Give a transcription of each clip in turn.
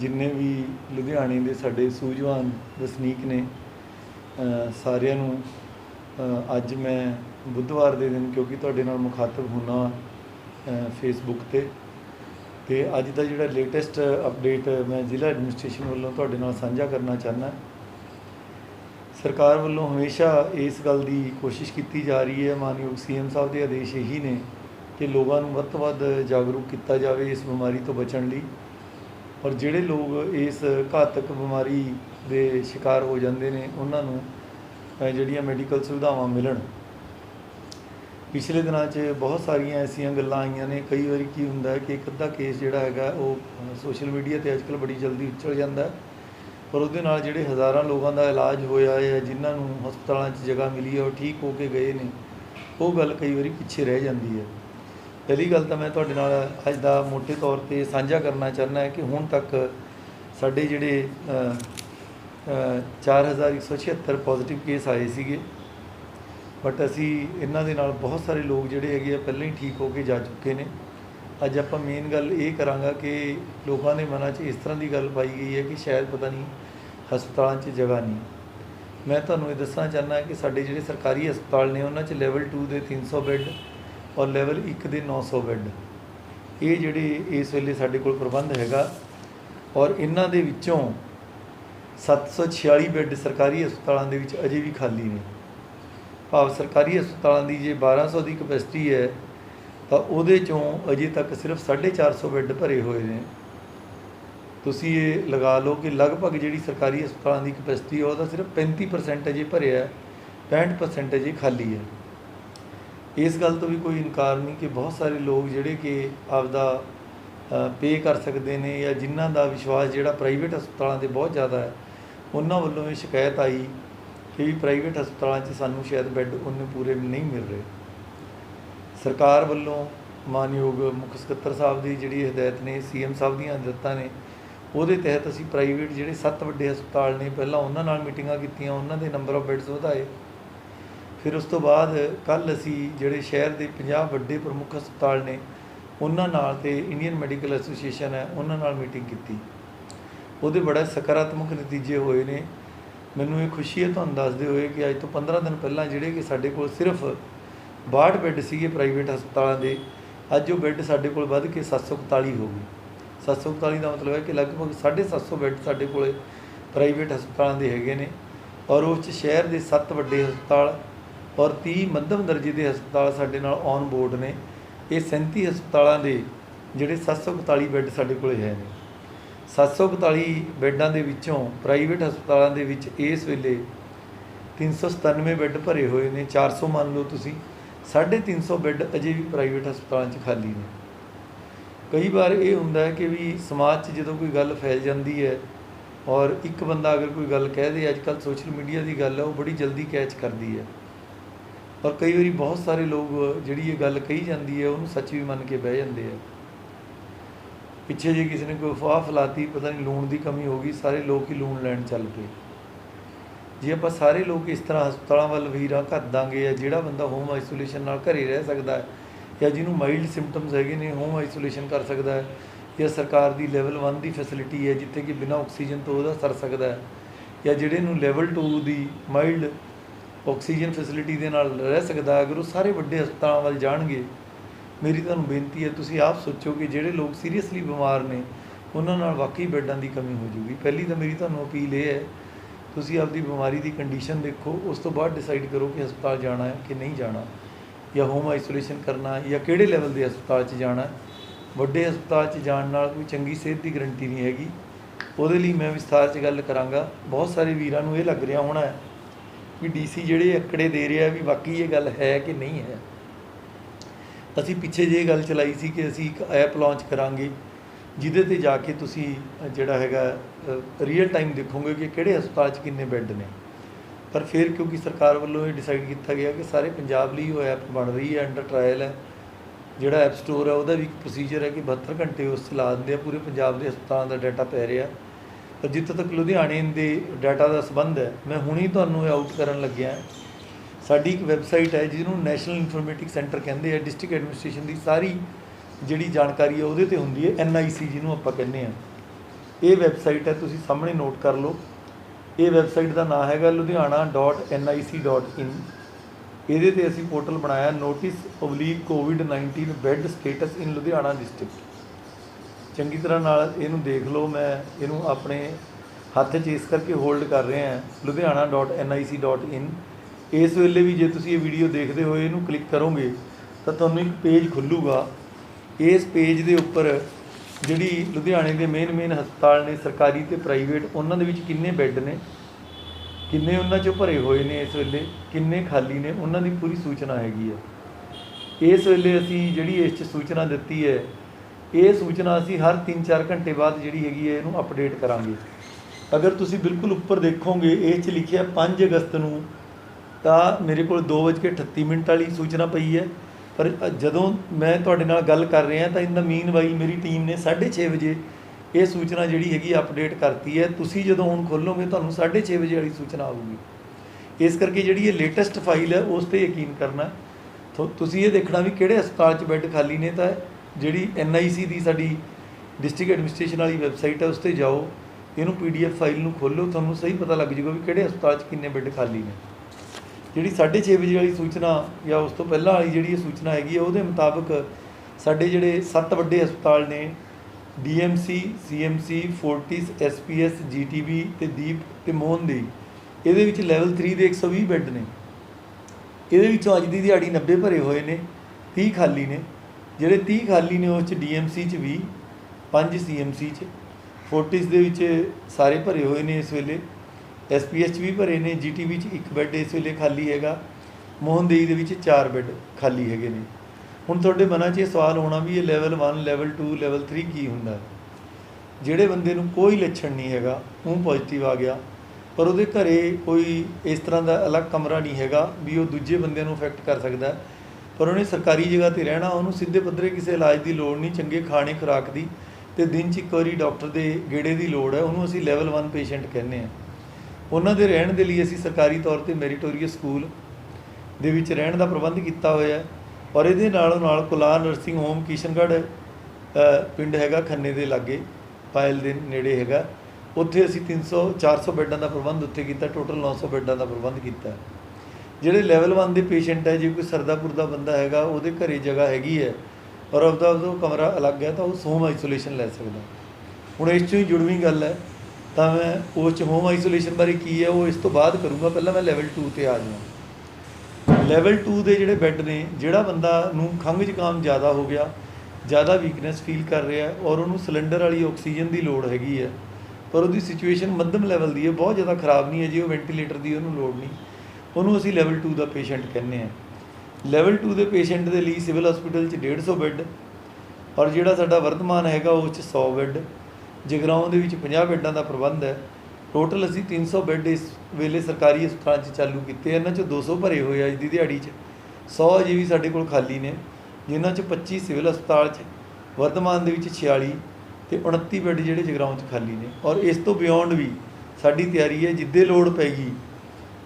जिन्ने भी लुधियाने दे साडे सूझवान वसनीक ने सारिਆਂ ਨੂੰ ਅੱਜ मैं बुधवार के दिन क्योंकि ਤੁਹਾਡੇ ਨਾਲ मुखातब होना फेसबुक ते अज का जिहड़ा लेटेस्ट अपडेट मैं जिला एडमिनिस्ट्रेशन वालों ਤੁਹਾਡੇ ਨਾਲ साझा करना चाहना। सरकार वालों हमेशा इस गल की कोशिश की जा रही है, मानयोग सीएम साहब के आदेश यही ने कि लोगों को वध तो वध जागरूक किया जाए इस बीमारी तो बचने लई। और जिहड़े लोग इस घातक बीमारी के शिकार हो जाते हैं उन्होंने जिहड़ियां मैडिकल सुविधावां मिलन। पिछले दिनों च बहुत सारिया ऐसिया गल्लां आईयां ने, कई बार की हुंदा है कि एक अद्धा केस जिहड़ा हैगा वो सोशल मीडिया ते अजकल बड़ी जल्दी उछल जाता है, पर उहदे नाल जिहड़े हज़ारां लोगों का इलाज होया है, जिन्होंने हस्पतालों च जगह मिली है, वो ठीक होके गए ने, वो गल कई बार पिछे रह जाती है। पहली गल तो मैं तुहाडे नाल अज दा मोटे तौर पर साझा करना चाहना है कि हुण तक साडे जिहड़े 4176 पॉजिटिव केस आए सीगे, बट असी इन्हां दे नाल बहुत सारे लोग जिहड़े हैगे पहले ही ठीक होके जा चुके हैं। अज आपां मेन गल ये करांगा कि लोगों के मनां च इस तरह की गल पाई गई है कि शायद पता नहीं हस्पतालों च जगह नहीं। मैं तुहानूं ये दसना चाहना कि साडे जिहड़े सरकारी हस्पताल ने उन्हां च लैवल 2 के 300 बैड और लैवल 1 के 900 बैड ये जिहड़े इस वेले साडे कोल प्रबंध हैगा। और इन्हां दे विच्चों 746 बैड सरकारी हस्पतालों दे विच अजे भी खाली ने। भाव सरकारी हस्पतालों की जे 1200 की कैपेसिटी है तो उहदे चों अजे तक सिर्फ 450 बैड भरे हुए हैं। तुसीं ये लगा लो कि लगभग जी सरकारी हस्पतालों की कैपेसिटी है वह सिर्फ 35% अजे भरे है, 65% अजे खाली है। इस गल तो भी कोई इनकार नहीं कि बहुत सारे लोग जिहड़े कि आपदा पे कर सकते हैं या जिन्हों का विश्वास जिहड़ा प्राइवेट हस्पतालों से बहुत ज़्यादा है, उन्होंने वालों ये शिकायत आई कि भी प्राइवेट हस्पतालों से सानू शायद बैड उन्ने पूरे नहीं मिल रहे। सरकार वालों मानयोग मुख सकत्तर साहब की जिहड़ी हिदायत ने, सीएम साहब दी हिदायतां ने, उहदे तहत असी प्राइवेट जिहड़े 7 वड्डे हस्पताल ने पहला उन्हां नाल मीटिंगां कीतियां, उन्हां दे नंबर ऑफ बैड्स वधाए। फिर उस तो बाद कल असी जिहड़े शहर के 50 वड्डे प्रमुख हस्पताल ने उन्हां नाल ते इंडियन मैडिकल एसोसीएशन है उन्हां नाल मीटिंग की। उहदे बड़ा सकारात्मक नतीजे होए ने। मैनूं ये खुशी है तुहानूं दसदे होए कि अज तो 15 दिन पहलां जिहड़े कि साडे कोल सिर्फ 62 बैड सीगे प्राइवेट हस्पतालों के, अज वो बैड साडे कोल वध के 741 हो गए। 741 का मतलब है कि लगभग 750 बैड साडे कोल प्राइवेट हस्पतालों के हैगे ने। और उस शहर के 7 वड्डे हस्पताल और 30 मध्यम दर्जे के हस्पताल साडे नाल ऑन बोर्ड ने। ये 37 हस्पतालों के जिहड़े 741 बैड साडे कोल है ने। 741 बैडों के विचों प्राइवेट हस्पतालों के विच इस वेले 397 बैड भरे हुए हैं। 400 मान लो तुसी, 350 बैड अजे भी प्राइवेट हस्पतालों च खाली ने। कई बार ये हुंदा है कि भी समाज च जदों कोई गल फैल जाती है और एक बंदा अगर कोई गल कह दे, अजकल सोशल मीडिया की गल है वो बड़ी जल्दी कैच करती है। और कई बार बहुत सारे लोग जिहड़ी ये गल कही जाती है उन्होंने सच भी मन के बह जाते हैं। पिछे जे किसी ने कोई अफवाह फैलाती, पता नहीं लूण की कमी हो गई, सारे लोग ही लूण लैन चल पे। जे आप सारे लोग इस तरह हस्पतालों वाल वीरा कर देंगे या जिहड़ा बंदा होम आइसोलेशन नाल घरे रह सकता है या जिन्होंने माइल्ड सिम्पटम्स हैगे ने होम आइसोलेशन कर सकता है, या सरकार की लैवल 1 की फैसिलिटी है जिथे कि बिना ऑक्सीजन तो वह सर सकता है, या जिहड़े नूं लैवल 2 की माइल्ड ऑक्सीजन फैसिलिटी के नाल रह सकता है, अगर वो सारे वड्डे हस्पतालों वाल जाणगे, मेरी तुहानूं बेनती है तुसीं आप सोचो कि जिहड़े लोग सीरीयसली बीमार ने उन्हां नाल वाकई बैडां की कमी हो जूगी। पहली तो मेरी तुहानूं अपील ये है तुसीं आपकी बीमारी की कंडीशन देखो, उस तो बाद डिसाइड करो कि हस्पताल जाना है कि नहीं जाना, या होम आइसोलेशन करना या किहड़े लैवल के हस्पताल च जाना है। वड्डे हस्पताल च जाण नाल कोई चंगी सेहत की गरंटी नहीं हैगी। उहदे लई मैं विस्तार च गल करांगा। बहुत सारे वीरां नूं ये लग रहा होना है भी डीसी जिहड़े आंकड़े दे रहा है भी वाकई ये गल है कि नहीं है। असी पिछे जे गल चलाई सी कि असी एक ऐप लॉन्च करांगे जिहदे ते जाके तुसी जिहड़ा हैगा रियल टाइम देखोगे कि किहड़े हस्पताल च किन्ने बैड ने। पर फिर क्योंकि सरकार वालों ये डिसाइड किया गया कि सारे पंजाब ਲਈ वो ऐप बन रही है, अंडर ट्रायल है। जिहड़ा ऐप स्टोर है वह भी एक प्रोसीजर है कि 72 घंटे उस चला देंगे, पूरे पंजाब के हस्पतालों का डाटा पै रहा। पर जितों तक लुधियाने के डाटा का संबंध है, मैं हुणी तुहानूं आउट करन लग्या। साडी एक वैबसाइट है जिन्होंने नैशनल इन्फॉर्मेटिक सेंटर कहते हैं। डिस्ट्रिक्ट एडमिनिस्ट्रेशन की सारी जिहड़ी जानकारी है उहदे ते हुंदी है, NIC जिन्होंने आपां कहने हैं। ਇਹ ਵੈਬਸਾਈਟ ਹੈ, ਤੁਸੀਂ ਸਾਹਮਣੇ ਨੋਟ ਕਰ ਲਓ। ਇਹ ਵੈਬਸਾਈਟ ਦਾ ਨਾਮ ਹੈਗਾ ludhiana.nic.in। ਇਹਦੇ 'ਤੇ ਅਸੀਂ ਪੋਰਟਲ ਬਣਾਇਆ notice/COVID-19 ਬੈੱਡ ਸਟੇਟਸ ਇਨ ਲੁਧਿਆਣਾ ਡਿਸਟ੍ਰਿਕਟ। ਚੰਗੀ ਤਰ੍ਹਾਂ ਨਾਲ ਇਹਨੂੰ ਦੇਖ ਲਓ। ਮੈਂ ਇਹਨੂੰ ਆਪਣੇ ਹੱਥ 'ਚ ਇਸ ਕਰਕੇ ਹੋਲਡ ਕਰ ਰਿਹਾ ludhiana.nic.in। ਇਸ ਵੇਲੇ ਵੀ ਜੇ ਤੁਸੀਂ ਇਹ ਵੀਡੀਓ ਦੇਖਦੇ ਹੋਏ ਇਹਨੂੰ ਕਲਿੱਕ ਕਰੋਗੇ ਤਾਂ ਤੁਹਾਨੂੰ ਇੱਕ ਪੇਜ ਖੁੱਲੂਗਾ। ਇਸ ਪੇਜ ਦੇ ਉੱਪਰ ਜਿਹੜੀ ਲੁਧਿਆਣੇ ਦੇ ਮੇਨ ਹਸਪਤਾਲ ਨੇ, ਸਰਕਾਰੀ ਅਤੇ ਪ੍ਰਾਈਵੇਟ, ਉਹਨਾਂ ਦੇ ਵਿੱਚ ਕਿੰਨੇ ਬੈੱਡ ਨੇ, ਕਿੰਨੇ ਉਹਨਾਂ 'ਚੋਂ ਭਰੇ ਹੋਏ ਨੇ ਇਸ ਵੇਲੇ, ਕਿੰਨੇ ਖਾਲੀ ਨੇ, ਉਹਨਾਂ ਦੀ ਪੂਰੀ ਸੂਚਨਾ ਹੈਗੀ ਹੈ। ਇਸ ਵੇਲੇ ਅਸੀਂ ਜਿਹੜੀ ਇਸ 'ਚ ਸੂਚਨਾ ਦਿੱਤੀ ਹੈ, ਇਹ ਸੂਚਨਾ ਅਸੀਂ ਹਰ 3-4 ਘੰਟੇ ਬਾਅਦ ਜਿਹੜੀ ਹੈਗੀ ਹੈ ਇਹਨੂੰ ਅਪਡੇਟ ਕਰਾਂਗੇ। ਅਗਰ ਤੁਸੀਂ ਬਿਲਕੁਲ ਉੱਪਰ ਦੇਖੋਗੇ, ਇਹ 'ਚ ਲਿਖਿਆ 5 ਅਗਸਤ ਨੂੰ, ਤਾਂ ਮੇਰੇ ਕੋਲ 2:38 ਵਾਲੀ ਸੂਚਨਾ ਪਈ ਹੈ। ਪਰ ਜਦੋਂ ਮੈਂ ਤੁਹਾਡੇ ਨਾਲ ਗੱਲ ਕਰ ਰਿਹਾ ਤਾਂ ਇਨ ਦਾ ਮੀਨਵਾਈਲ ਮੇਰੀ ਟੀਮ ਨੇ 6:30 ਵਜੇ ਇਹ ਸੂਚਨਾ ਜਿਹੜੀ ਹੈਗੀ ਅਪਡੇਟ ਕਰਤੀ ਹੈ। ਤੁਸੀਂ ਜਦੋਂ ਹੁਣ ਖੋਲੋਗੇ ਤੁਹਾਨੂੰ 6:30 ਵਜੇ ਵਾਲੀ ਸੂਚਨਾ ਆਊਗੀ। ਇਸ ਕਰਕੇ ਜਿਹੜੀ ਇਹ ਲੇਟੈਸਟ ਫਾਈਲ ਹੈ ਉਸ 'ਤੇ ਯਕੀਨ ਕਰਨਾ। ਤੁਸੀਂ ਇਹ ਦੇਖਣਾ ਵੀ ਕਿਹੜੇ ਹਸਪਤਾਲ 'ਚ ਬੈੱਡ ਖਾਲੀ ਨੇ। ਤਾਂ ਜਿਹੜੀ NIC ਦੀ ਸਾਡੀ ਡਿਸਟ੍ਰਿਕਟ ਐਡਮਿਨਿਸਟ੍ਰੇਸ਼ਨ ਵਾਲੀ ਵੈਬਸਾਈਟ ਹੈ ਉਸ 'ਤੇ ਜਾਓ, ਇਹਨੂੰ PDF ਫਾਈਲ ਨੂੰ ਖੋਲ੍ਹੋ, ਤੁਹਾਨੂੰ ਸਹੀ ਪਤਾ ਲੱਗ ਜਾਊਗਾ ਵੀ ਕਿਹੜੇ ਹਸਪਤਾਲ 'ਚ ਕਿੰਨੇ ਬੈੱਡ ਖਾਲੀ ਨੇ। ਜਿਹੜੀ 6:30 ਵਜੇ ਵਾਲੀ ਸੂਚਨਾ ਜਾਂ ਉਸ ਤੋਂ ਪਹਿਲਾਂ ਵਾਲੀ ਜਿਹੜੀ ਇਹ ਸੂਚਨਾ ਹੈਗੀ ਹੈ, ਉਹਦੇ ਮੁਤਾਬਕ ਸਾਡੇ ਜਿਹੜੇ 7 ਵੱਡੇ ਹਸਪਤਾਲ ਨੇ, DMC, CMC, Fortis, SPS, GTB ਅਤੇ ਦੀਪ ਅਤੇ ਮੋਹਨਦੇਈ, ਇਹਦੇ ਵਿੱਚ ਲੈਵਲ 3 ਦੇ 120 ਬੈੱਡ ਨੇ। ਇਹਦੇ ਵਿੱਚੋਂ ਅੱਜ ਦੀ ਦਿਹਾੜੀ 90 ਭਰੇ ਹੋਏ ਨੇ, 30 ਖਾਲੀ ਨੇ। ਜਿਹੜੇ 30 ਖਾਲੀ ਨੇ ਉਸ 'ਚ DMC 'ਚ 20, 5 CMC 'ਚ, Fortis ਦੇ ਵਿੱਚ ਸਾਰੇ ਭਰੇ ਹੋਏ ਨੇ ਇਸ ਵੇਲੇ, SPS 'ਚ ਵੀ ਭਰੇ ਨੇ, GTB 'ਚ 1 ਬੈੱਡ ਇਸ ਵੇਲੇ ਖਾਲੀ ਹੈਗਾ, ਮੋਹਨਦੇਈ ਦੇ ਵਿੱਚ 4 ਬੈੱਡ ਖਾਲੀ ਹੈਗੇ ਨੇ। ਹੁਣ ਤੁਹਾਡੇ ਮਨਾਂ 'ਚ ਇਹ ਸਵਾਲ ਹੋਣਾ ਵੀ ਇਹ ਲੈਵਲ 1, ਲੈਵਲ 2, ਲੈਵਲ 3 ਕੀ ਹੁੰਦਾ। ਜਿਹੜੇ ਬੰਦੇ ਨੂੰ ਕੋਈ ਲੱਛਣ ਨਹੀਂ ਹੈਗਾ, ਉਹ ਪੋਜ਼ੀਟਿਵ ਆ ਗਿਆ, ਪਰ ਉਹਦੇ ਘਰੇ ਕੋਈ ਇਸ ਤਰ੍ਹਾਂ ਦਾ ਅਲੱਗ ਕਮਰਾ ਨਹੀਂ ਹੈਗਾ ਵੀ ਉਹ ਦੂਜੇ ਬੰਦਿਆਂ ਨੂੰ ਅਫੈਕਟ ਕਰ ਸਕਦਾ, ਪਰ ਉਹਨੇ ਸਰਕਾਰੀ ਜਗ੍ਹਾ 'ਤੇ ਰਹਿਣਾ, ਉਹਨੂੰ ਸਿੱਧੇ ਪੱਧਰੇ ਕਿਸੇ ਇਲਾਜ ਦੀ ਲੋੜ ਨਹੀਂ, ਚੰਗੇ ਖਾਣੇ ਖੁਰਾਕ ਦੀ ਅਤੇ ਦਿਨ 'ਚ ਇੱਕ ਵਾਰੀ ਡਾਕਟਰ ਦੇ ਗੇੜੇ ਦੀ ਲੋੜ ਹੈ, ਉਹਨੂੰ ਅਸੀਂ ਲੈਵਲ 1 ਪੇਸ਼ੈਂਟ ਕਹਿੰਦੇ ਹਾਂ। ਉਹਨਾਂ ਦੇ ਰਹਿਣ ਦੇ ਲਈ ਅਸੀਂ ਸਰਕਾਰੀ ਤੌਰ 'ਤੇ ਮੈਰੀਟੋਰੀਅਸ ਸਕੂਲ ਦੇ ਵਿੱਚ ਰਹਿਣ ਦਾ ਪ੍ਰਬੰਧ ਕੀਤਾ ਹੋਇਆ। ਔਰ ਇਹਦੇ ਨਾਲੋਂ ਨਾਲ ਕੁਲਾਰ ਨਰਸਿੰਗ ਹੋਮ ਕਿਸ਼ਨਗੜ੍ਹ ਪਿੰਡ ਹੈਗਾ ਖੰਨੇ ਦੇ ਲਾਗੇ, ਪਾਇਲ ਦੇ ਨੇੜੇ ਹੈਗਾ, ਉੱਥੇ ਅਸੀਂ 300-400 ਬੈੱਡਾਂ ਦਾ ਪ੍ਰਬੰਧ ਉੱਥੇ ਕੀਤਾ, ਟੋਟਲ 900 ਬੈੱਡਾਂ ਦਾ ਪ੍ਰਬੰਧ ਕੀਤਾ। ਜਿਹੜੇ ਲੈਵਲ 1 ਦੇ ਪੇਸ਼ੈਂਟ ਹੈ, ਜੇ ਕੋਈ ਸਰਦਾ-ਪੁਰਦਾ ਬੰਦਾ ਹੈਗਾ, ਉਹਦੇ ਘਰੇ ਜਗ੍ਹਾ ਹੈਗੀ ਹੈ ਔਰ ਉਹਦਾ ਕਮਰਾ ਅਲੱਗ ਹੈ, ਤਾਂ ਉਹ ਹੋਮ ਆਈਸੋਲੇਸ਼ਨ ਲੈ ਸਕਦਾ। ਹੁਣ ਇਸ 'ਚੋਂ ਹੀ ਜੁੜਵੀਂ ਗੱਲ ਹੈ, ਤਾਂ ਮੈਂ ਉਸ 'ਚ ਹੋਮ ਆਈਸੋਲੇਸ਼ਨ ਬਾਰੇ ਕੀ ਹੈ ਉਹ ਇਸ ਤੋਂ ਬਾਅਦ ਕਰੂੰਗਾ। ਪਹਿਲਾਂ ਮੈਂ ਲੈਵਲ 2 'ਤੇ ਆ ਜਾਵਾਂ। ਲੈਵਲ 2 ਦੇ ਜਿਹੜੇ ਬੈੱਡ ਨੇ, ਜਿਹੜਾ ਬੰਦਾ ਨੂੰ ਖੰਘ ਜ਼ੁਕਾਮ ਜ਼ਿਆਦਾ ਹੋ ਗਿਆ, ਜ਼ਿਆਦਾ ਵੀਕਨੈਸ ਫੀਲ ਕਰ ਰਿਹਾ ਔਰ ਉਹਨੂੰ ਸਿਲੰਡਰ ਵਾਲੀ ਆਕਸੀਜਨ ਦੀ ਲੋੜ ਹੈਗੀ ਹੈ, ਪਰ ਉਹਦੀ ਸਿਚੁਏਸ਼ਨ ਮੱਧਮ ਲੈਵਲ ਦੀ ਹੈ, ਬਹੁਤ ਜ਼ਿਆਦਾ ਖਰਾਬ ਨਹੀਂ ਹੈ ਜੀ, ਉਹ ਵੈਂਟੀਲੇਟਰ ਦੀ ਉਹਨੂੰ ਲੋੜ ਨਹੀਂ, ਉਹਨੂੰ ਅਸੀਂ ਲੈਵਲ 2 ਦਾ ਪੇਸ਼ੈਂਟ ਕਹਿੰਦੇ ਹਾਂ। ਲੈਵਲ 2 ਦੇ ਪੇਸ਼ੈਂਟ ਦੇ ਲਈ ਸਿਵਲ ਹਸਪੀਟਲ 'ਚ 150 ਬੈੱਡ ਔਰ ਜਿਹੜਾ ਸਾਡਾ ਵਰਤਮਾਨ ਹੈਗਾ ਉਸ 'ਚ 100 ਬੈੱਡ, ਜਗਰਾਓਂ ਦੇ ਵਿੱਚ 50 ਬੈੱਡਾਂ ਦਾ ਪ੍ਰਬੰਧ ਹੈ। ਟੋਟਲ ਅਸੀਂ 300 ਬੈੱਡ ਇਸ ਵੇਲੇ ਸਰਕਾਰੀ ਹਸਪਤਾਲਾਂ 'ਚ ਚਾਲੂ ਕੀਤੇ। ਇਹਨਾਂ 'ਚੋਂ 200 ਭਰੇ ਹੋਏ ਅੱਜ ਦੀ ਦਿਹਾੜੀ 'ਚ, 100 ਅਜੇ ਵੀ ਸਾਡੇ ਕੋਲ ਖਾਲੀ ਨੇ, ਜਿਨ੍ਹਾਂ 'ਚ 25 ਸਿਵਲ ਹਸਪਤਾਲ 'ਚ, ਵਰਤਮਾਨ ਦੇ ਵਿੱਚ 46 ਅਤੇ 29 ਬੈੱਡ ਜਿਹੜੇ ਜਗਰਾਓਂ 'ਚ ਖਾਲੀ ਨੇ। ਔਰ ਇਸ ਤੋਂ ਬਿਯੋਂਡ ਵੀ ਸਾਡੀ ਤਿਆਰੀ ਹੈ, ਜਿੱਦੇ ਲੋੜ ਪੈਗੀ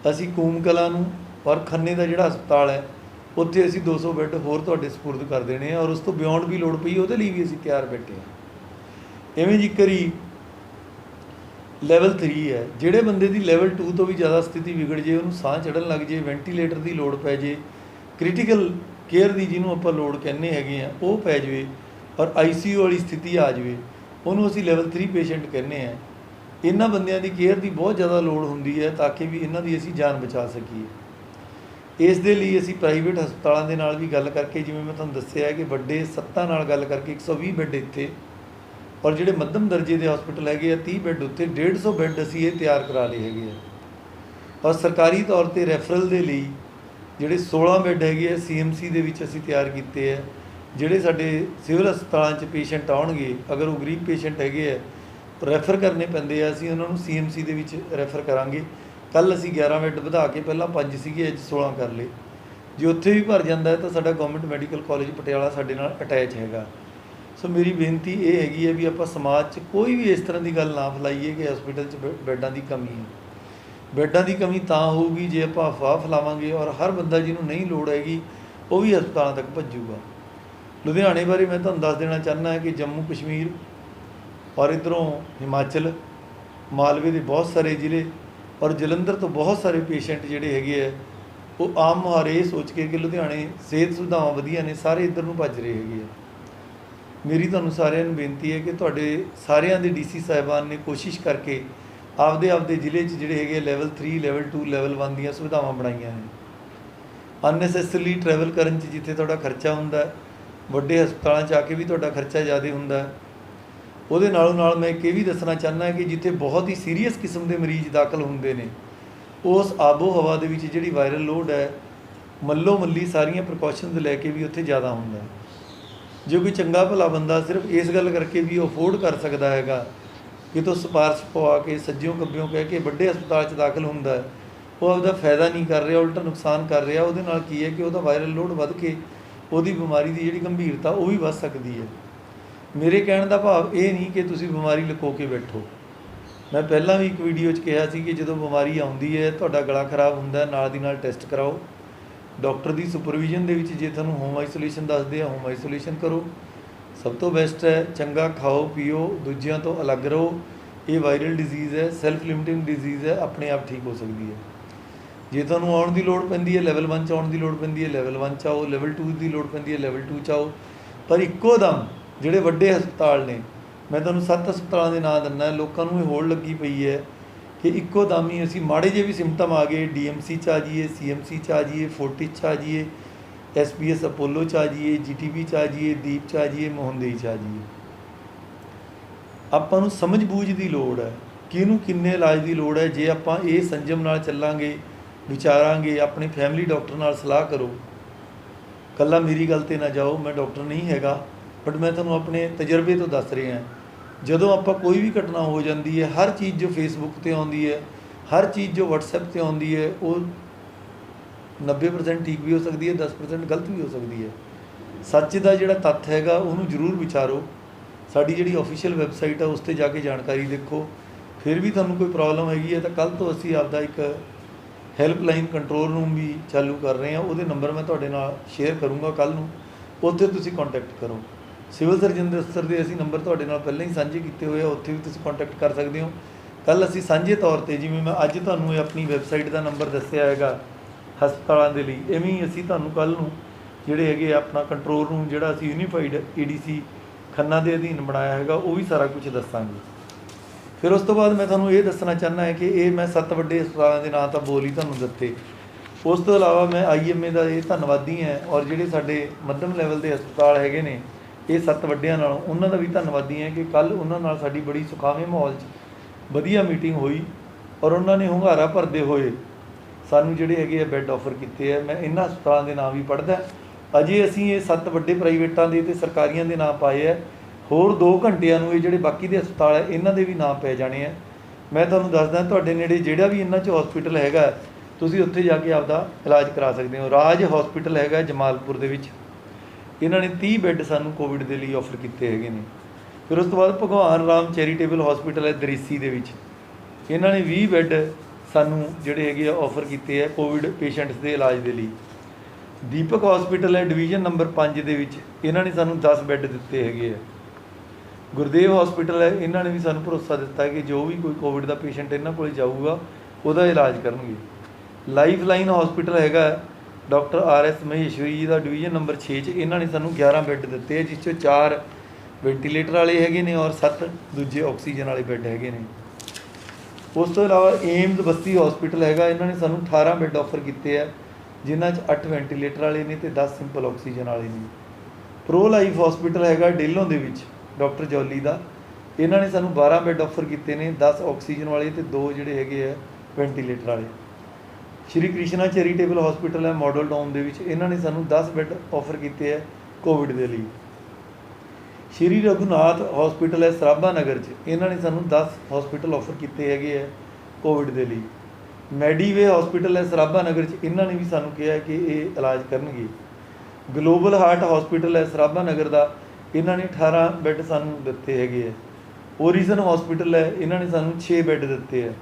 ਅਸੀਂ ਕੂਮ ਕਲਾਂ ਨੂੰ ਔਰ ਖੰਨੇ ਦਾ ਜਿਹੜਾ ਹਸਪਤਾਲ ਹੈ ਉੱਥੇ ਅਸੀਂ 200 ਬੈੱਡ ਹੋਰ ਤੁਹਾਡੇ ਸਪੁਰਦ ਕਰ ਦੇਣੇ ਆ, ਔਰ ਉਸ ਤੋਂ ਬਿਯੋਂਡ ਵੀ ਲੋੜ ਪਈ ਉਹਦੇ ਲਈ ਵੀ ਅਸੀਂ ਤਿਆਰ ਬੈਠੇ ਹਾਂ। ਇਵੇਂ ਜ਼ਿਕਰ ਹੀ ਲੈਵਲ 3 ਹੈ, ਜਿਹੜੇ ਬੰਦੇ ਦੀ ਲੈਵਲ 2 ਤੋਂ ਵੀ ਜ਼ਿਆਦਾ ਸਥਿਤੀ ਵਿਗੜ ਜੇ, ਉਹਨੂੰ ਸਾਹ ਚੜ੍ਹਨ ਲੱਗ ਜੇ, ਵੈਂਟੀਲੇਟਰ ਦੀ ਲੋੜ ਪੈ ਜੇ, ਕ੍ਰਿਟੀਕਲ ਕੇਅਰ ਦੀ ਜਿਹਨੂੰ ਆਪਾਂ ਲੋੜ ਕਹਿੰਦੇ ਹੈਗੇ ਆ ਉਹ ਪੈ ਜਾਵੇ ਔਰ ICU ਵਾਲੀ ਸਥਿਤੀ ਆ ਜਾਵੇ, ਉਹਨੂੰ ਅਸੀਂ ਲੈਵਲ 3 ਪੇਸ਼ੈਂਟ ਕਹਿੰਦੇ ਹਾਂ। ਇਹਨਾਂ ਬੰਦਿਆਂ ਦੀ ਕੇਅਰ ਦੀ ਬਹੁਤ ਜ਼ਿਆਦਾ ਲੋੜ ਹੁੰਦੀ ਹੈ ਤਾਂ ਕਿ ਵੀ ਇਹਨਾਂ ਦੀ ਅਸੀਂ ਜਾਨ ਬਚਾ ਸਕੀਏ। ਇਸ ਦੇ ਲਈ ਅਸੀਂ ਪ੍ਰਾਈਵੇਟ ਹਸਪਤਾਲਾਂ ਦੇ ਨਾਲ ਵੀ ਗੱਲ ਕਰਕੇ, ਜਿਵੇਂ ਮੈਂ ਤੁਹਾਨੂੰ ਦੱਸਿਆ ਕਿ ਵੱਡੇ 7 ਨਾਲ ਗੱਲ ਕਰਕੇ 120 ਬੈੱਡ ਇੱਥੇ, ਔਰ ਜਿਹੜੇ ਮੱਧਮ ਦਰਜੇ ਦੇ ਹਸਪੀਟਲ ਹੈਗੇ ਆ 30 ਬੈੱਡ ਉੱਥੇ, 150 ਬੈੱਡ ਅਸੀਂ ਇਹ ਤਿਆਰ ਕਰਾ ਲਏ ਹੈਗੇ ਆ। ਔਰ ਸਰਕਾਰੀ ਤੌਰ 'ਤੇ ਰੈਫਰਲ ਦੇ ਲਈ ਜਿਹੜੇ 16 ਬੈੱਡ ਹੈਗੇ ਆ CMC ਦੇ ਵਿੱਚ ਅਸੀਂ ਤਿਆਰ ਕੀਤੇ ਹੈ। ਜਿਹੜੇ ਸਾਡੇ ਸਿਵਲ ਹਸਪਤਾਲਾਂ 'ਚ ਪੇਸ਼ੈਂਟ ਆਉਣਗੇ, ਅਗਰ ਉਹ ਗਰੀਬ ਪੇਸ਼ੈਂਟ ਹੈਗੇ ਆ, ਰੈਫਰ ਕਰਨੇ ਪੈਂਦੇ ਆ, ਅਸੀਂ ਉਹਨਾਂ ਨੂੰ CMC ਦੇ ਵਿੱਚ ਰੈਫਰ ਕਰਾਂਗੇ। ਕੱਲ੍ਹ ਅਸੀਂ 11 ਬੈੱਡ ਵਧਾ ਕੇ, ਪਹਿਲਾਂ 5 ਸੀਗੇ, ਅੱਜ 16 ਕਰ ਲਏ। ਜੇ ਉੱਥੇ ਵੀ ਭਰ ਜਾਂਦਾ ਹੈ ਤਾਂ ਸਾਡਾ ਗਵਰਨਮੈਂਟ ਮੈਡੀਕਲ ਕਾਲਜ ਪਟਿਆਲਾ ਸਾਡੇ ਨਾਲ ਅਟੈਚ ਹੈਗਾ। ਸੋ ਮੇਰੀ ਬੇਨਤੀ ਇਹ ਹੈਗੀ ਹੈ ਵੀ ਆਪਾਂ ਸਮਾਜ 'ਚ ਕੋਈ ਵੀ ਇਸ ਤਰ੍ਹਾਂ ਦੀ ਗੱਲ ਨਾ ਫੈਲਾਈਏ ਕਿ ਹਸਪੀਟਲ 'ਚ ਬੈੱਡਾਂ ਦੀ ਕਮੀ ਹੈ। ਬੈੱਡਾਂ ਦੀ ਕਮੀ ਤਾਂ ਹੋਊਗੀ ਜੇ ਆਪਾਂ ਅਫਵਾਹ ਫੈਲਾਵਾਂਗੇ, ਔਰ ਹਰ ਬੰਦਾ ਜਿਹਨੂੰ ਨਹੀਂ ਲੋੜ ਹੈਗੀ ਉਹ ਵੀ ਹਸਪਤਾਲਾਂ ਤੱਕ ਭੱਜੂਗਾ। ਲੁਧਿਆਣੇ ਬਾਰੇ ਮੈਂ ਤੁਹਾਨੂੰ ਦੱਸ ਦੇਣਾ ਚਾਹੁੰਦਾ ਕਿ ਜੰਮੂ ਕਸ਼ਮੀਰ और इधरों हिमाचल मालवे के बहुत सारे जिले और जलंधर तो बहुत सारे पेशेंट जोड़े है वो आम मुहारे ये सोच के कि लुधियाने सेहत सुविधावां वधिया ने, सारे इधर नूं भज रहे है। मेरी तुहानूं सारिਆਂ ਨੂੰ बेनती है कि तुहाडे सारिਆਂ ਦੇ DC साहिबान ने कोशिश करके आपदे आपदे जिले 'ਚ ਜਿਹੜੇ ਹੈਗੇ ਲੈਵਲ 3 ਲੈਵਲ 2 ਲੈਵਲ 1 ਦੀਆਂ ਸੁਵਿਧਾਵਾਂ ਬਣਾਈਆਂ ਨੇ। ਅਨਨੈਸੈਸਰੀ ट्रैवल ਕਰਨ 'ਚ ਜਿੱਥੇ ਤੁਹਾਡਾ ਖਰਚਾ ਹੁੰਦਾ ਹੈ, ਵੱਡੇ ਹਸਪਤਾਲਾਂ 'ਚ ਆ ਕੇ ਵੀ ਤੁਹਾਡਾ ਖਰਚਾ ਜ਼ਿਆਦਾ ਹੁੰਦਾ ਹੈ। ਉਹਦੇ ਨਾਲੋਂ ਨਾਲ ਮੈਂ ਇੱਕ ਇਹ ਵੀ ਦੱਸਣਾ ਚਾਹੁੰਦਾ ਕਿ ਜਿੱਥੇ ਬਹੁਤ ਹੀ ਸੀਰੀਅਸ ਕਿਸਮ ਦੇ ਮਰੀਜ਼ ਦਾਖਲ ਹੁੰਦੇ ਨੇ, ਉਸ ਆਬੋ ਹਵਾ ਦੇ ਵਿੱਚ ਜਿਹੜੀ ਵਾਇਰਲ ਲੋਡ ਹੈ ਮੱਲੋ ਮੱਲੀ ਸਾਰੀਆਂ ਪ੍ਰੀਕਾਸ਼ਨਸ ਲੈ ਕੇ ਵੀ ਉੱਥੇ ਜ਼ਿਆਦਾ ਹੁੰਦਾ ਹੈ। ਜੇ ਕੋਈ ਚੰਗਾ ਭਲਾ ਬੰਦਾ ਸਿਰਫ ਇਸ ਗੱਲ ਕਰਕੇ ਵੀ ਅਫੋਰਡ ਕਰ ਸਕਦਾ ਹੈਗਾ ਕਿ ਤੋਂ ਸਿਫਾਰਿਸ਼ ਪਵਾ ਕੇ ਸੱਜਿਓਂ ਖੱਬਿਓਂ ਕਹਿ ਕੇ ਵੱਡੇ ਹਸਪਤਾਲ 'ਚ ਦਾਖਲ ਹੁੰਦਾ ਹੈ, ਉਹ ਆਪਦਾ ਫਾਇਦਾ ਨਹੀਂ ਕਰ ਰਿਹਾ, ਉਲਟਾ ਨੁਕਸਾਨ ਕਰ ਰਿਹਾ। ਉਹਦੇ ਨਾਲ ਕੀ ਹੈ ਕਿ ਉਹਦਾ ਵਾਇਰਲ ਲੋਡ ਵੱਧ ਕੇ ਉਹਦੀ ਬਿਮਾਰੀ ਦੀ ਜਿਹੜੀ ਗੰਭੀਰਤਾ ਉਹ ਵੀ ਵੱਧ ਸਕਦੀ ਹੈ। ਮੇਰੇ ਕਹਿਣ ਦਾ ਭਾਵ ਇਹ ਨਹੀਂ ਕਿ ਤੁਸੀਂ ਬਿਮਾਰੀ ਲੁਕੋ ਕੇ ਬੈਠੋ। ਮੈਂ ਪਹਿਲਾਂ ਵੀ ਇੱਕ ਵੀਡੀਓ 'ਚ ਕਿਹਾ ਸੀ ਕਿ ਜਦੋਂ ਬਿਮਾਰੀ ਆਉਂਦੀ ਹੈ, ਤੁਹਾਡਾ ਗਲਾ ਖਰਾਬ ਹੁੰਦਾ, ਨਾਲ ਦੀ ਨਾਲ ਟੈਸਟ ਕਰਾਓ। ਡਾਕਟਰ ਦੀ ਸੁਪਰਵਿਜ਼ਨ ਦੇ ਵਿੱਚ ਜੇ ਤੁਹਾਨੂੰ ਹੋਮ ਆਈਸੋਲੇਸ਼ਨ ਦੱਸਦੇ ਆ, ਹੋਮ ਆਈਸੋਲੇਸ਼ਨ ਕਰੋ। ਸਭ ਤੋਂ ਬੈਸਟ ਹੈ ਚੰਗਾ ਖਾਓ ਪੀਓ, ਦੂਜਿਆਂ ਤੋਂ ਅਲੱਗ ਰਹੋ। ਇਹ ਵਾਇਰਲ ਡਿਜ਼ੀਜ਼ ਹੈ, ਸੈਲਫ ਲਿਮਿਟਿੰਗ ਡਿਜ਼ੀਜ਼ ਹੈ, ਆਪਣੇ ਆਪ ਠੀਕ ਹੋ ਸਕਦੀ ਹੈ। ਜੇ ਤੁਹਾਨੂੰ ਆਉਣ ਦੀ ਲੋੜ ਪੈਂਦੀ ਹੈ ਲੈਵਲ 1 'ਚ ਆਉਣ ਦੀ ਲੋੜ ਪੈਂਦੀ ਹੈ, ਲੈਵਲ 1 'ਚ ਆਓ। ਲੈਵਲ 2 ਦੀ ਲੋੜ ਪੈਂਦੀ ਹੈ, ਲੈਵਲ 2 'ਚ ਆਓ। ਪਰ ਇੱਕੋ ਦਮ ਜਿਹੜੇ ਵੱਡੇ ਹਸਪਤਾਲ ਨੇ, ਮੈਂ ਤੁਹਾਨੂੰ 7 ਹਸਪਤਾਲਾਂ ਦੇ ਨਾਂ ਦਿੰਦਾ, ਲੋਕਾਂ ਨੂੰ ਇਹ ਹੋੜ ਲੱਗੀ ਪਈ ਹੈ ਕਿ ਇੱਕੋ ਦਮ ਹੀ ਅਸੀਂ ਮਾੜੇ ਜਿਹੇ ਵੀ ਸਿੰਪਟਮ ਆ ਗਏ DMC 'ਚ ਆ ਜਾਈਏ, CMC 'ਚ ਆ ਜਾਈਏ, ਫੋਰਟਿਸ 'ਚ ਆ ਜਾਈਏ, SPS ਅਪੋਲੋ 'ਚ ਆ ਜਾਈਏ, GTB 'ਚ ਆ ਜਾਈਏ, ਦੀਪ 'ਚ ਆ ਜਾਈਏ, ਮੋਹਨਦੇਈ 'ਚ ਆ ਜਾਈਏ। ਆਪਾਂ ਨੂੰ ਸਮਝ ਬੂਝ ਦੀ ਲੋੜ ਹੈ, ਕਿਹਨੂੰ ਕਿੰਨੇ ਇਲਾਜ ਦੀ ਲੋੜ ਹੈ। ਜੇ ਆਪਾਂ ਇਹ ਸੰਜਮ ਨਾਲ ਚੱਲਾਂਗੇ, ਵਿਚਾਰਾਂਗੇ, ਆਪਣੀ ਫੈਮਿਲੀ ਡਾਕਟਰ ਨਾਲ ਸਲਾਹ ਕਰੋ। ਇਕੱਲਾ ਮੇਰੀ ਗੱਲ 'ਤੇ ਨਾ ਜਾਓ, ਮੈਂ ਡਾਕਟਰ ਨਹੀਂ ਹੈਗਾ, ਬਟ ਮੈਂ ਤੁਹਾਨੂੰ ਆਪਣੇ ਤਜਰਬੇ ਤੋਂ ਦੱਸ ਰਿਹਾ। ਜਦੋਂ ਆਪਾਂ ਕੋਈ ਵੀ ਘਟਨਾ ਹੋ ਜਾਂਦੀ ਹੈ, ਹਰ ਚੀਜ਼ ਜੋ ਫੇਸਬੁੱਕ 'ਤੇ ਆਉਂਦੀ ਹੈ, ਹਰ ਚੀਜ਼ ਜੋ WhatsApp 'ਤੇ ਆਉਂਦੀ ਹੈ, ਉਹ 90% ਠੀਕ ਵੀ ਹੋ ਸਕਦੀ ਹੈ, 10% ਗਲਤ ਵੀ ਹੋ ਸਕਦੀ ਹੈ। ਸੱਚ ਦਾ ਜਿਹੜਾ ਤੱਥ ਹੈਗਾ ਉਹਨੂੰ ਜ਼ਰੂਰ ਵਿਚਾਰੋ। ਸਾਡੀ ਜਿਹੜੀ ਆਫੀਸ਼ੀਅਲ ਵੈਬਸਾਈਟ ਹੈ ਉਸ 'ਤੇ ਜਾ ਕੇ ਜਾਣਕਾਰੀ ਦੇਖੋ। ਫਿਰ ਵੀ ਤੁਹਾਨੂੰ ਕੋਈ ਪ੍ਰੋਬਲਮ ਹੈਗੀ ਹੈ ਤਾਂ ਕੱਲ੍ਹ ਤੋਂ ਅਸੀਂ ਆਪਦਾ ਇੱਕ ਹੈਲਪਲਾਈਨ ਕੰਟਰੋਲ ਰੂਮ ਵੀ ਚਾਲੂ ਕਰ ਰਹੇ ਹਾਂ। ਉਹਦੇ ਨੰਬਰ ਮੈਂ ਤੁਹਾਡੇ ਨਾਲ ਸ਼ੇਅਰ ਕਰੂੰਗਾ ਕੱਲ੍ਹ ਨੂੰ, ਉੱਥੇ ਤੁਸੀਂ ਕੰਟੈਕਟ ਕਰੋ। ਸਿਵਲ ਸਰਜਨ ਦੇ ਦਫ਼ਤਰ ਦੇ ਅਸੀਂ ਨੰਬਰ ਤੁਹਾਡੇ ਨਾਲ ਪਹਿਲਾਂ ਹੀ ਸਾਂਝੇ ਕੀਤੇ ਹੋਏ ਆ, ਉੱਥੇ ਵੀ ਤੁਸੀਂ ਕੰਟੈਕਟ ਕਰ ਸਕਦੇ ਹੋ। ਕੱਲ੍ਹ ਅਸੀਂ ਸਾਂਝੇ ਤੌਰ 'ਤੇ, ਜਿਵੇਂ ਮੈਂ ਅੱਜ ਤੁਹਾਨੂੰ ਇਹ ਆਪਣੀ ਵੈਬਸਾਈਟ ਦਾ ਨੰਬਰ ਦੱਸਿਆ ਹੈਗਾ ਹਸਪਤਾਲਾਂ ਦੇ ਲਈ, ਇਵੇਂ ਹੀ ਅਸੀਂ ਤੁਹਾਨੂੰ ਕੱਲ੍ਹ ਨੂੰ ਜਿਹੜੇ ਹੈਗੇ ਆਪਣਾ ਕੰਟਰੋਲ ਰੂਮ ਜਿਹੜਾ ਅਸੀਂ ਯੂਨੀਫਾਈਡ ADC ਖੰਨਾ ਦੇ ਅਧੀਨ ਬਣਾਇਆ ਹੈਗਾ, ਉਹ ਵੀ ਸਾਰਾ ਕੁਝ ਦੱਸਾਂਗੇ। ਫਿਰ ਉਸ ਤੋਂ ਬਾਅਦ ਮੈਂ ਤੁਹਾਨੂੰ ਇਹ ਦੱਸਣਾ ਚਾਹੁੰਦਾ ਹੈ ਕਿ ਇਹ ਮੈਂ 7 ਵੱਡੇ ਹਸਪਤਾਲਾਂ ਦੇ ਨਾਂ ਤਾਂ ਬੋਲ ਹੀ ਤੁਹਾਨੂੰ ਦਿੱਤੇ। ਉਸ ਤੋਂ ਇਲਾਵਾ ਮੈਂ IMA ਦਾ ਇਹ ਧੰਨਵਾਦੀ ਹਾਂ, ਔਰ ਜਿਹੜੇ ਸਾਡੇ ਮੱਧਮ ਲੈਵਲ ਦੇ ਹਸਪਤਾਲ ਹੈਗੇ ਨੇ ਇਹ 7 ਵੱਡਿਆਂ ਨਾਲੋਂ, ਉਹਨਾਂ ਦਾ ਵੀ ਧੰਨਵਾਦੀ ਹੈ ਕਿ ਕੱਲ੍ਹ ਉਹਨਾਂ ਨਾਲ ਸਾਡੀ ਬੜੀ ਸੁਖਾਵੇਂ ਮਾਹੌਲ 'ਚ ਵਧੀਆ ਮੀਟਿੰਗ ਹੋਈ ਔਰ ਉਹਨਾਂ ਨੇ ਹੁੰਗਾਰਾ ਭਰਦੇ ਹੋਏ ਸਾਨੂੰ ਜਿਹੜੇ ਹੈਗੇ ਆ ਬੈੱਡ ਆਫਰ ਕੀਤੇ ਆ। ਮੈਂ ਇਹਨਾਂ ਹਸਪਤਾਲਾਂ ਦੇ ਨਾਂ ਵੀ ਪੜ੍ਹਦਾ। ਅਜੇ ਅਸੀਂ ਇਹ 7 ਵੱਡੇ ਪ੍ਰਾਈਵੇਟਾਂ ਦੇ ਅਤੇ ਸਰਕਾਰੀਆਂ ਦੇ ਨਾਂ ਪਾਏ ਆ। ਹੋਰ 2 ਘੰਟਿਆਂ ਨੂੰ ਇਹ ਜਿਹੜੇ ਬਾਕੀ ਦੇ ਹਸਪਤਾਲ ਹੈ ਇਹਨਾਂ ਦੇ ਵੀ ਨਾਂ ਪੈ ਜਾਣੇ ਆ। ਮੈਂ ਤੁਹਾਨੂੰ ਦੱਸਦਾ ਤੁਹਾਡੇ ਨੇੜੇ ਜਿਹੜਾ ਵੀ ਇਹਨਾਂ 'ਚ ਹੌਸਪੀਟਲ ਹੈਗਾ, ਤੁਸੀਂ ਉੱਥੇ ਜਾ ਕੇ ਆਪਦਾ ਇਲਾਜ ਕਰਾ ਸਕਦੇ ਹੋ। ਰਾਜ ਹੌਸਪੀਟਲ ਹੈਗਾ ਜਮਾਲਪੁਰ ਦੇ ਵਿੱਚ, ਇਹਨਾਂ ਨੇ 30 ਬੈੱਡ ਸਾਨੂੰ ਕੋਵਿਡ ਦੇ ਲਈ ਆਫਰ ਕੀਤੇ ਹੈਗੇ ਨੇ। ਫਿਰ ਉਸ ਤੋਂ ਬਾਅਦ ਭਗਵਾਨ ਰਾਮ ਚੈਰੀਟੇਬਲ ਹੌਸਪੀਟਲ ਹੈ ਦ੍ਰਿਸ਼ੀ ਦੇ ਵਿੱਚ, ਇਹਨਾਂ ਨੇ 20 ਬੈੱਡ ਸਾਨੂੰ ਜਿਹੜੇ ਹੈਗੇ ਆ ਆਫਰ ਕੀਤੇ ਹੈ ਕੋਵਿਡ ਪੇਸ਼ੈਂਟਸ ਦੇ ਇਲਾਜ ਦੇ ਲਈ। ਦੀਪਕ ਹੌਸਪੀਟਲ ਹੈ ਡਿਵੀਜ਼ਨ ਨੰਬਰ 5 ਦੇ ਵਿੱਚ, ਇਹਨਾਂ ਨੇ ਸਾਨੂੰ 10 ਬੈੱਡ ਦਿੱਤੇ ਹੈਗੇ ਆ। ਗੁਰਦੇਵ ਹੌਸਪੀਟਲ ਹੈ, ਇਹਨਾਂ ਨੇ ਵੀ ਸਾਨੂੰ ਭਰੋਸਾ ਦਿੱਤਾ ਕਿ ਜੋ ਵੀ ਕੋਈ ਕੋਵਿਡ ਦਾ ਪੇਸ਼ੈਂਟ ਇਹਨਾਂ ਕੋਲ ਜਾਊਗਾ ਉਹਦਾ ਇਲਾਜ ਕਰਨਗੇ। ਲਾਈਫ ਲਾਈਨ ਹੌਸਪੀਟਲ ਹੈਗਾ ਡਾਕਟਰ RS ਮਹੇਸ਼ਵਰੀ ਜੀ ਦਾ ਡਿਵੀਜ਼ਨ ਨੰਬਰ 6 'ਚ, ਇਹਨਾਂ ਨੇ ਸਾਨੂੰ 11 ਬੈੱਡ ਦਿੱਤੇ, ਜਿਸ 'ਚੋਂ 4 ਵੈਂਟੀਲੇਟਰ ਵਾਲੇ ਹੈਗੇ ਨੇ ਔਰ 7 ਦੂਜੇ ਆਕਸੀਜਨ ਵਾਲੇ ਬੈੱਡ ਹੈਗੇ ਨੇ। ਉਸ ਤੋਂ ਇਲਾਵਾ ਏਮਜ਼ ਬਸਤੀ ਹੌਸਪੀਟਲ ਹੈਗਾ, ਇਹਨਾਂ ਨੇ ਸਾਨੂੰ 18 ਬੈੱਡ ਆਫਰ ਕੀਤੇ ਆ, ਜਿਨ੍ਹਾਂ 'ਚ 8 ਵੈਂਟੀਲੇਟਰ ਵਾਲੇ ਨੇ ਅਤੇ 10 ਸਿੰਪਲ ਆਕਸੀਜਨ ਵਾਲੇ ਨੇ। ਪ੍ਰੋ ਲਾਈਫ ਹੌਸਪੀਟਲ ਹੈਗਾ ਡੇਲੋਂ ਦੇ ਵਿੱਚ ਡਾਕਟਰ ਜੌਲੀ ਦਾ, ਇਹਨਾਂ ਨੇ ਸਾਨੂੰ 12 ਬੈੱਡ ਆਫਰ ਕੀਤੇ ਨੇ, 10 ਆਕਸੀਜਨ ਵਾਲੇ ਅਤੇ 2 ਜਿਹੜੇ ਹੈਗੇ ਆ ਵੈਂਟੀਲੇਟਰ ਵਾਲੇ। ਸ਼੍ਰੀ ਕ੍ਰਿਸ਼ਨਾ ਚੈਰੀਟੇਬਲ ਹੌਸਪੀਟਲ ਹੈ ਮਾਡਲ ਟਾਊਨ ਦੇ ਵਿੱਚ, ਇਹਨਾਂ ਨੇ ਸਾਨੂੰ 10 ਬੈੱਡ ਆਫਰ ਕੀਤੇ ਹੈ ਕੋਵਿਡ ਦੇ ਲਈ। ਸ਼੍ਰੀ ਰਘੁਨਾਥ ਹੌਸਪੀਟਲ ਹੈ ਸਰਾਭਾ ਨਗਰ 'ਚ, ਇਹਨਾਂ ਨੇ ਸਾਨੂੰ 10 ਹੌਸਪੀਟਲ ਆਫਰ ਕੀਤੇ ਹੈਗੇ ਹੈ ਕੋਵਿਡ ਦੇ ਲਈ। ਮੈਡੀਵੇ ਹੌਸਪੀਟਲ ਹੈ ਸਰਾਭਾ ਨਗਰ 'ਚ, ਇਹਨਾਂ ਨੇ ਵੀ ਸਾਨੂੰ ਕਿਹਾ ਕਿ ਇਹ ਇਲਾਜ ਕਰਨਗੇ। ਗਲੋਬਲ ਹਾਰਟ ਹੌਸਪੀਟਲ ਹੈ ਸਰਾਭਾ ਨਗਰ ਦਾ, ਇਹਨਾਂ ਨੇ 18 ਬੈੱਡ ਸਾਨੂੰ ਦਿੱਤੇ ਹੈਗੇ ਹੈ। ਓਰੀਜ਼ਨ ਹੌਸਪੀਟਲ ਹੈ, ਇਹਨਾਂ ਨੇ ਸਾਨੂੰ 6 ਬੈੱਡ ਦਿੱਤੇ ਹੈ।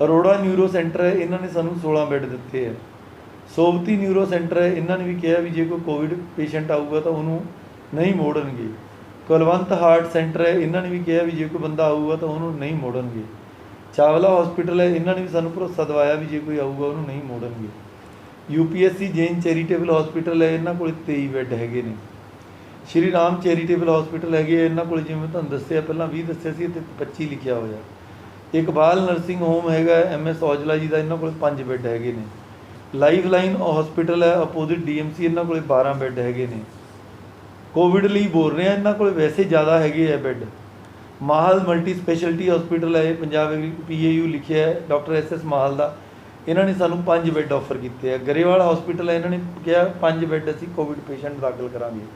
ਅਰੋੜਾ ਨਿਊਰੋ ਸੈਂਟਰ ਹੈ, ਇਹਨਾਂ ਨੇ ਸਾਨੂੰ 16 ਬੈੱਡ ਦਿੱਤੇ ਹੈ। ਸੋਵਤੀ ਨਿਊਰੋ ਸੈਂਟਰ ਹੈ, ਇਹਨਾਂ ਨੇ ਵੀ ਕਿਹਾ ਵੀ ਜੇ ਕੋਈ ਕੋਵਿਡ ਪੇਸ਼ੈਂਟ ਆਊਗਾ ਤਾਂ ਉਹਨੂੰ ਨਹੀਂ ਮੋੜਨਗੇ। ਕੁਲਵੰਤ ਹਾਰਟ ਸੈਂਟਰ ਹੈ, ਇਹਨਾਂ ਨੇ ਵੀ ਕਿਹਾ ਵੀ ਜੇ ਕੋਈ ਬੰਦਾ ਆਊਗਾ ਤਾਂ ਉਹਨੂੰ ਨਹੀਂ ਮੋੜਨਗੇ। ਚਾਵਲਾ ਹਸਪੀਟਲ ਹੈ, ਇਹਨਾਂ ਨੇ ਵੀ ਸਾਨੂੰ ਭਰੋਸਾ ਦਿਵਾਇਆ ਵੀ ਜੇ ਕੋਈ ਆਊਗਾ ਉਹਨੂੰ ਨਹੀਂ ਮੋੜਨਗੇ। UPSC ਜੈਨ ਚੈਰੀਟੇਬਲ ਹਸਪੀਟਲ ਹੈ, ਇਹਨਾਂ ਕੋਲ 23 ਬੈੱਡ ਹੈਗੇ ਨੇ। ਸ਼੍ਰੀ ਰਾਮ ਚੈਰੀਟੇਬਲ ਹਸਪੀਟਲ ਹੈਗੇ, ਇਹਨਾਂ ਕੋਲ ਜਿਵੇਂ ਮੈਂ ਤੁਹਾਨੂੰ ਦੱਸਿਆ ਪਹਿਲਾਂ 20 ਦੱਸਿਆ ਸੀ, ਇੱਥੇ 25 ਲਿਖਿਆ ਹੋਇਆ। ਇਕਬਾਲ ਨਰਸਿੰਗ ਹੋਮ ਹੈਗਾ MS ਔਜਲਾ ਜੀ ਦਾ, ਇਹਨਾਂ ਕੋਲ 5 ਬੈੱਡ ਹੈਗੇ ਨੇ। ਲਾਈਫ ਲਾਈਨ ਹਸਪੀਟਲ ਹੈ ਅਪੋਜ਼ਿਟ DMC, ਇਹਨਾਂ ਕੋਲ 12 ਬੈੱਡ ਹੈਗੇ ਨੇ। ਕੋਵਿਡ ਲਈ ਬੋਲ ਰਹੇ ਆ, ਇਹਨਾਂ ਕੋਲ ਵੈਸੇ ਜ਼ਿਆਦਾ ਹੈਗੇ ਆ ਬੈੱਡ। ਮਾਹਲ ਮਲਟੀ ਸਪੈਸ਼ਲਟੀ ਹਸਪੀਟਲ ਹੈ, ਪੰਜਾਬ PAU ਲਿਖਿਆ ਹੈ ਡਾਕਟਰ SS ਮਾਹਲ ਦਾ, ਇਹਨਾਂ ਨੇ ਸਾਨੂੰ 5 ਬੈੱਡ ਆਫਰ ਕੀਤੇ ਆ। ਗਰੇਵਾਲ ਹਸਪੀਟਲ ਹੈ, ਇਹਨਾਂ ਨੇ ਕਿਹਾ 5 ਬੈੱਡ ਅਸੀਂ ਕੋਵਿਡ ਪੇਸ਼ੈਂਟ ਦਾਖਲ ਕਰਾਂਗੇ।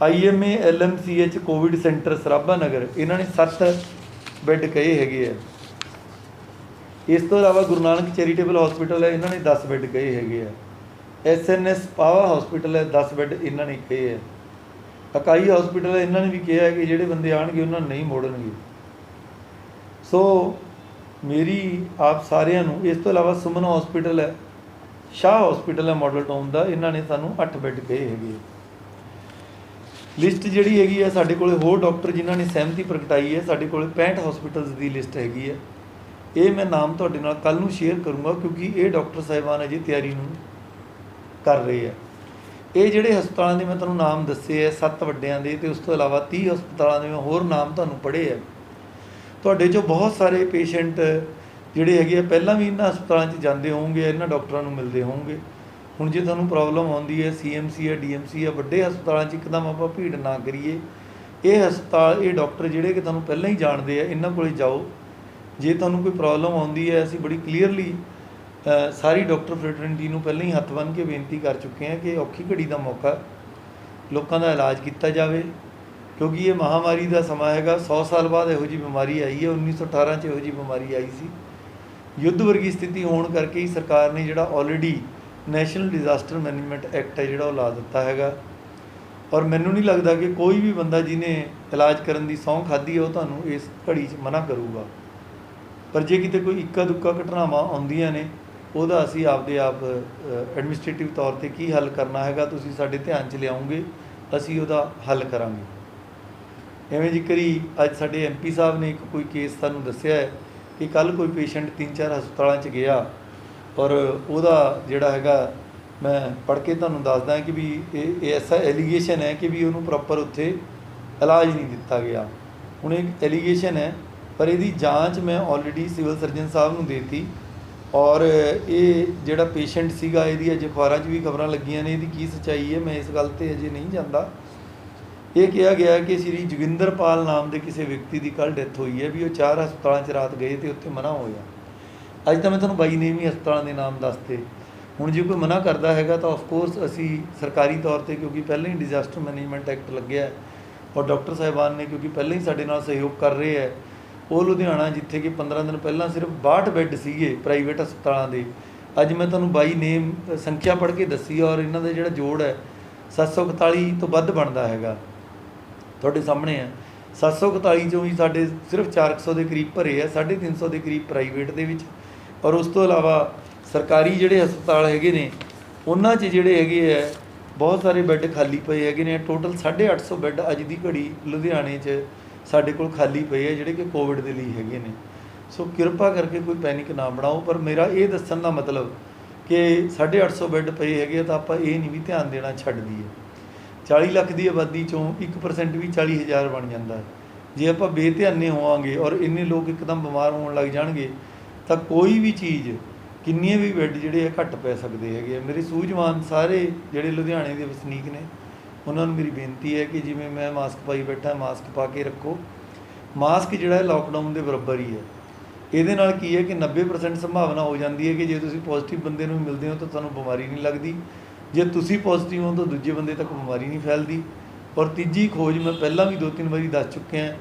IMA LMCH covid centre Sarabha Nagar, ਇਹਨਾਂ ਨੇ 7 ਬੈੱਡ ਕਹੇ ਹੈਗੇ ਆ। ਇਸ ਤੋਂ ਇਲਾਵਾ ਗੁਰੂ ਨਾਨਕ ਚੈਰੀਟੇਬਲ ਹਸਪੀਟਲ ਹੈ, ਇਹਨਾਂ ਨੇ 10 ਬੈੱਡ ਕਹੇ ਹੈਗੇ ਆ। SNS ਪਾਵਾ ਹਸਪੀਟਲ ਹੈ, 10 ਬੈੱਡ ਇਹਨਾਂ ਨੇ ਕਹੇ ਆ। ਅਕਾਈ ਹਸਪੀਟਲ ਹੈ, ਇਹਨਾਂ ਨੇ ਵੀ ਕਿਹਾ ਹੈ ਕਿ ਜਿਹੜੇ ਬੰਦੇ ਆਉਣਗੇ ਉਹਨਾਂ ਨੂੰ ਨਹੀਂ ਮੋੜਨਗੇ। ਸੋ ਮੇਰੀ ਆਪ ਸਾਰਿਆਂ ਨੂੰ, ਇਸ ਤੋਂ ਇਲਾਵਾ ਸੁਮਨ ਹਸਪੀਟਲ ਹੈ, ਸ਼ਾਹ ਹਸਪੀਟਲ ਹੈ ਮਾਡਲ ਟਾਊਨ ਦਾ, ਇਹਨਾਂ ਨੇ ਸਾਨੂੰ 8 ਬੈੱਡ ਕਹੇ ਹੈਗੇ। ਲਿਸਟ ਜਿਹੜੀ ਹੈਗੀ ਹੈ ਸਾਡੇ ਕੋਲ ਹੋਰ ਡਾਕਟਰ ਜਿਨ੍ਹਾਂ ਨੇ ਸਹਿਮਤੀ ਪ੍ਰਗਟਾਈ ਹੈ, ਸਾਡੇ ਕੋਲ 65 ਹਸਪੀਟਲਸ ਦੀ ਲਿਸਟ ਹੈਗੀ ਹੈ। ਇਹ ਮੈਂ ਨਾਮ ਤੁਹਾਡੇ ਨਾਲ ਕੱਲ੍ਹ ਨੂੰ ਸ਼ੇਅਰ ਕਰੂੰਗਾ, ਕਿਉਂਕਿ ਇਹ ਡਾਕਟਰ ਸਾਹਿਬਾਨ ਅਜੇ ਤਿਆਰੀ ਨੂੰ ਕਰ ਰਹੇ ਆ। ਇਹ ਜਿਹੜੇ ਹਸਪਤਾਲਾਂ ਦੇ ਮੈਂ ਤੁਹਾਨੂੰ ਨਾਮ ਦੱਸੇ ਹੈ 7 ਵੱਡਿਆਂ ਦੇ, ਅਤੇ ਉਸ ਤੋਂ ਇਲਾਵਾ 30 ਹਸਪਤਾਲਾਂ ਦੇ ਮੈਂ ਹੋਰ ਨਾਮ ਤੁਹਾਨੂੰ ਪੜ੍ਹੇ ਹੈ। ਤੁਹਾਡੇ 'ਚੋਂ ਬਹੁਤ ਸਾਰੇ ਪੇਸ਼ੈਂਟ ਜਿਹੜੇ ਹੈਗੇ ਆ ਪਹਿਲਾਂ ਵੀ ਇਹਨਾਂ ਹਸਪਤਾਲਾਂ 'ਚ ਜਾਂਦੇ ਹੋਣਗੇ, ਇਹਨਾਂ ਡਾਕਟਰਾਂ ਨੂੰ ਮਿਲਦੇ ਹੋਣਗੇ। ਹੁਣ ਜੇ ਤੁਹਾਨੂੰ ਪ੍ਰੋਬਲਮ ਆਉਂਦੀ ਹੈ CMC ਹੈ DMC ਹੈ, ਵੱਡੇ ਹਸਪਤਾਲਾਂ 'ਚ ਇੱਕਦਮ ਆਪਾਂ ਭੀੜ ਨਾ ਕਰੀਏ। ਇਹ ਹਸਪਤਾਲ, ਇਹ ਡਾਕਟਰ ਜਿਹੜੇ ਕਿ ਤੁਹਾਨੂੰ ਪਹਿਲਾਂ ਹੀ ਜਾਣਦੇ ਆ, ਇਹਨਾਂ ਕੋਲ ਜਾਓ। ਜੇ ਤੁਹਾਨੂੰ ਕੋਈ ਪ੍ਰੋਬਲਮ ਆਉਂਦੀ ਹੈ, ਅਸੀਂ ਬੜੀ ਕਲੀਅਰਲੀ ਸਾਰੀ ਡਾਕਟਰ ਫਰੈਟਰਨਿਟੀ ਨੂੰ ਪਹਿਲਾਂ ਹੀ ਹੱਥ ਬੰਨ੍ਹ ਕੇ ਬੇਨਤੀ ਕਰ ਚੁੱਕੇ ਹਾਂ ਕਿ ਔਖੀ ਘੜੀ ਦਾ ਮੌਕਾ, ਲੋਕਾਂ ਦਾ ਇਲਾਜ ਕੀਤਾ ਜਾਵੇ, ਕਿਉਂਕਿ ਇਹ ਮਹਾਮਾਰੀ ਦਾ ਸਮਾਂ ਹੈਗਾ। 100 ਸਾਲ ਬਾਅਦ ਇਹੋ ਜਿਹੀ ਬਿਮਾਰੀ ਆਈ ਹੈ। 1918 'ਚ ਇਹੋ ਜਿਹੀ ਬਿਮਾਰੀ ਆਈ ਸੀ। ਯੁੱਧ ਵਰਗੀ ਸਥਿਤੀ ਹੋਣ ਕਰਕੇ ਹੀ ਸਰਕਾਰ ਨੇ ਜਿਹੜਾ already national disaster management act ਹੈ ਜਿਹੜਾ ਉਹ ਲਾ ਦਿੱਤਾ ਹੈਗਾ। ਔਰ ਮੈਨੂੰ ਨਹੀਂ ਲੱਗਦਾ ਕਿ ਕੋਈ ਵੀ ਬੰਦਾ ਜਿਹਨੇ ਇਲਾਜ ਕਰਨ ਦੀ ਸਹੁੰ ਖਾਧੀ ਹੈ ਉਹ ਤੁਹਾਨੂੰ ਇਸ ਘੜੀ 'ਚ ਮਨਾ ਕਰੂਗਾ। ਪਰ ਜੇ ਕਿਤੇ ਕੋਈ ਇੱਕਾ ਦੁੱਕਾ ਘਟਨਾਵਾਂ ਆਉਂਦੀਆਂ ਨੇ, ਉਹਦਾ ਅਸੀਂ ਆਪਦੇ ਆਪ ਐਡਮਿਨਿਸਟ੍ਰੇਟਿਵ ਤੌਰ 'ਤੇ ਕੀ ਹੱਲ ਕਰਨਾ ਹੈਗਾ ਤੁਸੀਂ ਸਾਡੇ ਧਿਆਨ 'ਚ ਲਿਆਉਂਗੇ, ਅਸੀਂ ਉਹਦਾ ਹੱਲ ਕਰਾਂਗੇ। ਐਵੇਂ ਜ਼ਿਕਰ ਹੀ ਅੱਜ ਸਾਡੇ MP ਸਾਹਿਬ ਨੇ ਇੱਕ ਕੋਈ ਕੇਸ ਸਾਨੂੰ ਦੱਸਿਆ ਹੈ ਕਿ ਕੱਲ੍ਹ ਕੋਈ ਪੇਸ਼ੈਂਟ 3-4 ਹਸਪਤਾਲਾਂ 'ਚ ਗਿਆ, ਔਰ ਉਹਦਾ ਜਿਹੜਾ ਹੈਗਾ ਮੈਂ ਪੜ੍ਹ ਕੇ ਤੁਹਾਨੂੰ ਦੱਸਦਾ ਕਿ ਵੀ ਇਹ ਐਸਾ ਐਲੀਗੇਸ਼ਨ ਹੈ ਕਿ ਵੀ ਉਹਨੂੰ ਪ੍ਰੋਪਰ ਉੱਥੇ ਇਲਾਜ ਨਹੀਂ ਦਿੱਤਾ ਗਿਆ। ਹੁਣ ਇੱਕ ਐਲੀਗੇਸ਼ਨ ਹੈ, ਪਰ ਇਹਦੀ ਜਾਂਚ ਮੈਂ ਆਲਰੇਡੀ ਸਿਵਲ ਸਰਜਨ ਸਾਹਿਬ ਨੂੰ ਦੇਤੀ। ਔਰ ਇਹ ਜਿਹੜਾ ਪੇਸ਼ੈਂਟ ਸੀਗਾ, ਇਹਦੀ ਅਜੇ ਅਖਬਾਰਾਂ 'ਚ ਵੀ ਖਬਰਾਂ ਲੱਗੀਆਂ ਨੇ, ਇਹਦੀ ਕੀ ਸੱਚਾਈ ਹੈ ਮੈਂ ਇਸ ਗੱਲ 'ਤੇ ਅਜੇ ਨਹੀਂ ਜਾਂਦਾ। ਇਹ ਕਿਹਾ ਗਿਆ ਕਿ ਸ਼੍ਰੀ ਜੋਗਿੰਦਰਪਾਲ ਨਾਮ ਦੇ ਕਿਸੇ ਵਿਅਕਤੀ ਦੀ ਕੱਲ੍ਹ ਡੈਥ ਹੋਈ ਹੈ, ਵੀ ਉਹ 4 ਹਸਪਤਾਲਾਂ 'ਚ ਰਾਤ ਗਏ ਅਤੇ ਉੱਥੇ ਮਨਾ ਹੋਇਆ। ਅੱਜ ਤਾਂ ਮੈਂ ਤੁਹਾਨੂੰ ਬਾਈ ਨੇਮ ਹੀ ਹਸਪਤਾਲਾਂ ਦੇ ਨਾਮ ਦੱਸਤੇ। ਹੁਣ ਜੇ ਕੋਈ ਮਨਾ ਕਰਦਾ ਹੈਗਾ ਤਾਂ ਆਫਕੋਰਸ ਅਸੀਂ ਸਰਕਾਰੀ ਤੌਰ 'ਤੇ, ਕਿਉਂਕਿ ਪਹਿਲਾਂ ਹੀ ਡਿਜ਼ਾਸਟਰ ਮੈਨੇਜਮੈਂਟ ਐਕਟ ਲੱਗਿਆ ਔਰ ਡਾਕਟਰ ਸਾਹਿਬਾਨ ਨੇ ਕਿਉਂਕਿ ਪਹਿਲਾਂ ਹੀ ਸਾਡੇ ਨਾਲ ਸਹਿਯੋਗ ਕਰ ਰਹੇ ਹੈ, ਉਹ ਲੁਧਿਆਣਾ ਜਿੱਥੇ ਕਿ 15 ਦਿਨ ਪਹਿਲਾਂ ਸਿਰਫ 62 ਬੈੱਡ ਸੀਗੇ ਪ੍ਰਾਈਵੇਟ ਹਸਪਤਾਲਾਂ ਦੇ, ਅੱਜ ਮੈਂ ਤੁਹਾਨੂੰ ਬਾਈ ਨੇਮ ਸੰਖਿਆ ਪੜ੍ਹ ਕੇ ਦੱਸੀ ਔਰ ਇਹਨਾਂ ਦਾ ਜਿਹੜਾ ਜੋੜ ਹੈ 741 ਤੋਂ ਵੱਧ ਬਣਦਾ ਹੈਗਾ। ਤੁਹਾਡੇ ਸਾਹਮਣੇ ਹੈ 741 ਚੋਂ ਵੀ ਸਾਡੇ ਸਿਰਫ 400 ਦੇ ਕਰੀਬ ਭਰੇ ਹੈ, 350 ਦੇ ਕਰੀਬ ਪ੍ਰਾਈਵੇਟ ਦੇ ਵਿੱਚ। ਔਰ ਉਸ ਤੋਂ ਇਲਾਵਾ ਸਰਕਾਰੀ ਜਿਹੜੇ ਹਸਪਤਾਲ ਹੈਗੇ ਨੇ ਉਹਨਾਂ 'ਚ ਜਿਹੜੇ ਹੈਗੇ ਹੈ ਬਹੁਤ ਸਾਰੇ ਬੈੱਡ ਖਾਲੀ ਪਏ ਹੈਗੇ ਨੇ। ਟੋਟਲ 850 ਬੈੱਡ ਅੱਜ ਦੀ ਘੜੀ ਲੁਧਿਆਣੇ 'ਚ ਸਾਡੇ ਕੋਲ ਖਾਲੀ ਪਏ ਹੈ, ਜਿਹੜੇ ਕਿ ਕੋਵਿਡ ਦੇ ਲਈ ਹੈਗੇ ਨੇ। ਸੋ ਕਿਰਪਾ ਕਰਕੇ ਕੋਈ ਪੈਨਿਕ ਨਾ ਬਣਾਓ। ਪਰ ਮੇਰਾ ਇਹ ਦੱਸਣ ਦਾ ਮਤਲਬ ਕਿ 850 ਬੈੱਡ ਪਏ ਹੈਗੇ ਤਾਂ ਆਪਾਂ ਇਹ ਨਹੀਂ ਵੀ ਧਿਆਨ ਦੇਣਾ ਛੱਡ ਦਈਏ। 40 ਲੱਖ ਦੀ ਆਬਾਦੀ 'ਚੋਂ 1% ਵੀ 40,000 ਬਣ ਜਾਂਦਾ। ਜੇ ਆਪਾਂ ਬੇਧਿਆਨੇ ਹੋਵਾਂਗੇ ਔਰ ਇੰਨੇ ਲੋਕ ਇੱਕਦਮ ਬਿਮਾਰ ਹੋਣ ਲੱਗ ਜਾਣਗੇ ਤਾਂ ਕੋਈ ਵੀ ਚੀਜ਼, ਕਿੰਨੇ ਵੀ ਬੈੱਡ ਜਿਹੜੇ ਆ ਘੱਟ ਪੈ ਸਕਦੇ ਹੈਗੇ ਆ। ਮੇਰੇ ਸੂਝਵਾਨ ਸਾਰੇ ਜਿਹੜੇ ਲੁਧਿਆਣੇ ਦੇ ਵਸਨੀਕ ਨੇ ਉਹਨਾਂ ਨੂੰ ਮੇਰੀ ਬੇਨਤੀ ਹੈ ਕਿ ਜਿਵੇਂ ਮੈਂ ਮਾਸਕ ਪਾਈ ਬੈਠਾ, ਮਾਸਕ ਪਾ ਕੇ ਰੱਖੋ। ਮਾਸਕ ਜਿਹੜਾ ਹੈ ਲੋਕਡਾਊਨ ਦੇ ਬਰਾਬਰ ਹੀ ਹੈ। ਇਹਦੇ ਨਾਲ ਕੀ ਹੈ ਕਿ 90% ਸੰਭਾਵਨਾ ਹੋ ਜਾਂਦੀ ਹੈ ਕਿ ਜੇ ਤੁਸੀਂ ਪੋਜ਼ੀਟਿਵ ਬੰਦੇ ਨੂੰ ਮਿਲਦੇ ਹੋ ਤਾਂ ਤੁਹਾਨੂੰ ਬਿਮਾਰੀ ਨਹੀਂ ਲੱਗਦੀ, ਜੇ ਤੁਸੀਂ ਪੋਜ਼ੀਟਿਵ ਹੋ ਤਾਂ ਦੂਜੇ ਬੰਦੇ ਤੱਕ ਬਿਮਾਰੀ ਨਹੀਂ ਫੈਲਦੀ। ਔਰ ਤੀਜੀ ਖੋਜ ਮੈਂ ਪਹਿਲਾਂ ਵੀ 2-3 ਵਾਰੀ ਦੱਸ ਚੁੱਕਿਆ,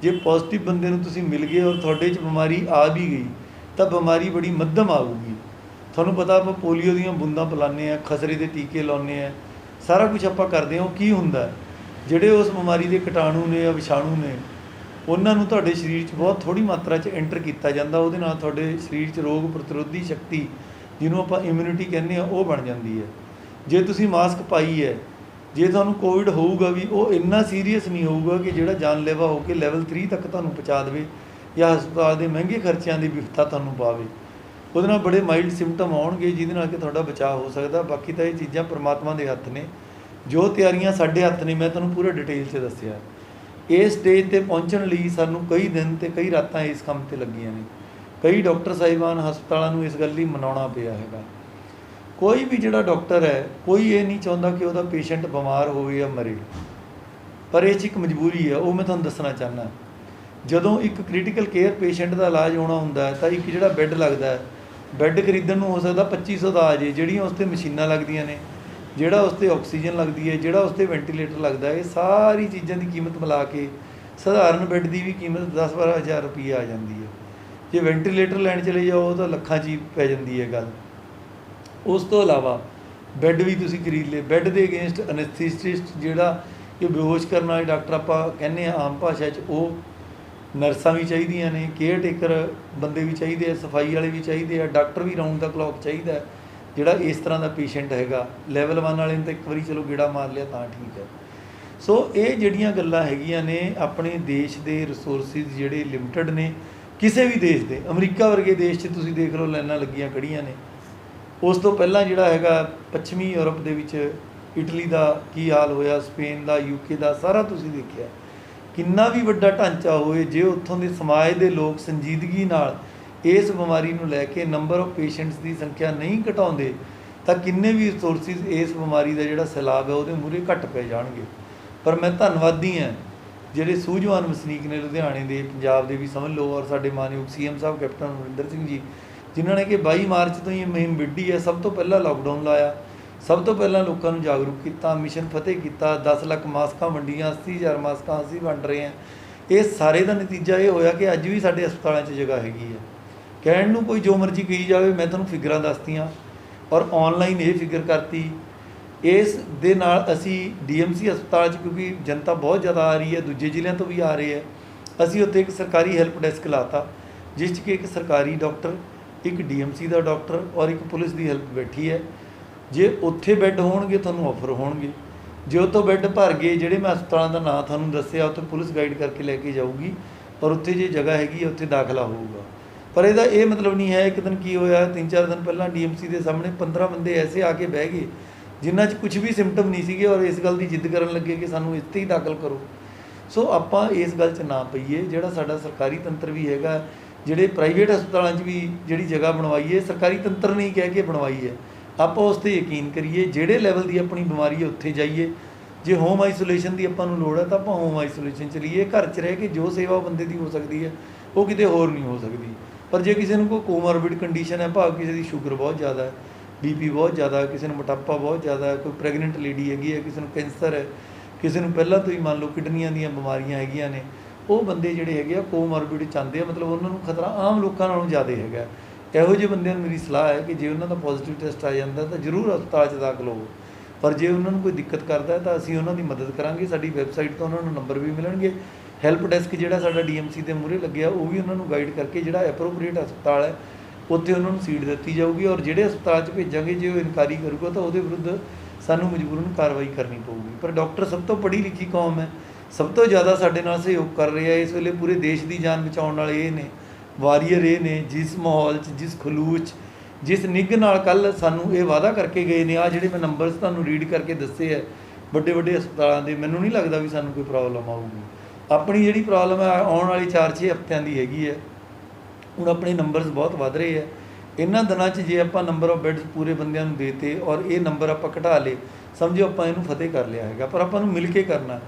ਜੇ ਪੋਜ਼ੀਟਿਵ ਬੰਦੇ ਨੂੰ ਤੁਸੀਂ ਮਿਲ ਗਏ ਔਰ ਤੁਹਾਡੇ 'ਚ ਬਿਮਾਰੀ ਆ ਵੀ ਗਈ ਤਾਂ ਬਿਮਾਰੀ ਬੜੀ ਮੱਧਮ ਆਊਗੀ। ਤੁਹਾਨੂੰ ਪਤਾ ਆਪਾਂ ਪੋਲੀਓ ਦੀਆਂ ਬੂੰਦਾਂ ਪਿਲਾਉਂਦੇ ਹਾਂ, ਖਸਰੇ ਦੇ ਟੀਕੇ ਲਾਉਂਦੇ ਹਾਂ, ਸਾਰਾ ਕੁਝ ਆਪਾਂ ਕਰਦੇ ਹਾਂ। ਉਹ ਕੀ ਹੁੰਦਾ, ਜਿਹੜੇ ਉਸ ਬਿਮਾਰੀ ਦੇ ਕੀਟਾਣੂ ਨੇ ਜਾਂ ਵਿਸ਼ਾਣੂ ਨੇ ਉਹਨਾਂ ਨੂੰ ਤੁਹਾਡੇ ਸਰੀਰ 'ਚ ਬਹੁਤ ਥੋੜ੍ਹੀ ਮਾਤਰਾ 'ਚ ਐਂਟਰ ਕੀਤਾ ਜਾਂਦਾ। ਉਹਦੇ ਨਾਲ ਤੁਹਾਡੇ ਸਰੀਰ 'ਚ ਰੋਗ ਪ੍ਰਤੀਰੋਧੀ ਸ਼ਕਤੀ, ਜਿਹਨੂੰ ਆਪਾਂ ਇਮਿਊਨਿਟੀ ਕਹਿੰਦੇ ਹਾਂ, ਉਹ ਬਣ ਜਾਂਦੀ ਹੈ। ਜੇ ਤੁਸੀਂ ਮਾਸਕ ਪਾਈ ਹੈ ਜੇ ਤੁਹਾਨੂੰ ਕੋਵਿਡ ਹੋਊਗਾ ਵੀ ਉਹ ਇੰਨਾ ਸੀਰੀਅਸ ਨਹੀਂ ਹੋਊਗਾ ਕਿ ਜਿਹੜਾ ਜਾਨਲੇਵਾ ਹੋ ਕੇ ਲੈਵਲ 3 ਤੱਕ ਤੁਹਾਨੂੰ ਪਹੁੰਚਾ ਦੇਵੇ ਜਾਂ ਹਸਪਤਾਲ ਦੇ ਮਹਿੰਗੇ ਖਰਚਿਆਂ ਦੀ ਵਿਪਤਾ ਤੁਹਾਨੂੰ ਪਾਵੇ। ਉਹਦੇ ਨਾਲ ਬੜੇ ਮਾਈਲਡ ਸਿੰਪਟਮ ਆਉਣਗੇ ਜਿਹਦੇ ਨਾਲ ਕਿ ਤੁਹਾਡਾ ਬਚਾਅ ਹੋ ਸਕਦਾ। ਬਾਕੀ ਤਾਂ ਇਹ ਚੀਜ਼ਾਂ ਪਰਮਾਤਮਾ ਦੇ ਹੱਥ ਨੇ, ਜੋ ਤਿਆਰੀਆਂ ਸਾਡੇ ਹੱਥ ਨੇ ਮੈਂ ਤੁਹਾਨੂੰ ਪੂਰਾ ਡਿਟੇਲ 'ਚ ਦੱਸਿਆ। ਇਸ ਸਟੇਜ 'ਤੇ ਪਹੁੰਚਣ ਲਈ ਸਾਨੂੰ ਕਈ ਦਿਨ ਅਤੇ ਕਈ ਰਾਤਾਂ ਇਸ ਕੰਮ 'ਤੇ ਲੱਗੀਆਂ ਨੇ। ਕਈ ਡਾਕਟਰ ਸਾਹਿਬਾਨ ਹਸਪਤਾਲਾਂ ਨੂੰ ਇਸ ਗੱਲ ਲਈ ਮਨਾਉਣਾ ਪਿਆ ਹੈਗਾ। ਕੋਈ ਵੀ ਜਿਹੜਾ ਡਾਕਟਰ ਹੈ, ਕੋਈ ਇਹ ਨਹੀਂ ਚਾਹੁੰਦਾ ਕਿ ਉਹਦਾ ਪੇਸ਼ੈਂਟ ਬਿਮਾਰ ਹੋਵੇ ਜਾਂ ਮਰੇ, ਪਰ ਇਹ 'ਚ ਇੱਕ ਮਜਬੂਰੀ ਹੈ, ਉਹ ਮੈਂ ਤੁਹਾਨੂੰ ਦੱਸਣਾ ਚਾਹੁੰਦਾ। ਜਦੋਂ ਇੱਕ ਕ੍ਰਿਟੀਕਲ ਕੇਅਰ ਪੇਸ਼ੈਂਟ ਦਾ ਇਲਾਜ ਹੋਣਾ ਹੁੰਦਾ ਹੈ ਤਾਂ ਇੱਕ ਜਿਹੜਾ ਬੈੱਡ ਲੱਗਦਾ ਹੈ, ਬੈੱਡ ਖਰੀਦਣ ਨੂੰ ਹੋ ਸਕਦਾ 2500 ਦਾ ਆ ਜੇ, ਜਿਹੜੀਆਂ ਉਸ 'ਤੇ ਮਸ਼ੀਨਾਂ ਲੱਗਦੀਆਂ ਨੇ, ਜਿਹੜਾ ਉਸ 'ਤੇ ਆਕਸੀਜਨ ਲੱਗਦੀ ਹੈ, ਜਿਹੜਾ ਉਸ 'ਤੇ ਵੈਂਟੀਲੇਟਰ ਲੱਗਦਾ ਹੈ, ਇਹ ਸਾਰੀ ਚੀਜ਼ਾਂ ਦੀ ਕੀਮਤ ਮਿਲਾ ਕੇ ਸਧਾਰਨ ਬੈੱਡ ਦੀ ਵੀ ਕੀਮਤ 10-12 ਹਜ਼ਾਰ ਰੁਪਈਏ ਆ ਜਾਂਦੀ ਹੈ। ਜੇ ਵੈਂਟੀਲੇਟਰ ਲੈਣ ਚਲੇ ਜਾਓ ਤਾਂ ਲੱਖਾਂ 'ਚ ਹੀ ਪੈ ਜਾਂਦੀ ਹੈ ਗੱਲ। ਉਸ ਤੋਂ ਇਲਾਵਾ ਬੈੱਡ ਵੀ ਤੁਸੀਂ ਖਰੀਦ ਲਏ, ਬੈੱਡ ਦੇ ਅਗੇਂਸਟ ਅਨੈਸਥੀਸੀਸਟ ਜਿਹੜਾ ਕਿ ਬੇਹੋਸ਼ ਕਰਨ ਵਾਲੇ ਡਾਕਟਰ ਆਪਾਂ ਕਹਿੰਦੇ ਹਾਂ ਆਮ ਭਾਸ਼ਾ 'ਚ, ਉਹ ਨਰਸਾਂ ਵੀ ਚਾਹੀਦੀਆਂ ਨੇ, ਕੇਅਰ ਟੇਕਰ ਬੰਦੇ ਵੀ ਚਾਹੀਦੇ ਆ, ਸਫਾਈ ਵਾਲੇ ਵੀ ਚਾਹੀਦੇ ਆ, ਡਾਕਟਰ ਵੀ ਰਾਊਂਡ ਦਾ ਕਲੌਕ ਚਾਹੀਦਾ ਜਿਹੜਾ ਇਸ ਤਰ੍ਹਾਂ ਦਾ ਪੇਸ਼ੈਂਟ ਹੈਗਾ। ਲੈਵਲ 1 ਵਾਲੇ ਨੂੰ ਤਾਂ ਇੱਕ ਵਾਰੀ ਚਲੋ ਗੇੜਾ ਮਾਰ ਲਿਆ ਤਾਂ ਠੀਕ ਹੈ। ਸੋ ਇਹ ਜਿਹੜੀਆਂ ਗੱਲਾਂ ਹੈਗੀਆਂ ਨੇ, ਆਪਣੇ ਦੇਸ਼ ਦੇ ਰਿਸੋਰਸਿਸ ਜਿਹੜੇ ਲਿਮਟਿਡ ਨੇ, ਕਿਸੇ ਵੀ ਦੇਸ਼ ਦੇ, ਅਮਰੀਕਾ ਵਰਗੇ ਦੇਸ਼ 'ਚ ਤੁਸੀਂ ਦੇਖ ਲਓ ਲਾਈਨਾਂ ਲੱਗੀਆਂ ਖੜੀਆਂ ਨੇ। ਉਸ ਤੋਂ ਪਹਿਲਾਂ ਜਿਹੜਾ ਹੈਗਾ ਪੱਛਮੀ ਯੂਰਪ ਦੇ ਵਿੱਚ ਇਟਲੀ ਦਾ ਕੀ ਹਾਲ ਹੋਇਆ, ਸਪੇਨ ਦਾ, ਯੂਕੇ ਦਾ, ਸਾਰਾ ਤੁਸੀਂ ਦੇਖਿਆ। ਕਿੰਨਾ ਵੀ ਵੱਡਾ ਢਾਂਚਾ ਹੋਵੇ, ਜੇ ਉੱਥੋਂ ਦੇ ਸਮਾਜ ਦੇ ਲੋਕ ਸੰਜੀਦਗੀ ਨਾਲ ਇਸ ਬਿਮਾਰੀ ਨੂੰ ਲੈ ਕੇ ਨੰਬਰ ਆਫ ਪੇਸ਼ੈਂਟਸ ਦੀ ਸੰਖਿਆ ਨਹੀਂ ਘਟਾਉਂਦੇ ਤਾਂ ਕਿੰਨੇ ਵੀ ਰਿਸੋਰਸਿਸ ਇਸ ਬਿਮਾਰੀ ਦਾ ਜਿਹੜਾ ਸੈਲਾਬ ਹੈ ਉਹਦੇ ਮੂਹਰੇ ਘੱਟ ਪੈ ਜਾਣਗੇ। ਪਰ ਮੈਂ ਧੰਨਵਾਦੀ ਹਾਂ ਜਿਹੜੇ ਸੂਝਵਾਨ ਵਸਨੀਕ ਨੇ ਲੁਧਿਆਣੇ ਦੇ, ਪੰਜਾਬ ਦੇ ਵੀ ਸਮਝ ਲਓ, ਔਰ ਸਾਡੇ ਮਾਨਯੋਗ CM ਸਾਹਿਬ ਕੈਪਟਨ ਅਮਰਿੰਦਰ ਸਿੰਘ ਜੀ, ਜਿਨ੍ਹਾਂ ਨੇ ਕਿ 22 ਮਾਰਚ ਤੋਂ ਹੀ ਇਹ ਮੁਹਿੰਮ ਵਿੱਢੀ ਹੈ। ਸਭ ਤੋਂ ਪਹਿਲਾਂ ਲਾਕਡਾਊਨ ਲਾਇਆ, ਸਭ ਤੋਂ ਪਹਿਲਾਂ ਲੋਕਾਂ ਨੂੰ ਜਾਗਰੂਕ ਕੀਤਾ, ਮਿਸ਼ਨ ਫਤਿਹ ਕੀਤਾ, 10 ਲੱਖ ਮਾਸਕਾਂ ਵੰਡੀਆਂ, 80,000 ਮਾਸਕਾਂ ਅਸੀਂ ਵੰਡ ਰਹੇ ਹਾਂ। ਇਹ ਸਾਰੇ ਦਾ ਨਤੀਜਾ ਇਹ ਹੋਇਆ ਕਿ ਅੱਜ ਵੀ ਸਾਡੇ ਹਸਪਤਾਲਾਂ 'ਚ ਜਗ੍ਹਾ ਹੈਗੀ ਹੈ। ਕਹਿਣ ਨੂੰ ਕੋਈ ਜੋ ਮਰਜ਼ੀ ਕਹੀ ਜਾਵੇ, ਮੈਂ ਤੁਹਾਨੂੰ ਫਿਗਰਾਂ ਦੱਸਤੀਆਂ ਔਰ ਔਨਲਾਈਨ ਇਹ ਫਿਗਰ ਕਰਤੀ। ਇਸ ਦੇ ਨਾਲ ਅਸੀਂ DMC ਹਸਪਤਾਲ 'ਚ, ਕਿਉਂਕਿ ਜਨਤਾ ਬਹੁਤ ਜ਼ਿਆਦਾ ਆ ਰਹੀ ਹੈ, ਦੂਜੇ ਜ਼ਿਲ੍ਹਿਆਂ ਤੋਂ ਵੀ ਆ ਰਹੇ ਹੈ, ਅਸੀਂ ਉੱਥੇ ਇੱਕ ਸਰਕਾਰੀ ਹੈਲਪ ਡੈਸਕ ਲਾਤਾ ਜਿਸ 'ਚ ਕਿ ਇੱਕ ਸਰਕਾਰੀ ਡਾਕਟਰ, ਇੱਕ DMC ਦਾ ਡਾਕਟਰ ਔਰ ਇੱਕ ਪੁਲਿਸ ਦੀ ਹੈਲਪ ਬੈਠੀ ਹੈ। ਜੇ ਉੱਥੇ ਬੈੱਡ ਹੋਣਗੇ ਤੁਹਾਨੂੰ ਆਫਰ ਹੋਣਗੇ, ਜੇ ਉਹ ਤੋਂ ਬੈੱਡ ਭਰ ਗਏ, ਜਿਹੜੇ ਮੈਂ ਹਸਪਤਾਲਾਂ ਦਾ ਨਾਂ ਤੁਹਾਨੂੰ ਦੱਸਿਆ, ਉੱਥੇ ਪੁਲਿਸ ਗਾਈਡ ਕਰਕੇ ਲੈ ਕੇ ਜਾਊਗੀ ਔਰ ਉੱਥੇ ਜੇ ਜਗ੍ਹਾ ਹੈਗੀ ਹੈ ਉੱਥੇ ਦਾਖਲਾ ਹੋਊਗਾ। ਪਰ ਇਹਦਾ ਇਹ ਮਤਲਬ ਨਹੀਂ ਹੈ, ਇੱਕ ਦਿਨ ਕੀ ਹੋਇਆ, 3-4 ਦਿਨ ਪਹਿਲਾਂ DMC ਦੇ ਸਾਹਮਣੇ 15 ਬੰਦੇ ਐਸੇ ਆ ਕੇ ਬਹਿ ਗਏ ਜਿਨ੍ਹਾਂ 'ਚ ਕੁਝ ਵੀ ਸਿੰਪਟਮ ਨਹੀਂ ਸੀਗੇ ਔਰ ਇਸ ਗੱਲ ਦੀ ਜਿੱਦ ਕਰਨ ਲੱਗੇ ਕਿ ਸਾਨੂੰ ਇੱਥੇ ਹੀ ਦਾਖਲ ਕਰੋ। ਸੋ ਆਪਾਂ ਇਸ ਗੱਲ 'ਚ ਨਾ ਪਈਏ। ਜਿਹੜਾ ਸਾਡਾ ਸਰਕਾਰੀ ਤੰਤਰ ਵੀ ਹੈਗਾ, ਜਿਹੜੇ ਪ੍ਰਾਈਵੇਟ ਹਸਪਤਾਲਾਂ 'ਚ ਵੀ ਜਿਹੜੀ ਜਗ੍ਹਾ ਬਣਵਾਈ ਹੈ, ਸਰਕਾਰੀ ਤੰਤਰ ਨਹੀਂ ਕਹਿ ਕੇ ਬਣਵਾਈ ਹੈ, ਆਪਾਂ ਉਸ 'ਤੇ ਯਕੀਨ ਕਰੀਏ। ਜਿਹੜੇ ਲੈਵਲ ਦੀ ਆਪਣੀ ਬਿਮਾਰੀ ਹੈ ਉੱਥੇ ਜਾਈਏ। ਜੇ ਹੋਮ ਆਈਸੋਲੇਸ਼ਨ ਦੀ ਆਪਾਂ ਨੂੰ ਲੋੜ ਹੈ ਤਾਂ ਆਪਾਂ ਹੋਮ ਆਈਸੋਲੇਸ਼ਨ 'ਚ ਲਈਏ। ਘਰ 'ਚ ਰਹਿ ਕੇ ਜੋ ਸੇਵਾ ਬੰਦੇ ਦੀ ਹੋ ਸਕਦੀ ਹੈ ਉਹ ਕਿਤੇ ਹੋਰ ਨਹੀਂ ਹੋ ਸਕਦੀ। ਪਰ ਜੇ ਕਿਸੇ ਨੂੰ ਕੋਈ ਕੋਮੋਰਬਿਡ ਕੰਡੀਸ਼ਨ ਹੈ, ਭਾਵ ਕਿਸੇ ਦੀ ਸ਼ੂਗਰ ਬਹੁਤ ਜ਼ਿਆਦਾ ਹੈ, BP ਬਹੁਤ ਜ਼ਿਆਦਾ, ਕਿਸੇ ਨੂੰ ਮੋਟਾਪਾ ਬਹੁਤ ਜ਼ਿਆਦਾ ਹੈ, ਕੋਈ ਪ੍ਰੈਗਨੈਂਟ ਲੇਡੀ ਹੈਗੀ ਹੈ, ਕਿਸੇ ਨੂੰ ਕੈਂਸਰ ਹੈ, ਕਿਸੇ ਨੂੰ ਪਹਿਲਾਂ ਤੋਂ ਹੀ ਮੰਨ ਲਓ ਕਿਡਨੀਆਂ ਦੀਆਂ ਬਿਮਾਰੀਆਂ ਹੈਗੀਆਂ ਨੇ, ਉਹ ਬੰਦੇ ਜਿਹੜੇ ਹੈਗੇ ਆ ਕੋਮੋਰਬਿਡ ਚਾਹੁੰਦੇ ਆ, ਮਤਲਬ ਉਹਨਾਂ ਨੂੰ ਖਤਰਾ ਆਮ ਲੋਕਾਂ ਨਾਲੋਂ ਜ਼ਿਆਦਾ ਹੈਗਾ। ਇਹੋ ਜਿਹੇ ਬੰਦਿਆਂ ਨੂੰ ਮੇਰੀ ਸਲਾਹ ਹੈ ਕਿ ਜੇ ਉਹਨਾਂ ਦਾ ਪੋਜ਼ੀਟਿਵ ਟੈਸਟ ਆ ਜਾਂਦਾ ਤਾਂ ਜ਼ਰੂਰ ਹਸਪਤਾਲ 'ਚ ਦਾਖਲ ਹੋਵੋ। ਪਰ ਜੇ ਉਹਨਾਂ ਨੂੰ ਕੋਈ ਦਿੱਕਤ ਕਰਦਾ ਤਾਂ ਅਸੀਂ ਉਹਨਾਂ ਦੀ ਮਦਦ ਕਰਾਂਗੇ। ਸਾਡੀ ਵੈਬਸਾਈਟ ਤੋਂ ਉਹਨਾਂ ਨੂੰ ਨੰਬਰ ਵੀ ਮਿਲਣਗੇ। ਹੈਲਪ ਡੈਸਕ ਜਿਹੜਾ ਸਾਡਾ DMC ਦੇ ਮੂਹਰੇ ਲੱਗਿਆ, ਉਹ ਵੀ ਉਹਨਾਂ ਨੂੰ ਗਾਈਡ ਕਰਕੇ ਜਿਹੜਾ ਐਪਰੋਪਰੀਏਟ ਹਸਪਤਾਲ ਹੈ ਉੱਥੇ ਉਹਨਾਂ ਨੂੰ ਸੀਟ ਦਿੱਤੀ ਜਾਊਗੀ। ਔਰ ਜਿਹੜੇ ਹਸਪਤਾਲ 'ਚ ਭੇਜਾਂਗੇ, ਜੇ ਉਹ ਇਨਕਾਰੀ ਕਰੂਗਾ ਤਾਂ ਉਹਦੇ ਵਿਰੁੱਧ ਸਾਨੂੰ ਮਜਬੂਰਨ ਕਾਰਵਾਈ ਕਰਨੀ ਪਊਗੀ। ਪਰ ਡਾਕਟਰ ਸਭ ਤੋਂ ਪੜ੍ਹੀ ਲਿਖੀ ਕੌਮ ਹੈ, ਸਭ ਤੋਂ ਜ਼ਿਆਦਾ ਸਾਡੇ ਨਾਲ ਸਹਿਯੋਗ ਕਰ ਰਹੇ ਆ ਇਸ ਵੇਲੇ। ਪੂਰੇ ਦੇਸ਼ ਦੀ ਜਾਨ ਬਚਾਉਣ ਵਾਲੇ ਇਹ ਨੇ, ਵਾਰੀਅਰ ਇਹ ਨੇ, ਜਿਸ ਮਾਹੌਲ 'ਚ, ਜਿਸ ਖਲੂਸ 'ਚ, ਜਿਸ ਨਿੱਘ ਨਾਲ ਕੱਲ੍ਹ ਸਾਨੂੰ ਇਹ ਵਾਅਦਾ ਕਰਕੇ ਗਏ ਨੇ। ਆਹ ਜਿਹੜੇ ਮੈਂ ਨੰਬਰਸ ਤੁਹਾਨੂੰ ਰੀਡ ਕਰਕੇ ਦੱਸੇ ਹੈ ਵੱਡੇ ਵੱਡੇ ਹਸਪਤਾਲਾਂ ਦੇ, ਮੈਨੂੰ ਨਹੀਂ ਲੱਗਦਾ ਵੀ ਸਾਨੂੰ ਕੋਈ ਪ੍ਰੋਬਲਮ ਆਊਗੀ। ਆਪਣੀ ਜਿਹੜੀ ਪ੍ਰੋਬਲਮ ਹੈ ਆਉਣ ਵਾਲੀ 4-6 ਹਫ਼ਤਿਆਂ ਦੀ ਹੈਗੀ ਹੈ। ਹੁਣ ਆਪਣੇ ਨੰਬਰਸ ਬਹੁਤ ਵੱਧ ਰਹੇ ਹੈ। ਇਹਨਾਂ ਦਿਨਾਂ 'ਚ ਜੇ ਆਪਾਂ ਨੰਬਰ ਆਫ ਬੈੱਡਸ ਪੂਰੇ ਬੰਦਿਆਂ ਨੂੰ ਦੇਤੇ ਔਰ ਇਹ ਨੰਬਰ ਆਪਾਂ ਘਟਾ ਲਏ, ਸਮਝੋ ਆਪਾਂ ਇਹਨੂੰ ਫਤਿਹ ਕਰ ਲਿਆ ਹੈਗਾ। ਪਰ ਆਪਾਂ ਨੂੰ ਮਿਲ ਕੇ ਕਰਨਾ,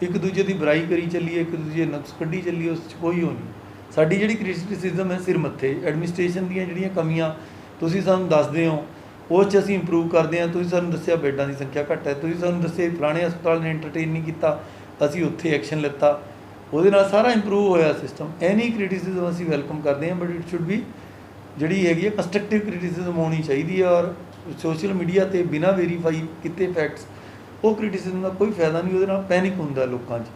ਇੱਕ ਦੂਜੇ ਦੀ ਬੁਰਾਈ ਕਰੀ ਚੱਲੀਏ, ਇੱਕ ਦੂਜੇ ਨੁਕਸ ਕੱਢੀ ਚੱਲੀਏ, ਉਸ 'ਚ ਕੋਈ ਹੋ ਨਹੀਂ। ਸਾਡੀ ਜਿਹੜੀ ਕ੍ਰਿਟਿਸਿਜ਼ਮ ਹੈ ਸਿਰ ਮੱਥੇ, ਐਡਮਿਨਿਸਟ੍ਰੇਸ਼ਨ ਦੀਆਂ ਜਿਹੜੀਆਂ ਕਮੀਆਂ ਤੁਸੀਂ ਸਾਨੂੰ ਦੱਸਦੇ ਹੋ ਉਸ 'ਚ ਅਸੀਂ ਇੰਪਰੂਵ ਕਰਦੇ ਹਾਂ। ਤੁਸੀਂ ਸਾਨੂੰ ਦੱਸਿਆ ਬੈੱਡਾਂ ਦੀ ਸੰਖਿਆ ਘੱਟ ਹੈ, ਤੁਸੀਂ ਸਾਨੂੰ ਦੱਸਿਆ ਪੁਰਾਣੇ ਹਸਪਤਾਲ ਨੇ ਐਂਟਰਟੇਨ ਨਹੀਂ ਕੀਤਾ, ਅਸੀਂ ਉੱਥੇ ਐਕਸ਼ਨ ਲਿੱਤਾ, ਉਹਦੇ ਨਾਲ ਸਾਰਾ ਇੰਪਰੂਵ ਹੋਇਆ ਸਿਸਟਮ। ਐਨੀ ਕ੍ਰਿਟਿਸਿਜ਼ਮ ਅਸੀਂ ਵੈਲਕਮ ਕਰਦੇ ਹਾਂ, ਬਟ ਇਟ ਸ਼ੁੱਡ ਬੀ ਜਿਹੜੀ ਹੈਗੀ ਹੈ ਕੰਸਟਰਕਟਿਵ ਕ੍ਰਿਟਿਸਿਜ਼ਮ ਹੋਣੀ ਚਾਹੀਦੀ ਹੈ। ਔਰ ਸੋਸ਼ਲ ਮੀਡੀਆ 'ਤੇ ਬਿਨਾਂ ਵੈਰੀਫਾਈ ਕੀਤੇ ਫੈਕਟਸ, ਉਹ ਕ੍ਰਿਟਿਸਿਜ਼ਮ ਦਾ ਕੋਈ ਫਾਇਦਾ ਨਹੀਂ, ਉਹਦੇ ਨਾਲ ਪੈਨਿਕ ਹੁੰਦਾ ਲੋਕਾਂ 'ਚ।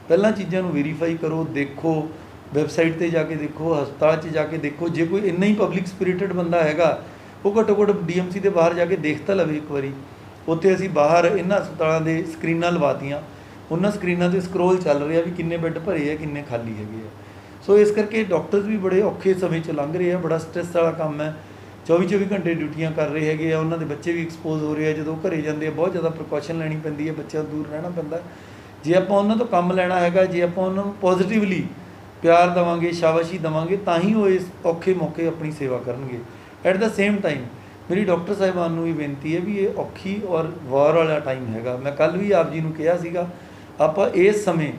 ਪਹਿਲਾਂ ਚੀਜ਼ਾਂ ਨੂੰ ਵੈਰੀਫਾਈ ਕਰੋ, ਦੇਖੋ, ਵੈਬਸਾਈਟ 'ਤੇ ਜਾ ਕੇ ਦੇਖੋ, ਹਸਪਤਾਲ 'ਚ ਜਾ ਕੇ ਦੇਖੋ। ਜੇ ਕੋਈ ਇੰਨਾ ਹੀ ਪਬਲਿਕ ਸਪਿਰਿਟਡ ਬੰਦਾ ਹੈਗਾ, ਉਹ ਘੱਟੋ ਘੱਟ DMC ਦੇ ਬਾਹਰ ਜਾ ਕੇ ਦੇਖ ਤਾਂ ਲਵੇ ਇੱਕ ਵਾਰੀ। ਉੱਥੇ ਅਸੀਂ ਬਾਹਰ ਇਹਨਾਂ ਹਸਪਤਾਲਾਂ ਦੇ ਸਕਰੀਨਾਂ ਲਵਾਤੀਆਂ, ਉਹਨਾਂ ਸਕਰੀਨਾਂ 'ਤੇ ਸਕਰੋਲ ਚੱਲ ਰਿਹਾ ਵੀ ਕਿੰਨੇ ਬੈੱਡ ਭਰੇ ਆ, ਕਿੰਨੇ ਖਾਲੀ ਹੈਗੇ ਆ। ਸੋ ਇਸ ਕਰਕੇ ਡਾਕਟਰਸ ਵੀ ਬੜੇ ਔਖੇ ਸਮੇਂ 'ਚ ਲੰਘ ਰਹੇ ਆ, ਬੜਾ ਸਟ੍ਰੈਸ ਵਾਲਾ ਕੰਮ ਹੈ। 24 ਘੰਟੇ ਡਿਊਟੀਆਂ ਕਰ ਰਹੇ ਹੈਗੇ ਆ, ਉਹਨਾਂ ਦੇ ਬੱਚੇ ਵੀ ਐਕਸਪੋਜ਼ ਹੋ ਰਹੇ ਆ। ਜਦੋਂ ਘਰੇ ਜਾਂਦੇ ਆ ਬਹੁਤ ਜ਼ਿਆਦਾ ਪ੍ਰੀਕਾਸ਼ਨ ਲੈਣੀ ਪੈਂਦੀ ਹੈ, ਬੱਚਿਆਂ ਤੋਂ ਦੂਰ ਰਹਿਣਾ ਪੈਂਦਾ। ਜੇ ਆਪਾਂ ਉਹਨਾਂ ਤੋਂ ਕੰਮ ਲੈਣਾ ਹੈਗਾ, ਜੇ ਆਪਾਂ ਉਹਨਾਂ ਨੂੰ ਪੋਜ਼ੀਟਿਵਲੀ ਪਿਆਰ ਦੇਵਾਂਗੇ, ਸ਼ਾਬਾਸ਼ੀ ਦੇਵਾਂਗੇ, ਤਾਂ ਹੀ ਉਹ ਇਸ ਔਖੇ ਮੌਕੇ ਆਪਣੀ ਸੇਵਾ ਕਰਨਗੇ। ਐਟ ਦਾ ਸੇਮ ਟਾਈਮ ਮੇਰੀ ਡਾਕਟਰ ਸਾਹਿਬਾਨ ਨੂੰ ਵੀ ਬੇਨਤੀ ਹੈ ਵੀ ਇਹ ਔਖੀ ਔਰ ਵਾਰ ਵਾਲਾ ਟਾਈਮ ਹੈਗਾ। ਮੈਂ ਕੱਲ੍ਹ ਵੀ ਆਪ ਜੀ ਨੂੰ ਕਿਹਾ ਸੀਗਾ, ਆਪਾਂ ਇਸ ਸਮੇਂ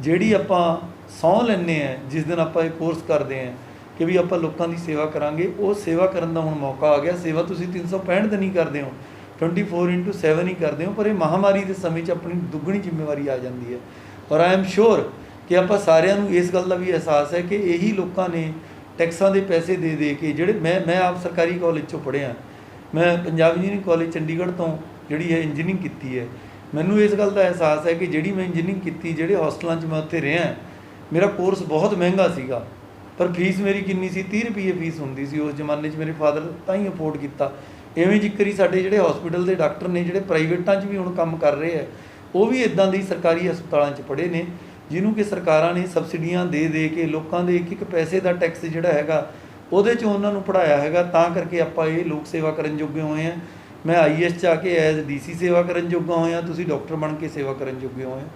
ਜਿਹੜੀ ਆਪਾਂ ਸਹੁੰ ਲੈਂਦੇ ਹਾਂ, ਜਿਸ ਦਿਨ ਆਪਾਂ ਇਹ ਕੋਰਸ ਕਰਦੇ ਹਾਂ ਕਿ ਵੀ ਆਪਾਂ ਲੋਕਾਂ ਦੀ ਸੇਵਾ ਕਰਾਂਗੇ, ਉਹ ਸੇਵਾ ਕਰਨ ਦਾ ਹੁਣ ਮੌਕਾ ਆ ਗਿਆ। ਸੇਵਾ ਤੁਸੀਂ 365 ਦਿਨ ਹੀ ਕਰਦੇ ਹੋ, 24/7 ਹੀ ਕਰਦੇ ਹੋ, ਪਰ ਇਹ ਮਹਾਂਮਾਰੀ ਦੇ ਸਮੇਂ 'ਚ ਆਪਣੀ ਦੁੱਗਣੀ ਜ਼ਿੰਮੇਵਾਰੀ ਆ ਜਾਂਦੀ ਹੈ। ਔਰ ਆਈ ਐਮ ਸ਼ੋਰ ਕਿ ਆਪਾਂ ਸਾਰਿਆਂ ਨੂੰ ਇਸ ਗੱਲ ਦਾ ਵੀ ਅਹਿਸਾਸ ਹੈ ਕਿ ਇਹੀ ਲੋਕਾਂ ਨੇ ਟੈਕਸਾਂ ਦੇ ਪੈਸੇ ਦੇ ਦੇ ਕੇ, ਜਿਹੜੇ ਮੈਂ ਆਪ ਸਰਕਾਰੀ ਕਾਲਜ 'ਚੋਂ ਪੜ੍ਹਿਆ, ਮੈਂ ਪੰਜਾਬ ਇੰਜੀਨੀਅਰਿੰਗ ਕਾਲਜ ਚੰਡੀਗੜ੍ਹ ਤੋਂ ਜਿਹੜੀ ਹੈ ਇੰਜੀਨੀਅਰਿੰਗ ਕੀਤੀ ਹੈ। ਮੈਨੂੰ ਇਸ ਗੱਲ ਦਾ ਅਹਿਸਾਸ ਹੈ ਕਿ ਜਿਹੜੀ ਮੈਂ ਇੰਜੀਨੀਅਰਿੰਗ ਕੀਤੀ, ਜਿਹੜੇ ਹੋਸਟਲਾਂ 'ਚ ਮੈਂ ਉੱਥੇ ਰਿਹਾ, ਮੇਰਾ ਕੋਰਸ ਬਹੁਤ ਮਹਿੰਗਾ ਸੀਗਾ, ਪਰ ਫੀਸ ਮੇਰੀ ਕਿੰਨੀ ਸੀ? 30 ਰੁਪਏ ਫੀਸ ਹੁੰਦੀ ਸੀ ਉਸ ਜ਼ਮਾਨੇ 'ਚ। ਮੇਰੇ ਫਾਦਰ ਤਾਂ ਹੀ ਅਫੋਰਡ ਕੀਤਾ। ਇਵੇਂ ਜ਼ਿਕਰ ਹੀ ਸਾਡੇ ਜਿਹੜੇ ਹਸਪੀਟਲ ਦੇ ਡਾਕਟਰ ਨੇ, ਜਿਹੜੇ ਪ੍ਰਾਈਵੇਟਾਂ 'ਚ ਵੀ ਹੁਣ ਕੰਮ ਕਰ ਰਹੇ ਆ, ਉਹ ਵੀ ਇੱਦਾਂ ਦੀ ਸਰਕਾਰੀ ਹਸਪਤਾਲਾਂ 'ਚ ਪੜ੍ਹੇ ਨੇ, ਜਿਹਨੂੰ ਕਿ ਸਰਕਾਰਾਂ ਨੇ ਸਬਸਿਡੀਆਂ ਦੇ ਦੇ ਕੇ ਲੋਕਾਂ ਦੇ ਇੱਕ ਪੈਸੇ ਦਾ ਟੈਕਸ ਜਿਹੜਾ ਹੈਗਾ ਉਹਦੇ 'ਚੋਂ ਉਹਨਾਂ ਨੂੰ ਪੜ੍ਹਾਇਆ ਹੈਗਾ। ਤਾਂ ਕਰਕੇ ਆਪਾਂ ਇਹ ਲੋਕ ਸੇਵਾ ਕਰਨ ਜੋਗੇ ਹੋਏ ਹਾਂ। ਮੈਂ IAS 'ਚ ਆ ਕੇ ਐਜ਼ DC ਸੇਵਾ ਕਰਨ ਜੋਗਾ ਹੋਇਆ, ਤੁਸੀਂ ਡਾਕਟਰ ਬਣ ਕੇ ਸੇਵਾ ਕਰਨ ਜੋਗੇ ਹੋਏ ਹੋ।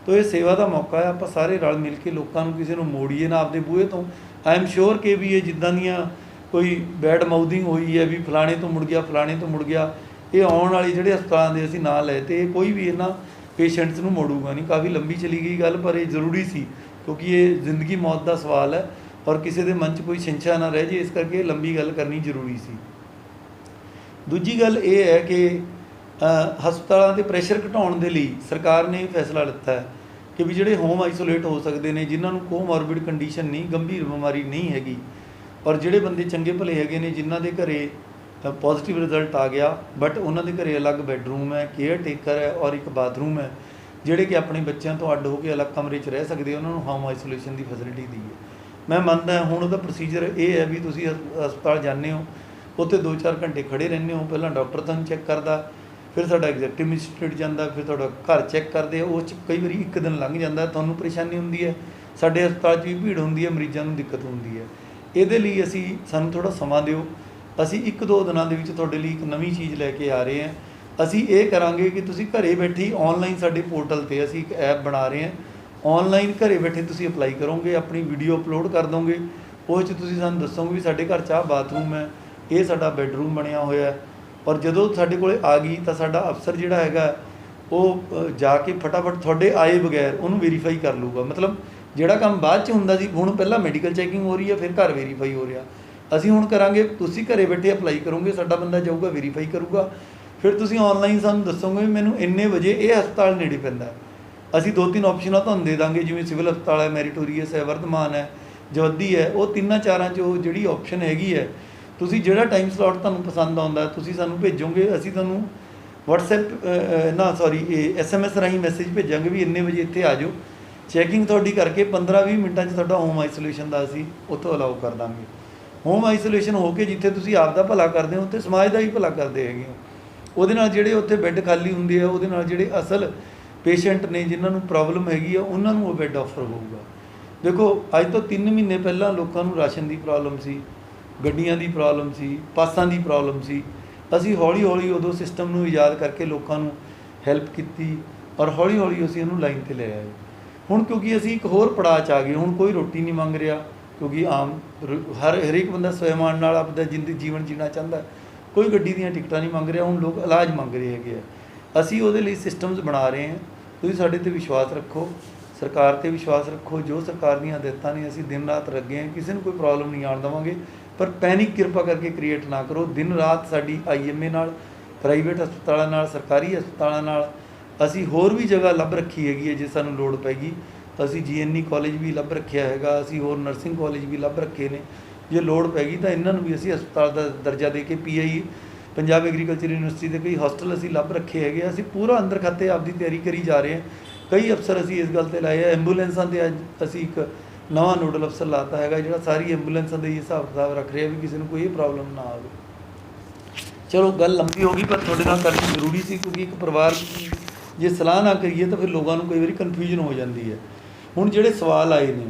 ਤਾਂ ਇਹ ਸੇਵਾ ਦਾ ਮੌਕਾ ਹੈ, ਆਪਾਂ ਸਾਰੇ ਰਲ ਮਿਲ ਕੇ ਲੋਕਾਂ ਨੂੰ, ਕਿਸੇ ਨੂੰ ਮੋੜੀਏ ਨਾ ਆਪਦੇ ਬੂਹੇ ਤੋਂ। ਆਈ ਐਮ ਸ਼ੋਰ ਕਿ ਵੀ ਇਹ ਜਿੱਦਾਂ ਦੀਆਂ ਕੋਈ ਬੈਡ ਮਾਊਥਿੰਗ ਹੋਈ ਹੈ ਵੀ ਫਲਾਣੇ ਤੋਂ ਮੁੜ ਗਿਆ, ਫਲਾਣੇ ਤੋਂ ਮੁੜ ਗਿਆ, ਇਹ ਆਉਣ ਵਾਲੇ ਜਿਹੜੇ ਹਸਪਤਾਲਾਂ ਦੇ ਅਸੀਂ ਨਾਂ ਲਏ ਤੇ ਕੋਈ ਵੀ ਇਹਨਾਂ ਪੇਸ਼ੈਂਟਸ ਨੂੰ ਮੋੜੂਗਾ ਨਹੀਂ। ਕਾਫੀ ਲੰਬੀ ਚਲੀ ਗਈ ਗੱਲ, ਪਰ ਇਹ ਜ਼ਰੂਰੀ ਸੀ ਕਿਉਂਕਿ ਇਹ ਜ਼ਿੰਦਗੀ ਮੌਤ ਦਾ ਸਵਾਲ ਹੈ ਔਰ ਕਿਸੇ ਦੇ ਮਨ 'ਚ ਕੋਈ ਸ਼ੰਕਾ ਨਾ ਰਹਿ ਜੇ, ਇਸ ਕਰਕੇ ਇਹ ਲੰਬੀ ਗੱਲ ਕਰਨੀ ਜ਼ਰੂਰੀ ਸੀ। ਦੂਜੀ ਗੱਲ ਇਹ ਹੈ ਕਿ ਹਸਪਤਾਲਾਂ 'ਤੇ ਪ੍ਰੈਸ਼ਰ ਘਟਾਉਣ ਦੇ ਲਈ ਸਰਕਾਰ ਨੇ ਫੈਸਲਾ ਲਿੱਤਾ ਹੈ ਕਿ ਵੀ ਜਿਹੜੇ ਹੋਮ ਆਈਸੋਲੇਟ ਹੋ ਸਕਦੇ ਨੇ, ਜਿਨ੍ਹਾਂ ਨੂੰ ਕੋਮੋਰਬਿਡ ਕੰਡੀਸ਼ਨ ਨਹੀਂ, ਗੰਭੀਰ ਬਿਮਾਰੀ ਨਹੀਂ ਹੈਗੀ, ਔਰ ਜਿਹੜੇ ਬੰਦੇ ਚੰਗੇ ਭਲੇ ਹੈਗੇ ਨੇ, ਜਿਨ੍ਹਾਂ ਦੇ ਘਰੇ ਪੋਜ਼ੀਟਿਵ ਰਿਜ਼ਲਟ ਆ ਗਿਆ, ਬਟ ਉਹਨਾਂ ਦੇ ਘਰੇ ਅਲੱਗ ਬੈੱਡਰੂਮ ਹੈ, ਕੇਅਰ ਟੇਕਰ ਹੈ ਔਰ ਇੱਕ ਬਾਥਰੂਮ ਹੈ, ਜਿਹੜੇ ਕਿ ਆਪਣੇ ਬੱਚਿਆਂ ਤੋਂ ਅੱਡ ਹੋ ਕੇ ਅਲੱਗ ਕਮਰੇ 'ਚ ਰਹਿ ਸਕਦੇ, ਉਹਨਾਂ ਨੂੰ ਹੋਮ ਆਈਸੋਲੇਸ਼ਨ ਦੀ ਫੈਸਿਲਿਟੀ ਦੀ ਹੈ। ਮੈਂ ਮੰਨਦਾ ਹੁਣ ਉਹਦਾ ਪ੍ਰੋਸੀਜਰ ਇਹ ਹੈ ਵੀ ਤੁਸੀਂ ਹਸਪਤਾਲ ਜਾਂਦੇ ਹੋ, ਉੱਥੇ 2-4 ਘੰਟੇ ਖੜ੍ਹੇ ਰਹਿੰਦੇ ਹੋ, ਪਹਿਲਾਂ ਡਾਕਟਰ ਤੁਹਾਨੂੰ ਚੈੱਕ ਕਰਦਾ, ਫਿਰ ਸਾਡਾ ਐਗਜ਼ੈਕਟਿਵ ਮੈਜਿਸਟ੍ਰੇਟ ਜਾਂਦਾ, ਫਿਰ ਤੁਹਾਡਾ ਘਰ ਚੈੱਕ ਕਰਦੇ ਆ। ਉਸ 'ਚ ਕਈ ਵਾਰੀ 1 ਦਿਨ ਲੰਘ ਜਾਂਦਾ, ਤੁਹਾਨੂੰ ਪਰੇਸ਼ਾਨੀ ਹੁੰਦੀ ਹੈ, ਸਾਡੇ ਹਸਪਤਾਲ 'ਚ ਵੀ ਭੀੜ ਹੁੰਦੀ ਹੈ, ਮਰੀਜ਼ਾਂ ਨੂੰ ਦਿੱਕਤ ਹੁੰਦੀ ਹੈ। ਇਹਦੇ ਲਈ ਸਾਨੂੰ ਥੋੜ੍ਹਾ ਸਮਾਂ ਦਿਓ, ਅਸੀਂ 1-2 ਦਿਨਾਂ ਦੇ ਵਿੱਚ ਤੁਹਾਡੇ ਲਈ ਇੱਕ ਨਵੀਂ ਚੀਜ਼ ਲੈ ਕੇ ਆ ਰਹੇ ਹਾਂ। ਅਸੀਂ ਇਹ ਕਰਾਂਗੇ ਕਿ ਤੁਸੀਂ ਘਰੇ ਬੈਠੇ ਔਨਲਾਈਨ ਸਾਡੇ ਪੋਰਟਲ 'ਤੇ ਅਸੀਂ ਇੱਕ ਐਪ ਬਣਾ ਰਹੇ ਹਾਂ, ਔਨਲਾਈਨ ਘਰੇ ਬੈਠੇ ਤੁਸੀਂ ਅਪਲਾਈ ਕਰੋਗੇ, ਆਪਣੀ ਵੀਡੀਓ ਅਪਲੋਡ ਕਰ ਦੋਗੇ, ਉਸ 'ਚ ਤੁਸੀਂ ਸਾਨੂੰ ਦੱਸੋਗੇ ਵੀ ਸਾਡੇ ਘਰ 'ਚ ਆਹ ਬਾਥਰੂਮ ਹੈ, ਇਹ ਸਾਡਾ ਬੈੱਡਰੂਮ ਬਣਿਆ ਹੋਇਆ। ਔਰ ਜਦੋਂ ਸਾਡੇ ਕੋਲ ਆ ਗਈ ਤਾਂ ਸਾਡਾ ਅਫਸਰ ਜਿਹੜਾ ਹੈਗਾ ਉਹ ਜਾ ਕੇ ਫਟਾਫਟ ਤੁਹਾਡੇ ਆਏ ਬਗੈਰ ਉਹਨੂੰ ਵੈਰੀਫਾਈ ਕਰ ਲੂਗਾ। ਮਤਲਬ ਜਿਹੜਾ ਕੰਮ ਬਾਅਦ 'ਚ ਹੁੰਦਾ ਸੀ, ਹੁਣ ਪਹਿਲਾਂ ਮੈਡੀਕਲ ਚੈਕਿੰਗ ਹੋ ਰਹੀ ਹੈ, ਫਿਰ ਘਰ ਵੈਰੀਫਾਈ ਹੋ ਰਿਹਾ। ਅਸੀਂ ਹੁਣ ਕਰਾਂਗੇ, ਤੁਸੀਂ ਘਰੇ ਬੈਠੇ ਅਪਲਾਈ ਕਰੋਗੇ, ਸਾਡਾ ਬੰਦਾ ਜਾਊਗਾ, ਵੈਰੀਫਾਈ ਕਰੂਗਾ, ਫਿਰ ਤੁਸੀਂ ਔਨਲਾਈਨ ਸਾਨੂੰ ਦੱਸੋਗੇ ਵੀ ਮੈਨੂੰ ਇੰਨੇ ਵਜੇ ਇਹ ਹਸਪਤਾਲ ਨੇੜੇ ਪੈਂਦਾ। ਅਸੀਂ 2-3 ਆਪਸ਼ਨਾਂ ਤੁਹਾਨੂੰ ਦੇ ਦਾਂਗੇ, ਜਿਵੇਂ ਸਿਵਲ ਹਸਪਤਾਲ ਹੈ, ਮੈਰੀਟੋਰੀਅਸ ਹੈ, ਵਰਧਮਾਨ ਹੈ, ਜਵੱਦੀ ਹੈ, ਉਹ 3-4 'ਚੋਂ ਜਿਹੜੀ ਆਪਸ਼ਨ ਹੈਗੀ ਹੈ, ਤੁਸੀਂ ਜਿਹੜਾ ਟਾਈਮ ਸਲੋਟ ਤੁਹਾਨੂੰ ਪਸੰਦ ਆਉਂਦਾ ਤੁਸੀਂ ਸਾਨੂੰ ਭੇਜੋਗੇ, ਅਸੀਂ ਤੁਹਾਨੂੰ SMS ਰਾਹੀਂ ਮੈਸੇਜ ਭੇਜਾਂਗੇ ਵੀ ਇੰਨੇ ਵਜੇ ਇੱਥੇ ਆ ਜਾਓ, ਚੈਕਿੰਗ ਤੁਹਾਡੀ ਕਰਕੇ 15-20 ਮਿੰਟਾਂ 'ਚ ਤੁਹਾਡਾ ਹੋਮ ਆਈਸੋਲੇਸ਼ਨ ਦਾ ਅਸੀਂ ਉੱਥੋਂ ਅਲਾਓ ਕਰ ਦਾਂਗੇ। ਹੋਮ ਆਈਸੋਲੇਸ਼ਨ ਹੋ ਕੇ ਜਿੱਥੇ ਤੁਸੀਂ ਆਪ ਦਾ ਭਲਾ ਕਰਦੇ ਹੋ, ਉੱਥੇ ਸਮਾਜ ਦਾ ਵੀ ਭਲਾ ਕਰਦੇ ਹੈਗੇ ਹੋ। ਉਹਦੇ ਨਾਲ ਜਿਹੜੇ ਉੱਥੇ ਬੈੱਡ ਖਾਲੀ ਹੁੰਦੇ ਆ, ਉਹਦੇ ਨਾਲ ਜਿਹੜੇ ਅਸਲ ਪੇਸ਼ੈਂਟ ਨੇ, ਜਿਨ੍ਹਾਂ ਨੂੰ ਪ੍ਰੋਬਲਮ ਹੈਗੀ ਆ, ਉਹਨਾਂ ਨੂੰ ਉਹ ਬੈੱਡ ਆਫਰ ਹੋਊਗਾ। ਦੇਖੋ, ਅੱਜ ਤੋਂ 3 ਮਹੀਨੇ ਪਹਿਲਾਂ ਲੋਕਾਂ ਨੂੰ ਰਾਸ਼ਨ ਦੀ ਪ੍ਰੋਬਲਮ ਸੀ, ਗੱਡੀਆਂ ਦੀ ਪ੍ਰੋਬਲਮ ਸੀ, ਪਾਸਾਂ ਦੀ ਪ੍ਰੋਬਲਮ ਸੀ। ਅਸੀਂ ਹੌਲੀ ਹੌਲੀ ਉਦੋਂ ਸਿਸਟਮ ਨੂੰ ਇਜਾਦ ਕਰਕੇ ਲੋਕਾਂ ਨੂੰ ਹੈਲਪ ਕੀਤੀ ਔਰ ਹੌਲੀ ਹੌਲੀ ਅਸੀਂ ਉਹਨੂੰ ਲਾਈਨ 'ਤੇ ਲੈ ਆਏ। ਹੁਣ ਕਿਉਂਕਿ ਅਸੀਂ ਇੱਕ ਹੋਰ ਪੜਾਅ 'ਚ ਆ ਗਏ, ਹੁਣ ਕੋਈ ਰੋਟੀ ਨਹੀਂ ਮੰਗ ਰਿਹਾ, ਕਿਉਂਕਿ ਆਮ ਹਰੇਕ ਬੰਦਾ ਸਵੈਮਾਨ ਨਾਲ ਆਪਦਾ ਜੀਵਨ ਜੀਣਾ ਚਾਹੁੰਦਾ, ਕੋਈ ਗੱਡੀ ਦੀਆਂ ਟਿਕਟਾਂ ਨਹੀਂ ਮੰਗ ਰਿਹਾ, ਹੁਣ ਲੋਕ ਇਲਾਜ ਮੰਗ ਰਹੇ ਹੈਗੇ ਆ। ਅਸੀਂ ਉਹਦੇ ਲਈ ਸਿਸਟਮਸ ਬਣਾ ਰਹੇ ਹਾਂ। ਤੁਸੀਂ ਸਾਡੇ 'ਤੇ ਵਿਸ਼ਵਾਸ ਰੱਖੋ, ਸਰਕਾਰ 'ਤੇ ਵਿਸ਼ਵਾਸ ਰੱਖੋ। ਜੋ ਸਰਕਾਰ ਦੀਆਂ ਹਦਾਇਤਾਂ ਨੇ ਅਸੀਂ ਦਿਨ ਰਾਤ ਲੱਗੇ ਹਾਂ, ਕਿਸੇ ਨੂੰ ਕੋਈ ਪ੍ਰੋਬਲਮ ਨਹੀਂ ਆਉਣ ਦੇਵਾਂਗੇ, ਪਰ ਪੈਨਿਕ ਕਿਰਪਾ ਕਰਕੇ ਕ੍ਰੀਏਟ ਨਾ ਕਰੋ। ਦਿਨ ਰਾਤ ਸਾਡੀ IMA ਨਾਲ, ਪ੍ਰਾਈਵੇਟ ਹਸਪਤਾਲਾਂ ਨਾਲ, ਸਰਕਾਰੀ ਹਸਪਤਾਲਾਂ ਨਾਲ ਅਸੀਂ ਹੋਰ ਵੀ ਜਗ੍ਹਾ ਲੱਭ ਰੱਖੀ ਹੈਗੀ ਹੈ। ਜੇ ਸਾਨੂੰ ਲੋੜ ਪੈਗੀ ਤਾਂ ਅਸੀਂ GNE ਕਾਲਜ ਵੀ ਲੱਭ ਰੱਖਿਆ ਹੈਗਾ, ਅਸੀਂ ਹੋਰ ਨਰਸਿੰਗ ਕਾਲਜ ਵੀ ਲੱਭ ਰੱਖੇ ਨੇ। ਜੇ ਲੋੜ ਪੈਗੀ ਤਾਂ ਇਹਨਾਂ ਨੂੰ ਵੀ ਅਸੀਂ ਹਸਪਤਾਲ ਦਾ ਦਰਜਾ ਦੇ ਕੇ PI ਪੰਜਾਬ ਐਗਰੀਕਲਚਰ ਯੂਨੀਵਰਸਿਟੀ ਦੇ ਕਈ ਹੋਸਟਲ ਅਸੀਂ ਲੱਭ ਰੱਖੇ ਹੈਗੇ। ਅਸੀਂ ਪੂਰਾ ਅੰਦਰ ਖਾਤੇ ਆਪਦੀ ਤਿਆਰੀ ਕਰੀ ਜਾ ਰਹੇ ਹਾਂ। ਕਈ ਅਫਸਰ ਅਸੀਂ ਇਸ ਗੱਲ 'ਤੇ ਲਾਏ ਆ। ਐਂਬੂਲੈਂਸਾਂ 'ਤੇ ਅੱਜ ਅਸੀਂ ਇੱਕ ਨਵਾਂ ਨੋਡਲ ਅਫਸਰ ਲਾਤਾ ਹੈਗਾ, ਜਿਹੜਾ ਸਾਰੀ ਐਂਬੂਲੈਂਸਾਂ ਦੇ ਹਿਸਾਬ ਕਿਤਾਬ ਰੱਖ ਰਿਹਾ ਵੀ ਕਿਸੇ ਨੂੰ ਕੋਈ ਇਹ ਪ੍ਰੋਬਲਮ ਨਾ ਆਵੇ। ਚਲੋ ਗੱਲ ਲੰਬੀ ਹੋ ਗਈ, ਪਰ ਤੁਹਾਡੇ ਨਾਲ ਕਰਨੀ ਜ਼ਰੂਰੀ ਸੀ, ਕਿਉਂਕਿ ਇੱਕ ਪਰਿਵਾਰ ਦੀ ਜੇ ਸਲਾਹ ਨਾ ਕਰੀਏ ਤਾਂ ਫਿਰ ਲੋਕਾਂ ਨੂੰ ਕਈ ਵਾਰੀ ਕਨਫਿਊਜ਼ਨ ਹੋ ਜਾਂਦੀ ਹੈ। ਹੁਣ ਜਿਹੜੇ ਸਵਾਲ ਆਏ ਨੇ,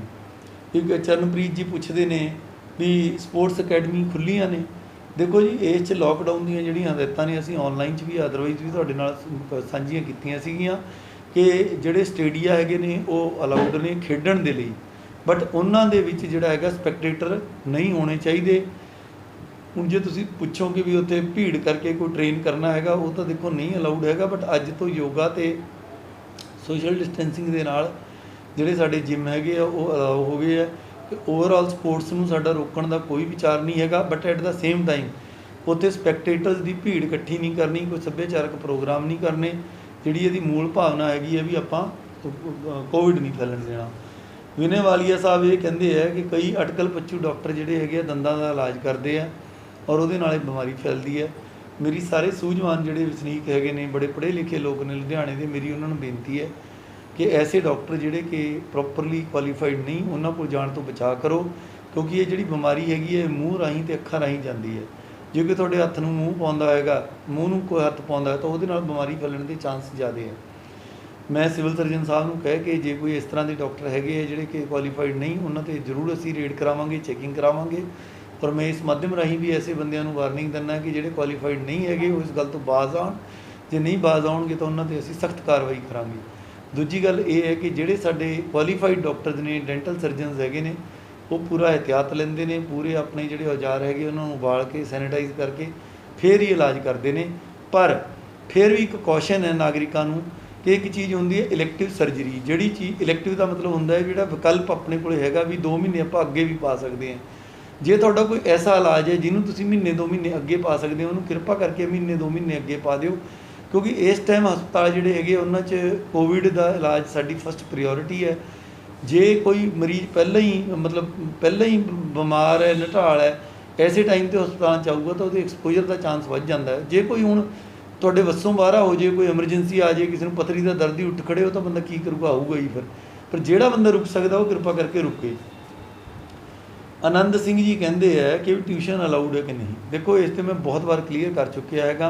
ਇੱਕ ਚਰਨਪ੍ਰੀਤ ਜੀ ਪੁੱਛਦੇ ਨੇ ਵੀ ਸਪੋਰਟਸ ਅਕੈਡਮੀ ਖੁੱਲ੍ਹੀਆਂ ਨੇ। ਦੇਖੋ ਜੀ, ਇਸ 'ਚ ਲੋਕਡਾਊਨ ਦੀਆਂ ਜਿਹੜੀਆਂ ਹਦਾਇਤਾਂ ਨੇ ਅਸੀਂ ਔਨਲਾਈਨ 'ਚ ਵੀ ਅਦਰਵਾਈਜ਼ ਵੀ ਤੁਹਾਡੇ ਨਾਲ ਸਾਂਝੀਆਂ ਕੀਤੀਆਂ ਸੀਗੀਆਂ ਕਿ ਜਿਹੜੇ ਸਟੇਡੀਆ ਹੈਗੇ ਨੇ ਉਹ ਅਲਾਊਡ ਨੇ ਖੇਡਣ ਦੇ ਲਈ, ਬਟ ਉਹਨਾਂ ਦੇ ਵਿੱਚ ਜਿਹੜਾ ਹੈਗਾ ਸਪੈਕਟੇਟਰ ਨਹੀਂ ਹੋਣੇ ਚਾਹੀਦੇ। ਹੁਣ ਜੇ ਤੁਸੀਂ ਪੁੱਛੋਗੇ ਵੀ ਉੱਥੇ ਭੀੜ ਕਰਕੇ ਕੋਈ ਟ੍ਰੇਨ ਕਰਨਾ ਹੈਗਾ, ਉਹ ਤਾਂ ਦੇਖੋ ਨਹੀਂ ਅਲਾਊਡ ਹੈਗਾ, ਬਟ ਅੱਜ ਤੋਂ ਯੋਗਾ ਅਤੇ ਸੋਸ਼ਲ ਡਿਸਟੈਂਸਿੰਗ ਦੇ ਨਾਲ ਜਿਹੜੇ ਸਾਡੇ ਜਿਮ ਹੈਗੇ ਆ ਉਹ ਅਲਾਉ ਹੋ ਗਏ ਆ ਕਿ ਓਵਰਆਲ ਸਪੋਰਟਸ ਨੂੰ ਸਾਡਾ ਰੋਕਣ ਦਾ ਕੋਈ ਵਿਚਾਰ ਨਹੀਂ ਹੈਗਾ। But at the same time ਉੱਥੇ ਸਪੈਕਟੇਟਰਸ ਦੀ ਭੀੜ ਇਕੱਠੀ ਨਹੀਂ ਕਰਨੀ, ਕੋਈ ਸੱਭਿਆਚਾਰਕ ਪ੍ਰੋਗਰਾਮ ਨਹੀਂ ਕਰਨੇ। ਜਿਹੜੀ ਇਹਦੀ ਮੂਲ ਭਾਵਨਾ ਹੈਗੀ ਹੈ ਵੀ ਆਪਾਂ ਕੋਵਿਡ ਨਹੀਂ ਫੈਲਣ ਦੇਣਾ। ਵਿਨੇ ਵਾਲੀਆ ਸਾਹਿਬ ਇਹ ਕਹਿੰਦੇ ਆ ਕਿ ਕਈ ਅਟਕਲ ਪੱਚੂ ਡਾਕਟਰ ਜਿਹੜੇ ਹੈਗੇ ਆ ਦੰਦਾਂ ਦਾ ਇਲਾਜ ਕਰਦੇ ਆ ਔਰ ਉਹਦੇ ਨਾਲ ਇਹ ਬਿਮਾਰੀ ਫੈਲਦੀ ਹੈ। ਮੇਰੀ ਸਾਰੇ ਸੂਝਵਾਨ ਜਿਹੜੇ ਵਸਨੀਕ ਹੈਗੇ ਨੇ, ਬੜੇ ਪੜ੍ਹੇ ਲਿਖੇ ਲੋਕ ਨੇ ਲੁਧਿਆਣੇ ਦੇ, ਮੇਰੀ ਉਹਨਾਂ ਨੂੰ ਬੇਨਤੀ ਹੈ ਕਿ ਐਸੇ ਡਾਕਟਰ ਜਿਹੜੇ ਕਿ ਪ੍ਰੋਪਰਲੀ ਕੁਆਲੀਫਾਈਡ ਨਹੀਂ, ਉਹਨਾਂ ਕੋਲ ਜਾਣ ਤੋਂ ਬਚਾਅ ਕਰੋ, ਕਿਉਂਕਿ ਇਹ ਜਿਹੜੀ ਬਿਮਾਰੀ ਹੈਗੀ ਹੈ ਮੂੰਹ ਰਾਹੀਂ ਅਤੇ ਅੱਖਾਂ ਰਾਹੀਂ ਜਾਂਦੀ ਹੈ। ਜੇ ਕੋਈ ਤੁਹਾਡੇ ਹੱਥ ਨੂੰ ਮੂੰਹ ਪਾਉਂਦਾ ਹੋਏਗਾ, ਮੂੰਹ ਨੂੰ ਕੋਈ ਹੱਥ ਪਾਉਂਦਾ ਤਾਂ ਉਹਦੇ ਨਾਲ ਬਿਮਾਰੀ ਫੈਲਣ ਦੇ ਚਾਂਸ ਜ਼ਿਆਦਾ ਹੈ। ਮੈਂ ਸਿਵਲ ਸਰਜਨ ਸਾਹਿਬ ਨੂੰ ਕਹਿ ਕੇ ਜੇ ਕੋਈ ਇਸ ਤਰ੍ਹਾਂ ਦੇ ਡਾਕਟਰ ਹੈਗੇ ਆ ਜਿਹੜੇ ਕਿ ਕੁਆਲੀਫਾਈਡ ਨਹੀਂ, ਉਹਨਾਂ 'ਤੇ ਜ਼ਰੂਰ ਅਸੀਂ ਰੇਡ ਕਰਾਵਾਂਗੇ, ਚੈਕਿੰਗ ਕਰਾਵਾਂਗੇ। ਪਰ ਮੈਂ ਇਸ ਮਾਧਿਅਮ ਰਾਹੀਂ ਵੀ ਐਸੇ ਬੰਦਿਆਂ ਨੂੰ ਵਾਰਨਿੰਗ ਦਿੰਦਾ ਕਿ ਜਿਹੜੇ ਕੁਆਲੀਫਾਈਡ ਨਹੀਂ ਹੈਗੇ ਉਹ ਇਸ ਗੱਲ ਤੋਂ ਬਾਜ਼ ਆਉਣ। ਜੇ ਨਹੀਂ ਬਾਜ਼ ਆਉਣਗੇ ਤਾਂ ਉਹਨਾਂ 'ਤੇ ਅਸੀਂ ਸਖਤ ਕਾਰਵਾਈ ਕਰਾਂਗੇ। ਦੂਜੀ ਗੱਲ ਇਹ ਹੈ ਕਿ ਜਿਹੜੇ ਸਾਡੇ ਕੁਆਲੀਫਾਈਡ ਡਾਕਟਰਸ ਨੇ, ਡੈਂਟਲ ਸਰਜਨਸ ਹੈਗੇ ਨੇ, ਉਹ ਪੂਰਾ ਇਹਤਿਆਤ ਲੈਂਦੇ ਨੇ, ਪੂਰੇ ਆਪਣੇ ਜਿਹੜੇ ਔਜ਼ਾਰ ਹੈਗੇ ਉਹਨਾਂ ਨੂੰ ਉਬਾਲ ਕੇ ਸੈਨੀਟਾਈਜ਼ ਕਰਕੇ ਫਿਰ ਹੀ ਇਲਾਜ ਕਰਦੇ ਨੇ। ਪਰ ਫਿਰ ਵੀ ਇੱਕ ਕੌਸ਼ਨ ਹੈ ਨਾਗਰਿਕਾਂ ਨੂੰ ਕਿ ਇੱਕ ਚੀਜ਼ ਹੁੰਦੀ ਹੈ ਇਲੈਕਟਿਵ ਸਰਜਰੀ। ਜਿਹੜੀ ਚੀਜ਼ ਇਲੈਕਟਿਵ ਦਾ ਮਤਲਬ ਹੁੰਦਾ ਹੈ ਜਿਹੜਾ ਵਿਕਲਪ ਆਪਣੇ ਕੋਲ ਹੈਗਾ ਵੀ 2 ਮਹੀਨੇ ਆਪਾਂ ਅੱਗੇ ਵੀ ਪਾ ਸਕਦੇ ਹਾਂ। ਜੇ ਤੁਹਾਡਾ ਕੋਈ ਐਸਾ ਇਲਾਜ ਹੈ ਜਿਹਨੂੰ ਤੁਸੀਂ ਮਹੀਨੇ 2 ਮਹੀਨੇ ਅੱਗੇ ਪਾ ਸਕਦੇ ਹੋ, ਉਹਨੂੰ ਕਿਰਪਾ ਕਰਕੇ ਮਹੀਨੇ 2 ਮਹੀਨੇ ਅੱਗੇ ਪਾ ਦਿਓ, ਕਿਉਂਕਿ ਇਸ ਟਾਈਮ ਹਸਪਤਾਲ ਜਿਹੜੇ ਹੈਗੇ ਉਹਨਾਂ 'ਚ ਕੋਵਿਡ ਦਾ ਇਲਾਜ ਸਾਡੀ ਫਸਟ ਪ੍ਰਾਇਓਰਟੀ ਹੈ। ਜੇ ਕੋਈ ਮਰੀਜ਼ ਪਹਿਲਾਂ ਹੀ ਬਿਮਾਰ ਹੈ, ਨਿਢਾਲ ਹੈ, ਐਸੇ ਟਾਈਮ 'ਤੇ ਹਸਪਤਾਲਾਂ 'ਚ ਆਊਗਾ ਤਾਂ ਉਹਦੇ ਐਕਸਪੋਜਰ ਦਾ ਚਾਂਸ ਵੱਧ ਜਾਂਦਾ ਹੈ। ਜੇ ਕੋਈ ਹੁਣ ਤੁਹਾਡੇ ਵੱਸੋਂ ਬਾਹਰ ਹੋ ਜੇ, ਕੋਈ ਐਮਰਜੈਂਸੀ ਆ ਜੇ, ਕਿਸੇ ਨੂੰ ਪੱਥਰੀ ਦਾ ਦਰਦ ਹੀ ਉੱਠ ਖੜ੍ਹੇ, ਉਹ ਤਾਂ ਬੰਦਾ ਕੀ ਕਰੂਗਾ, ਆਊਗਾ ਹੀ ਫਿਰ। ਪਰ ਜਿਹੜਾ ਬੰਦਾ ਰੁਕ ਸਕਦਾ ਉਹ ਕਿਰਪਾ ਕਰਕੇ ਰੁਕੇ। ਆਨੰਦ ਸਿੰਘ ਜੀ ਕਹਿੰਦੇ ਹੈ ਕਿ ਟਿਊਸ਼ਨ ਅਲਾਊਡ ਹੈ ਕਿ ਨਹੀਂ। ਦੇਖੋ, ਇਸ 'ਤੇ ਮੈਂ ਬਹੁਤ ਵਾਰ ਕਲੀਅਰ ਕਰ ਚੁੱਕਿਆ ਹੈਗਾ।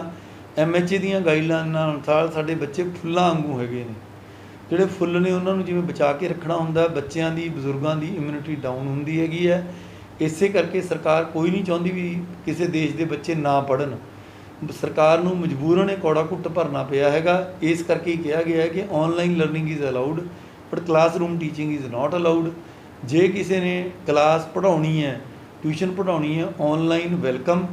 MHA ਦੀਆਂ ਗਾਈਡਲਾਈਨਾਂ ਅਨੁਸਾਰ ਸਾਡੇ ਬੱਚੇ ਫੁੱਲਾਂ ਵਾਂਗੂ ਹੈਗੇ ਨੇ। ਜਿਹੜੇ ਫੁੱਲ ਨੇ ਉਹਨਾਂ ਨੂੰ ਜਿਵੇਂ ਬਚਾ ਕੇ ਰੱਖਣਾ ਹੁੰਦਾ, ਬੱਚਿਆਂ ਦੀ, ਬਜ਼ੁਰਗਾਂ ਦੀ ਇਮਿਊਨਿਟੀ ਡਾਊਨ ਹੁੰਦੀ ਹੈਗੀ ਹੈ। ਇਸੇ ਕਰਕੇ ਸਰਕਾਰ ਕੋਈ ਨਹੀਂ ਚਾਹੁੰਦੀ ਵੀ ਕਿਸੇ ਦੇਸ਼ ਦੇ ਬੱਚੇ ਨਾ ਪੜ੍ਹਨ। ਸਰਕਾਰ ਨੂੰ ਮਜਬੂਰਨ ਇਹ ਕੌੜਾ ਘੁੱਟ ਭਰਨਾ ਪਿਆ ਹੈਗਾ। ਇਸ ਕਰਕੇ ਹੀ ਕਿਹਾ ਗਿਆ ਹੈ ਕਿ online learning is allowed but classroom teaching is not allowed. ਜੇ ਕਿਸੇ ਨੇ ਕਲਾਸ ਪੜ੍ਹਾਉਣੀ ਹੈ, ਟਿਊਸ਼ਨ ਪੜ੍ਹਾਉਣੀ ਹੈ, ਔਨਲਾਈਨ ਵੈਲਕਮ,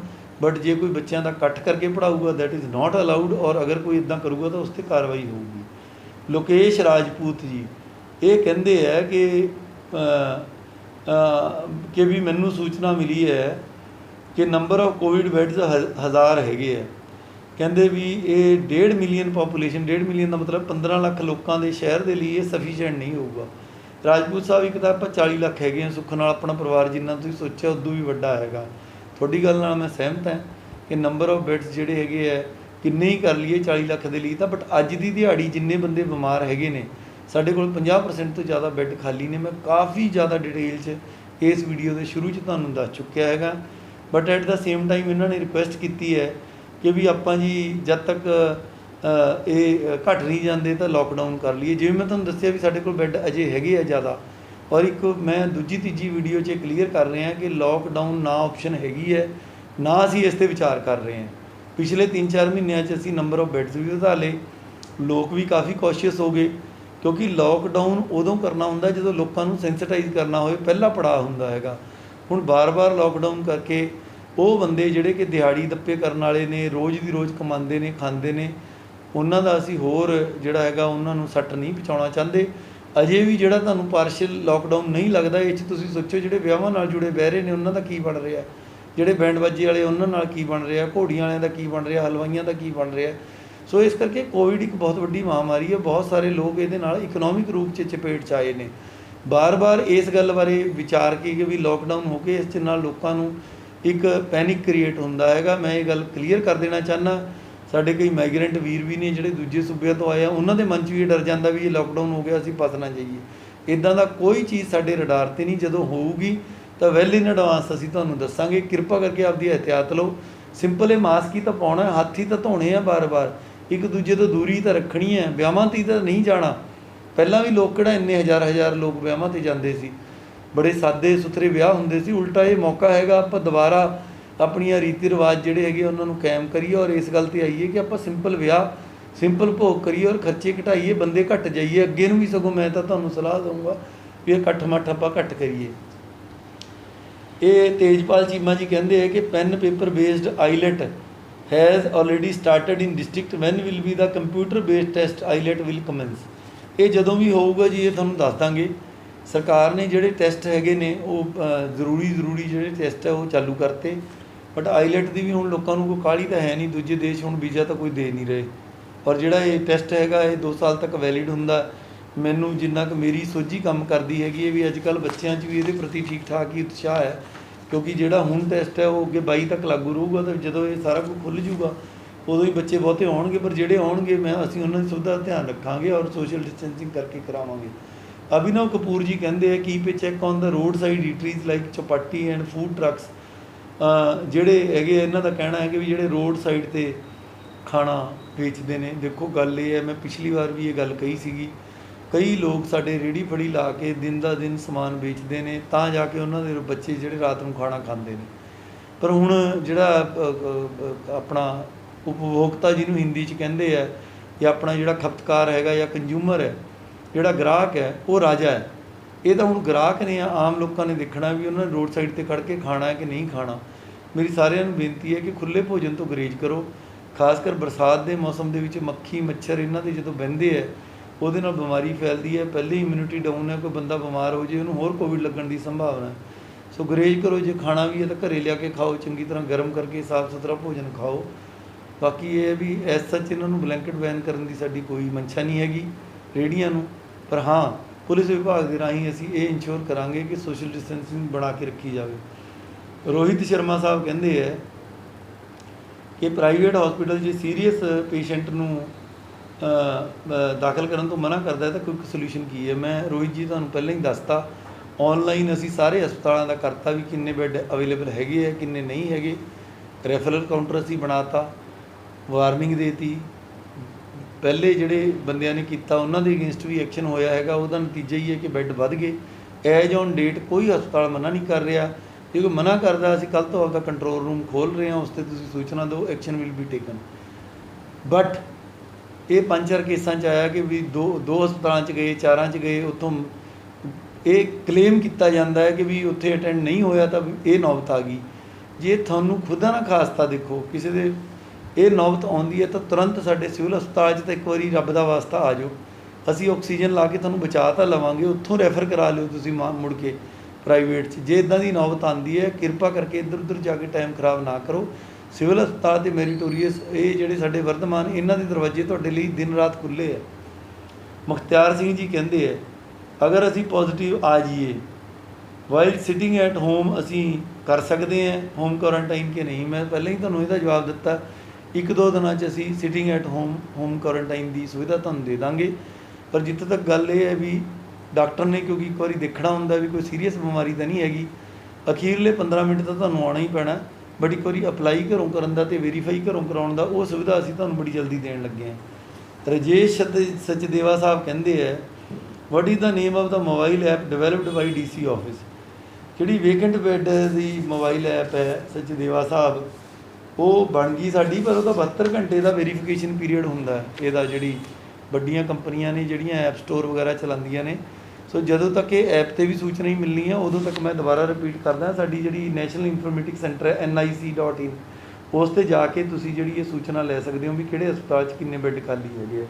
ਬਟ ਜੇ ਕੋਈ ਬੱਚਿਆਂ ਦਾ ਇਕੱਠ ਕਰਕੇ ਪੜ੍ਹਾਊਗਾ ਦੈਟ ਇਜ਼ ਨਾਟ ਅਲਾਊਡ। ਔਰ ਅਗਰ ਕੋਈ ਇੱਦਾਂ ਕਰੂਗਾ ਤਾਂ ਉਸ 'ਤੇ ਕਾਰਵਾਈ ਹੋਊਗੀ। ਲੋਕੇਸ਼ ਰਾਜਪੂਤ ਜੀ ਇਹ ਕਹਿੰਦੇ ਹੈ ਕਿ ਵੀ ਮੈਨੂੰ ਸੂਚਨਾ ਮਿਲੀ ਹੈ ਕਿ ਨੰਬਰ ਆਫ ਕੋਵਿਡ ਬੈਡਸ 1000 ਹੈਗੇ ਆ। ਕਹਿੰਦੇ ਵੀ ਇਹ 1.5 ਮਿਲੀਅਨ ਪਾਪੂਲੇਸ਼ਨ, 1.5 ਮਿਲੀਅਨ ਦਾ ਮਤਲਬ 15 ਲੱਖ ਲੋਕਾਂ ਦੇ ਸ਼ਹਿਰ ਦੇ ਲਈ ਇਹ ਸਫੀਸ਼ੀਐਂਟ ਨਹੀਂ ਹੋਊਗਾ। ਰਾਜਪੂਤ ਸਾਹਿਬ, ਇੱਕ ਤਾਂ ਆਪਾਂ 40 ਲੱਖ ਹੈਗੇ ਹਾਂ, ਸੁੱਖ ਨਾਲ ਆਪਣਾ ਪਰਿਵਾਰ ਜਿੰਨਾ ਤੁਸੀਂ ਸੋਚਿਆ ਉਦੋਂ ਵੀ ਵੱਡਾ ਹੈਗਾ। ਤੁਹਾਡੀ ਗੱਲ ਨਾਲ ਮੈਂ ਸਹਿਮਤ ਹਾਂ ਕਿ ਨੰਬਰ ਆਫ ਬੈਡਸ ਜਿਹੜੇ ਹੈਗੇ ਹੈ ਕਿੰਨੇ ਹੀ ਕਰ ਲਈਏ 40 ਲੱਖ ਦੇ ਲਈ ਤਾਂ, ਬਟ ਅੱਜ ਦੀ ਦਿਹਾੜੀ ਜਿੰਨੇ ਬੰਦੇ ਬਿਮਾਰ ਹੈਗੇ ਨੇ, ਸਾਡੇ ਕੋਲ 50% ਤੋਂ ਜ਼ਿਆਦਾ ਬੈੱਡ ਖਾਲੀ ਨੇ। ਮੈਂ ਕਾਫੀ ਜ਼ਿਆਦਾ ਡਿਟੇਲ 'ਚ ਇਸ ਵੀਡੀਓ ਦੇ ਸ਼ੁਰੂ 'ਚ ਤੁਹਾਨੂੰ ਦੱਸ ਚੁੱਕਿਆ ਹੈਗਾ। But at the same time ਇਹਨਾਂ ਨੇ ਰਿਕੁਐਸਟ ਕੀਤੀ ਹੈ ਕਿ ਵੀ ਆਪਾਂ ਜੀ ਜਦ ਤੱਕ ਇਹ ਘਟ ਨਹੀਂ ਜਾਂਦੇ ਤਾਂ ਲੋਕਡਾਊਨ ਕਰ ਲਈਏ। ਜਿਵੇਂ ਮੈਂ ਤੁਹਾਨੂੰ ਦੱਸਿਆ ਵੀ ਸਾਡੇ ਕੋਲ ਬੈੱਡ ਅਜੇ ਹੈਗੇ ਆ ਜ਼ਿਆਦਾ। ਔਰ ਇੱਕ ਮੈਂ ਦੂਜੀ ਤੀਜੀ ਵੀਡੀਓ 'ਚ ਕਲੀਅਰ ਕਰ ਰਿਹਾ ਕਿ ਲੋਕਡਾਊਨ ਨਾ ਆਪਸ਼ਨ ਹੈਗੀ ਹੈ, ਨਾ ਅਸੀਂ ਇਸ 'ਤੇ ਵਿਚਾਰ ਕਰ ਰਹੇ ਹਾਂ। ਪਿਛਲੇ 3-4 ਮਹੀਨਿਆਂ 'ਚ ਅਸੀਂ ਨੰਬਰ ਆਫ ਬੈੱਡਸ ਵੀ ਵਧਾ ਲਏ, ਲੋਕ ਵੀ ਕਾਫੀ ਕੌਸ਼ੀਅਸ ਹੋ ਗਏ, ਕਿਉਂਕਿ ਲੋਕਡਾਊਨ ਉਦੋਂ ਕਰਨਾ ਹੁੰਦਾ ਜਦੋਂ ਲੋਕਾਂ ਨੂੰ ਸੈਂਸਿਟਾਈਜ਼ ਕਰਨਾ ਹੋਵੇ, ਪਹਿਲਾ ਪੜਾਅ ਹੁੰਦਾ ਹੈਗਾ। ਹੁਣ ਬਾਰ-ਬਾਰ ਲੋਕਡਾਊਨ ਕਰਕੇ ਉਹ ਬੰਦੇ ਜਿਹੜੇ ਕਿ ਦਿਹਾੜੀ ਦੱਪੇ ਕਰਨ ਵਾਲੇ ਨੇ, ਰੋਜ਼ ਦੀ ਰੋਜ਼ ਕਮਾਉਂਦੇ ਨੇ, ਖਾਂਦੇ ਨੇ, ਉਹਨਾਂ ਦਾ ਅਸੀਂ ਹੋਰ ਜਿਹੜਾ ਹੈਗਾ ਉਹਨਾਂ ਨੂੰ ਸੱਟ ਨਹੀਂ ਪਹੁੰਚਾਉਣਾ ਚਾਹੁੰਦੇ। ਅਜੇ ਵੀ ਜਿਹੜਾ ਤੁਹਾਨੂੰ ਪਾਰਸ਼ਲ ਲੋਕਡਾਊਨ ਨਹੀਂ ਲੱਗਦਾ, ਇਹ 'ਚ ਤੁਸੀਂ ਸੋਚੋ ਜਿਹੜੇ ਵਿਆਹਾਂ ਨਾਲ ਜੁੜੇ ਬਹਿਰੇ ਨੇ ਉਹਨਾਂ ਦਾ ਕੀ ਬਣ ਰਿਹਾ, ਜਿਹੜੇ ਬੈਂਡ ਬਾਜੇ ਵਾਲੇ ਉਹਨਾਂ ਨਾਲ ਕੀ ਬਣ ਰਿਹਾ, ਘੋੜੀਆਂ ਵਾਲਿਆਂ ਦਾ ਕੀ ਬਣ ਰਿਹਾ, ਹਲਵਾਈਆਂ ਦਾ ਕੀ ਬਣ ਰਿਹਾ। ਸੋ ਇਸ ਕਰਕੇ ਕੋਵਿਡ ਇੱਕ ਬਹੁਤ ਵੱਡੀ ਮਹਾਂਮਾਰੀ ਹੈ। ਬਹੁਤ ਸਾਰੇ ਲੋਕ ਇਹਦੇ ਨਾਲ ਇਕਨੋਮਿਕ ਰੂਪ 'ਚ ਚਪੇਟ 'ਚ ਆਏ ਨੇ। ਬਾਰ-ਬਾਰ ਇਸ ਗੱਲ ਬਾਰੇ ਵਿਚਾਰ ਕੀ ਕਿ ਵੀ ਲੋਕਡਾਊਨ ਹੋ ਕੇ ਇਸ ਨਾਲ ਲੋਕਾਂ ਨੂੰ ਇੱਕ ਪੈਨਿਕ ਕ੍ਰੀਏਟ ਹੁੰਦਾ ਹੈਗਾ। ਮੈਂ ਇਹ ਗੱਲ ਕਲੀਅਰ ਕਰ ਦੇਣਾ ਚਾਹੁੰਦਾ, ਸਾਡੇ ਕਈ ਮਾਈਗਰੈਂਟ ਵੀਰ ਵੀ ਨੇ ਜਿਹੜੇ ਦੂਜੇ ਸੂਬਿਆਂ ਤੋਂ ਆਏ ਆ, ਉਹਨਾਂ ਦੇ ਮਨ 'ਚ ਵੀ ਇਹ ਡਰ ਜਾਂਦਾ ਵੀ ਇਹ ਲੋਕਡਾਊਨ ਹੋ ਗਿਆ ਅਸੀਂ ਫਸ ਨਾ ਜਾਈਏ। ਇੱਦਾਂ ਦਾ ਕੋਈ ਚੀਜ਼ ਸਾਡੇ ਰਡਾਰ 'ਤੇ ਨਹੀਂ। ਜਦੋਂ ਹੋਊਗੀ ਤਾਂ ਵੈਲ ਇਨ ਐਡਵਾਂਸ ਅਸੀਂ ਤੁਹਾਨੂੰ ਦੱਸਾਂਗੇ। ਕਿਰਪਾ ਕਰਕੇ ਆਪਦੀ ਇਹਤਿਆਤ ਲਓ। ਸਿੰਪਲ ਇਹ ਮਾਸਕ ਹੀ ਤਾਂ ਪਾਉਣਾ, ਹੱਥ ਹੀ ਤਾਂ ਧੋਣੇ ਆ ਬਾਰ-ਬਾਰ, ਇੱਕ ਦੂਜੇ ਤੋਂ ਦੂਰੀ ਤਾਂ ਰੱਖਣੀ ਹੈ। ਵਿਆਹਾਂ 'ਤੇ ਤਾਂ ਨਹੀਂ ਜਾਣਾ, ਪਹਿਲਾਂ ਵੀ ਲੋਕ ਕਿਹੜਾ ਇੰਨੇ ਹਜ਼ਾਰ ਲੋਕ ਵਿਆਹਾਂ 'ਤੇ ਜਾਂਦੇ ਸੀ, ਬੜੇ ਸਾਦੇ ਸੁਥਰੇ ਵਿਆਹ ਹੁੰਦੇ ਸੀ। ਉਲਟਾ ਇਹ ਮੌਕਾ ਹੈਗਾ ਆਪਾਂ ਦੁਬਾਰਾ ਆਪਣੀਆਂ ਰੀਤੀ ਰਿਵਾਜ ਜਿਹੜੇ ਹੈਗੇ ਉਹਨਾਂ ਨੂੰ ਕਾਇਮ ਕਰੀਏ, ਔਰ ਇਸ ਗੱਲ 'ਤੇ ਆਈਏ ਕਿ ਆਪਾਂ ਸਿੰਪਲ ਵਿਆਹ ਸਿੰਪਲ ਭੋਗ ਕਰੀਏ ਔਰ ਖਰਚੇ ਘਟਾਈਏ, ਬੰਦੇ ਘੱਟ ਜਾਈਏ। ਅੱਗੇ ਨੂੰ ਵੀ ਸਗੋਂ ਮੈਂ ਤਾਂ ਤੁਹਾਨੂੰ ਸਲਾਹ ਦਊਂਗਾ ਵੀ ਇਹ ਇਕੱਠ ਮੱਠ ਆਪਾਂ ਘੱਟ ਕਰੀਏ। ਇਹ ਤੇਜਪਾਲ ਚੀਮਾ ਜੀ ਕਹਿੰਦੇ ਹੈ ਕਿ pen paper based IELTS has already started in district, when will be the computer based test IELTS will commence. ਇਹ ਜਦੋਂ ਵੀ ਹੋਊਗਾ ਜੀ ਇਹ ਤੁਹਾਨੂੰ ਦੱਸ ਦਾਂਗੇ। ਸਰਕਾਰ ਨੇ ਜਿਹੜੇ ਟੈਸਟ ਹੈਗੇ ਨੇ ਉਹ ਜ਼ਰੂਰੀ ਜਿਹੜੇ ਟੈਸਟ ਹੈ ਉਹ ਚਾਲੂ ਕਰਤੇ, ਬਟ ਆਈਲੈਟ ਦੀ ਵੀ ਹੁਣ ਲੋਕਾਂ ਨੂੰ ਕੋਈ ਕਾਹਲੀ ਤਾਂ ਹੈ ਨਹੀਂ, ਦੂਜੇ ਦੇਸ਼ ਹੁਣ ਵੀਜ਼ਾ ਤਾਂ ਕੋਈ ਦੇ ਨਹੀਂ ਰਹੇ, ਔਰ ਜਿਹੜਾ ਇਹ ਟੈਸਟ ਹੈਗਾ ਇਹ 2 ਸਾਲ ਤੱਕ ਵੈਲਿਡ ਹੁੰਦਾ। ਮੈਨੂੰ ਜਿੰਨਾ ਕੁ ਮੇਰੀ ਸੋਝੀ ਕੰਮ ਕਰਦੀ ਹੈਗੀ ਹੈ ਵੀ ਅੱਜ ਕੱਲ੍ਹ ਬੱਚਿਆਂ 'ਚ ਵੀ ਇਹਦੇ ਪ੍ਰਤੀ ਠੀਕ ਠਾਕ ਹੀ ਉਤਸ਼ਾਹ ਹੈ, ਕਿਉਂਕਿ ਜਿਹੜਾ ਹੁਣ ਟੈਸਟ ਹੈ ਉਹ ਅੱਗੇ 22 ਤੱਕ ਲਾਗੂ ਰਹੂਗਾ, ਤਾਂ ਜਦੋਂ ਇਹ ਸਾਰਾ ਕੁਝ ਖੁੱਲ੍ਹ ਜੂਗਾ ਉਦੋਂ ਹੀ ਬੱਚੇ ਬਹੁਤੇ ਆਉਣਗੇ, ਪਰ ਜਿਹੜੇ ਆਉਣਗੇ ਅਸੀਂ ਉਹਨਾਂ ਦੀ ਸੁਵਿਧਾ ਦਾ ਧਿਆਨ ਰੱਖਾਂਗੇ ਔਰ ਸੋਸ਼ਲ ਡਿਸਟੈਂਸਿੰਗ ਕਰਕੇ ਕਰਾਵਾਂਗੇ। ਅਭਿਨਵ ਕਪੂਰ ਜੀ ਕਹਿੰਦੇ ਆ keep a check on the roadside eateries like Chowpatty and food trucks. ਜਿਹੜੇ ਹੈਗੇ ਇਹਨਾਂ ਦਾ ਕਹਿਣਾ ਹੈ ਕਿ ਵੀ ਜਿਹੜੇ ਰੋਡ ਸਾਈਡ 'ਤੇ ਖਾਣਾ ਵੇਚਦੇ ਨੇ, ਦੇਖੋ ਗੱਲ ਇਹ ਹੈ, ਮੈਂ ਪਿਛਲੀ ਵਾਰ ਵੀ ਇਹ ਗੱਲ ਕਹੀ ਸੀਗੀ, ਕਈ ਲੋਕ ਸਾਡੇ ਰੇਹੜੀ ਫੜੀ ਲਾ ਕੇ ਦਿਨ ਦਾ ਦਿਨ ਸਮਾਨ ਵੇਚਦੇ ਨੇ ਤਾਂ ਜਾ ਕੇ ਉਹਨਾਂ ਦੇ ਬੱਚੇ ਜਿਹੜੇ ਰਾਤ ਨੂੰ ਖਾਣਾ ਖਾਂਦੇ ਨੇ। ਪਰ ਹੁਣ ਜਿਹੜਾ ਆਪਣਾ ਉਪਭੋਗਤਾ ਜਿਹਨੂੰ ਹਿੰਦੀ 'ਚ ਕਹਿੰਦੇ ਆ, ਜਾਂ ਆਪਣਾ ਜਿਹੜਾ ਖਪਤਕਾਰ ਹੈਗਾ ਜਾਂ ਕੰਜ਼ਿਊਮਰ ਹੈ, ਜਿਹੜਾ ਗ੍ਰਾਹਕ ਹੈ ਉਹ ਰਾਜਾ ਹੈ। ਇਹ ਤਾਂ ਹੁਣ ਗ੍ਰਾਹਕ ਨੇ, ਆਮ ਲੋਕਾਂ ਨੇ ਦੇਖਣਾ ਵੀ ਉਹਨਾਂ ਨੇ ਰੋਡ ਸਾਈਡ 'ਤੇ ਖੜ੍ਹ ਕੇ ਖਾਣਾ ਹੈ ਕਿ ਨਹੀਂ ਖਾਣਾ। ਮੇਰੀ ਸਾਰਿਆਂ ਨੂੰ ਬੇਨਤੀ ਹੈ ਕਿ ਖੁੱਲ੍ਹੇ ਭੋਜਨ ਤੋਂ ਗੁਰੇਜ਼ ਕਰੋ, ਖਾਸ ਕਰ ਬਰਸਾਤ ਦੇ ਮੌਸਮ ਦੇ ਵਿੱਚ ਮੱਖੀ ਮੱਛਰ ਇਹਨਾਂ ਦੇ ਜਦੋਂ ਬਹਿੰਦੇ ਹੈ ਉਹਦੇ ਨਾਲ ਬਿਮਾਰੀ ਫੈਲਦੀ ਹੈ। ਪਹਿਲੇ ਹੀ ਇਮਿਊਨਿਟੀ ਡਾਊਨ ਹੈ, ਕੋਈ ਬੰਦਾ ਬਿਮਾਰ ਹੋ ਜੇ ਉਹਨੂੰ ਹੋਰ ਕੋਵਿਡ ਲੱਗਣ ਦੀ ਸੰਭਾਵਨਾ ਹੈ। ਸੋ ਗੁਰੇਜ਼ ਕਰੋ, ਜੇ ਖਾਣਾ ਵੀ ਹੈ ਤਾਂ ਘਰੇ ਲਿਆ ਕੇ ਖਾਓ, ਚੰਗੀ ਤਰ੍ਹਾਂ ਗਰਮ ਕਰਕੇ ਸਾਫ਼ ਸੁਥਰਾ ਭੋਜਨ ਖਾਓ। ਬਾਕੀ ਇਹ ਹੈ ਵੀ ਐਸ ਸੱਚ ਇਹਨਾਂ ਨੂੰ ਬਲੈਂਕਟ ਬੈਨ ਕਰਨ ਦੀ ਸਾਡੀ ਕੋਈ ਮਨਸ਼ਾ ਨਹੀਂ ਹੈਗੀ ਰੇਹੜੀਆਂ ਨੂੰ, ਪਰ ਹਾਂ ਪੁਲਿਸ ਵਿਭਾਗ ਦੇ ਰਾਹੀਂ ਅਸੀਂ ਇਹ ਇੰਸ਼ੋਰ ਕਰਾਂਗੇ ਕਿ ਸੋਸ਼ਲ ਡਿਸਟੈਂਸਿੰਗ ਬਣਾ ਕੇ ਰੱਖੀ ਜਾਵੇ। ਰੋਹਿਤ ਸ਼ਰਮਾ ਸਾਹਿਬ ਕਹਿੰਦੇ ਹੈ ਕਿ ਪ੍ਰਾਈਵੇਟ ਹਸਪੀਟਲ 'ਚ ਸੀਰੀਅਸ ਪੇਸ਼ੈਂਟ ਨੂੰ ਦਾਖਲ ਕਰਨ ਤੋਂ ਮਨਾ ਕਰਦਾ ਹੈ ਤਾਂ ਕੋਈ ਸੋਲਿਊਸ਼ਨ ਕੀ ਹੈ। ਮੈਂ ਰੋਹਿਤ ਜੀ ਤੁਹਾਨੂੰ ਪਹਿਲਾਂ ਹੀ ਦੱਸਤਾ, ਔਨਲਾਈਨ ਅਸੀਂ ਸਾਰੇ ਹਸਪਤਾਲਾਂ ਦਾ ਕਰਤਾ ਵੀ ਕਿੰਨੇ ਬੈੱਡ ਅਵੇਲੇਬਲ ਹੈਗੇ ਹੈ ਕਿੰਨੇ ਨਹੀਂ ਹੈਗੇ, ਰੈਫਰਲ ਕਾਊਂਟਰ ਅਸੀਂ ਬਣਾਤਾ, ਵਾਰਨਿੰਗ ਦੇਤੀ, ਪਹਿਲੇ ਜਿਹੜੇ ਬੰਦਿਆਂ ਨੇ ਕੀਤਾ ਉਹਨਾਂ ਦੇ ਅਗੇਂਸਟ ਵੀ ਐਕਸ਼ਨ ਹੋਇਆ ਹੈਗਾ। ਉਹਦਾ ਨਤੀਜਾ ਹੀ ਹੈ ਕਿ ਬੈੱਡ ਵੱਧ ਗਏ। ਐਜ ਔਨ ਡੇਟ ਕੋਈ ਹਸਪਤਾਲ ਮਨਾ ਨਹੀਂ ਕਰ ਰਿਹਾ, ਜੇ ਕੋਈ ਮਨਾ ਕਰਦਾ ਅਸੀਂ ਕੱਲ੍ਹ ਤੋਂ ਆਪਦਾ ਕੰਟਰੋਲ ਰੂਮ ਖੋਲ੍ਹ ਰਹੇ ਹਾਂ, ਉਸ 'ਤੇ ਤੁਸੀਂ ਸੂਚਨਾ ਦਿਓ, action will be taken. But ਇਹ 5-4 ਕੇਸਾਂ 'ਚ ਆਇਆ ਕਿ ਵੀ ਦੋ ਹਸਪਤਾਲਾਂ 'ਚ ਗਏ, 4 'ਚ ਗਏ, ਉੱਥੋਂ ਇਹ ਕਲੇਮ ਕੀਤਾ ਜਾਂਦਾ ਹੈ ਕਿ ਵੀ ਉੱਥੇ ਅਟੈਂਡ ਨਹੀਂ ਹੋਇਆ ਤਾਂ ਇਹ ਨੌਬਤ ਆ ਗਈ। ਜੇ ਤੁਹਾਨੂੰ ਖੁਦਾ ਨਾ ਖਾਸਤਾ ਦੇਖੋ ਕਿਸੇ ਦੇ ਇਹ ਨੌਬਤ ਆਉਂਦੀ ਹੈ ਤਾਂ ਤੁਰੰਤ ਸਾਡੇ ਸਿਵਲ ਹਸਪਤਾਲ 'ਚ ਤਾਂ ਇੱਕ ਵਾਰੀ ਰੱਬ ਦਾ ਵਾਸਤਾ ਆ ਜਾਓ, ਅਸੀਂ ਆਕਸੀਜਨ ਲਾ ਕੇ ਤੁਹਾਨੂੰ ਬਚਾ ਤਾਂ ਲਵਾਂਗੇ, ਉੱਥੋਂ ਰੈਫਰ ਕਰਾ ਲਿਓ ਤੁਸੀਂ ਮੁੜ ਕੇ ਪ੍ਰਾਈਵੇਟ 'ਚ। ਜੇ ਇੱਦਾਂ ਦੀ ਨੌਬਤ ਆਉਂਦੀ ਹੈ ਕਿਰਪਾ ਕਰਕੇ ਇੱਧਰ ਉੱਧਰ ਜਾ ਕੇ ਟਾਈਮ ਖਰਾਬ ਨਾ ਕਰੋ। ਸਿਵਲ ਹਸਪਤਾਲ ਅਤੇ ਮੈਰੀਟੋਰੀਅਸ ਇਹ ਜਿਹੜੇ ਸਾਡੇ ਵਰਤਮਾਨ ਇਹਨਾਂ ਦੇ ਦਰਵਾਜ਼ੇ ਤੁਹਾਡੇ ਲਈ ਦਿਨ ਰਾਤ ਖੁੱਲ੍ਹੇ ਹੈ। ਮੁਖਤਿਆਰ ਸਿੰਘ ਜੀ ਕਹਿੰਦੇ ਹੈ ਅਗਰ ਅਸੀਂ ਪੋਜ਼ੀਟਿਵ ਆ ਜਾਈਏ ਵਾਈਲ ਸਿਟਿੰਗ ਐਟ ਹੋਮ ਅਸੀਂ ਕਰ ਸਕਦੇ ਹਾਂ ਹੋਮ ਕੁਆਰੰਟਾਈਨ ਕਿ ਨਹੀਂ। ਮੈਂ ਪਹਿਲਾਂ ਹੀ ਤੁਹਾਨੂੰ ਇਹਦਾ ਜਵਾਬ ਦਿੱਤਾ, 1-2 ਦਿਨਾਂ 'ਚ ਅਸੀਂ ਸਿਟਿੰਗ ਐਟ ਹੋਮ ਕੁਆਰੰਟਾਈਨ ਦੀ ਸੁਵਿਧਾ ਤੁਹਾਨੂੰ ਦੇ ਦਾਂਗੇ। ਪਰ ਜਿੱਥੇ ਤੱਕ ਗੱਲ ਇਹ ਹੈ ਵੀ ਡਾਕਟਰ ਨੇ ਕਿਉਂਕਿ ਇੱਕ ਵਾਰੀ ਦੇਖਣਾ ਹੁੰਦਾ ਵੀ ਕੋਈ ਸੀਰੀਅਸ ਬਿਮਾਰੀ ਤਾਂ ਨਹੀਂ ਹੈਗੀ, ਅਖੀਰਲੇ 15 ਮਿੰਟ ਤਾਂ ਤੁਹਾਨੂੰ ਆਉਣਾ ਹੀ ਪੈਣਾ, ਬਟ ਇੱਕ ਵਾਰੀ ਅਪਲਾਈ ਘਰੋਂ ਕਰਨ ਦਾ ਅਤੇ ਵੈਰੀਫਾਈ ਘਰੋਂ ਕਰਾਉਣ ਦਾ ਉਹ ਸੁਵਿਧਾ ਅਸੀਂ ਤੁਹਾਨੂੰ ਬੜੀ ਜਲਦੀ ਦੇਣ ਲੱਗੇ ਹਾਂ। ਰਜੇਸ਼ ਸਚਦੇਵਾ ਸਾਹਿਬ ਕਹਿੰਦੇ ਹੈ what is the name of the mobile app developed by DC office. ਜਿਹੜੀ ਵੇਕੈਂਟ ਬੈੱਡ ਦੀ ਮੋਬਾਈਲ ਐਪ ਹੈ ਸਚਦੇਵਾ ਸਾਹਿਬ, ਉਹ ਬਣ ਗਈ ਸਾਡੀ, ਪਰ ਉਹਦਾ 72 ਘੰਟੇ ਦਾ ਵੈਰੀਫਿਕੇਸ਼ਨ ਪੀਰੀਅਡ ਹੁੰਦਾ ਇਹਦਾ। ਜਿਹੜੀ ਵੱਡੀਆਂ ਕੰਪਨੀਆਂ ਨੇ ਜਿਹੜੀਆਂ ਐਪ ਸਟੋਰ ਵਗੈਰਾ ਚਲਾਉਂਦੀਆਂ ਨੇ, ਸੋ ਜਦੋਂ ਤੱਕ ਇਹ ਐਪ 'ਤੇ ਵੀ ਸੂਚਨਾ ਹੀ ਮਿਲਣੀ ਹੈ ਉਦੋਂ ਤੱਕ ਮੈਂ ਦੁਬਾਰਾ ਰਿਪੀਟ ਕਰਦਾ, ਸਾਡੀ ਜਿਹੜੀ ਨੈਸ਼ਨਲ ਇਨਫੋਰਮੈਟਿਕ ਸੈਂਟਰ ਹੈ NIC.in, ਉਸ 'ਤੇ ਜਾ ਕੇ ਤੁਸੀਂ ਜਿਹੜੀ ਇਹ ਸੂਚਨਾ ਲੈ ਸਕਦੇ ਹੋ ਵੀ ਕਿਹੜੇ ਹਸਪਤਾਲ 'ਚ ਕਿੰਨੇ ਬੈੱਡ ਖਾਲੀ ਹੈਗੇ ਆ।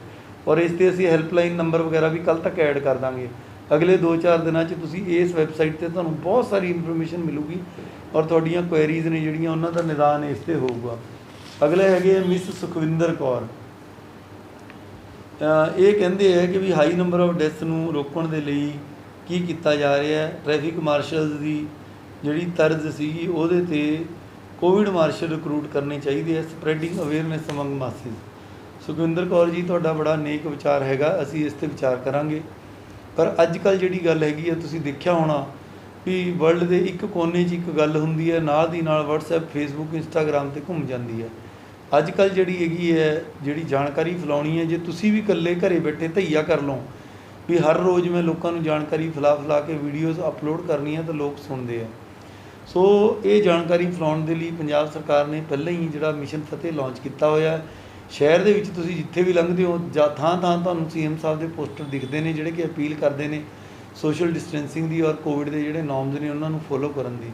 ਔਰ ਇਸ 'ਤੇ ਅਸੀਂ ਹੈਲਪਲਾਈਨ ਨੰਬਰ ਵਗੈਰਾ ਵੀ ਕੱਲ੍ਹ ਤੱਕ ਐਡ ਕਰ ਦਾਂਗੇ। ਅਗਲੇ 2-4 ਦਿਨਾਂ 'ਚ ਤੁਸੀਂ ਇਸ ਵੈਬਸਾਈਟ 'ਤੇ ਤੁਹਾਨੂੰ ਬਹੁਤ ਸਾਰੀ ਇਨਫੋਰਮੇਸ਼ਨ ਮਿਲੂਗੀ ਔਰ ਤੁਹਾਡੀਆਂ ਕੁਐਰੀਜ਼ ਨੇ ਜਿਹੜੀਆਂ ਉਹਨਾਂ ਦਾ ਨਿਦਾਨ ਇਸ 'ਤੇ ਹੋਊਗਾ। ਅਗਲੇ ਹੈਗੇ ਮਿਸ ਸੁਖਵਿੰਦਰ ਕੌਰ, ਇਹ ਕਹਿੰਦੇ ਹੈ ਕਿ ਵੀ ਹਾਈ ਨੰਬਰ ਆਫ ਡੈਥਸ ਨੂੰ ਰੋਕਣ ਦੇ ਲਈ ਕੀ ਕੀਤਾ ਜਾ ਰਿਹਾ ਹੈ। ਟ੍ਰੈਫਿਕ ਮਾਰਸ਼ਲਸ ਦੀ ਜਿਹੜੀ ਤਰਜ਼ ਸੀਗੀ ਉਹਦੇ 'ਤੇ ਕੋਵਿਡ ਮਾਰਸ਼ਲ ਰਿਕਰੂਟ ਕਰਨੇ ਚਾਹੀਦੇ ਹੈ, spreading awareness among masses. Sukhwinder Kaur ji ਤੁਹਾਡਾ ਬੜਾ ਨੇਕ ਵਿਚਾਰ ਹੈਗਾ, ਅਸੀਂ ਇਸ 'ਤੇ ਵਿਚਾਰ ਕਰਾਂਗੇ। ਪਰ ਅੱਜ ਕੱਲ੍ਹ ਜਿਹੜੀ ਗੱਲ ਹੈਗੀ ਹੈ ਤੁਸੀਂ ਦੇਖਿਆ ਹੋਣਾ ਵੀ ਵਰਲਡ ਦੇ ਇੱਕ ਕੋਨੇ 'ਚ ਇੱਕ ਗੱਲ ਹੁੰਦੀ ਹੈ, ਨਾਲ ਦੀ ਨਾਲ WhatsApp Facebook Instagram 'ਤੇ ਘੁੰਮ ਜਾਂਦੀ ਹੈ। ਅੱਜ ਕੱਲ੍ਹ ਜਿਹੜੀ ਹੈਗੀ ਹੈ, ਜਿਹੜੀ ਜਾਣਕਾਰੀ ਫੈਲਾਉਣੀ ਹੈ, ਜੇ ਤੁਸੀਂ ਵੀ ਇਕੱਲੇ ਘਰੇ ਬੈਠੇ ਧਈਆ ਕਰ ਲਓ ਵੀ ਹਰ ਰੋਜ਼ ਮੈਂ ਲੋਕਾਂ ਨੂੰ ਜਾਣਕਾਰੀ ਫੈਲਾ ਕੇ ਵੀਡੀਓਜ਼ ਅਪਲੋਡ ਕਰਨੀਆਂ ਤਾਂ ਲੋਕ ਸੁਣਦੇ ਆ। ਸੋ ਇਹ ਜਾਣਕਾਰੀ ਫੈਲਾਉਣ ਦੇ ਲਈ ਪੰਜਾਬ ਸਰਕਾਰ ਨੇ ਪਹਿਲਾਂ ਹੀ ਜਿਹੜਾ ਮਿਸ਼ਨ ਫਤਿਹ ਲਾਂਚ ਕੀਤਾ ਹੋਇਆ। ਸ਼ਹਿਰ ਦੇ ਵਿੱਚ ਤੁਸੀਂ ਜਿੱਥੇ ਵੀ ਲੰਘਦੇ ਹੋ ਥਾਂ ਤੁਹਾਨੂੰ CM ਸਾਹਿਬ ਦੇ ਪੋਸਟਰ ਦਿਖਦੇ ਨੇ, ਜਿਹੜੇ ਕਿ ਅਪੀਲ ਕਰਦੇ ਨੇ ਸੋਸ਼ਲ ਡਿਸਟੈਂਸਿੰਗ ਦੀ ਔਰ ਕੋਵਿਡ ਦੇ ਜਿਹੜੇ ਨੋਰਮਸ ਨੇ ਉਹਨਾਂ ਨੂੰ ਫੋਲੋ ਕਰਨ ਦੀ।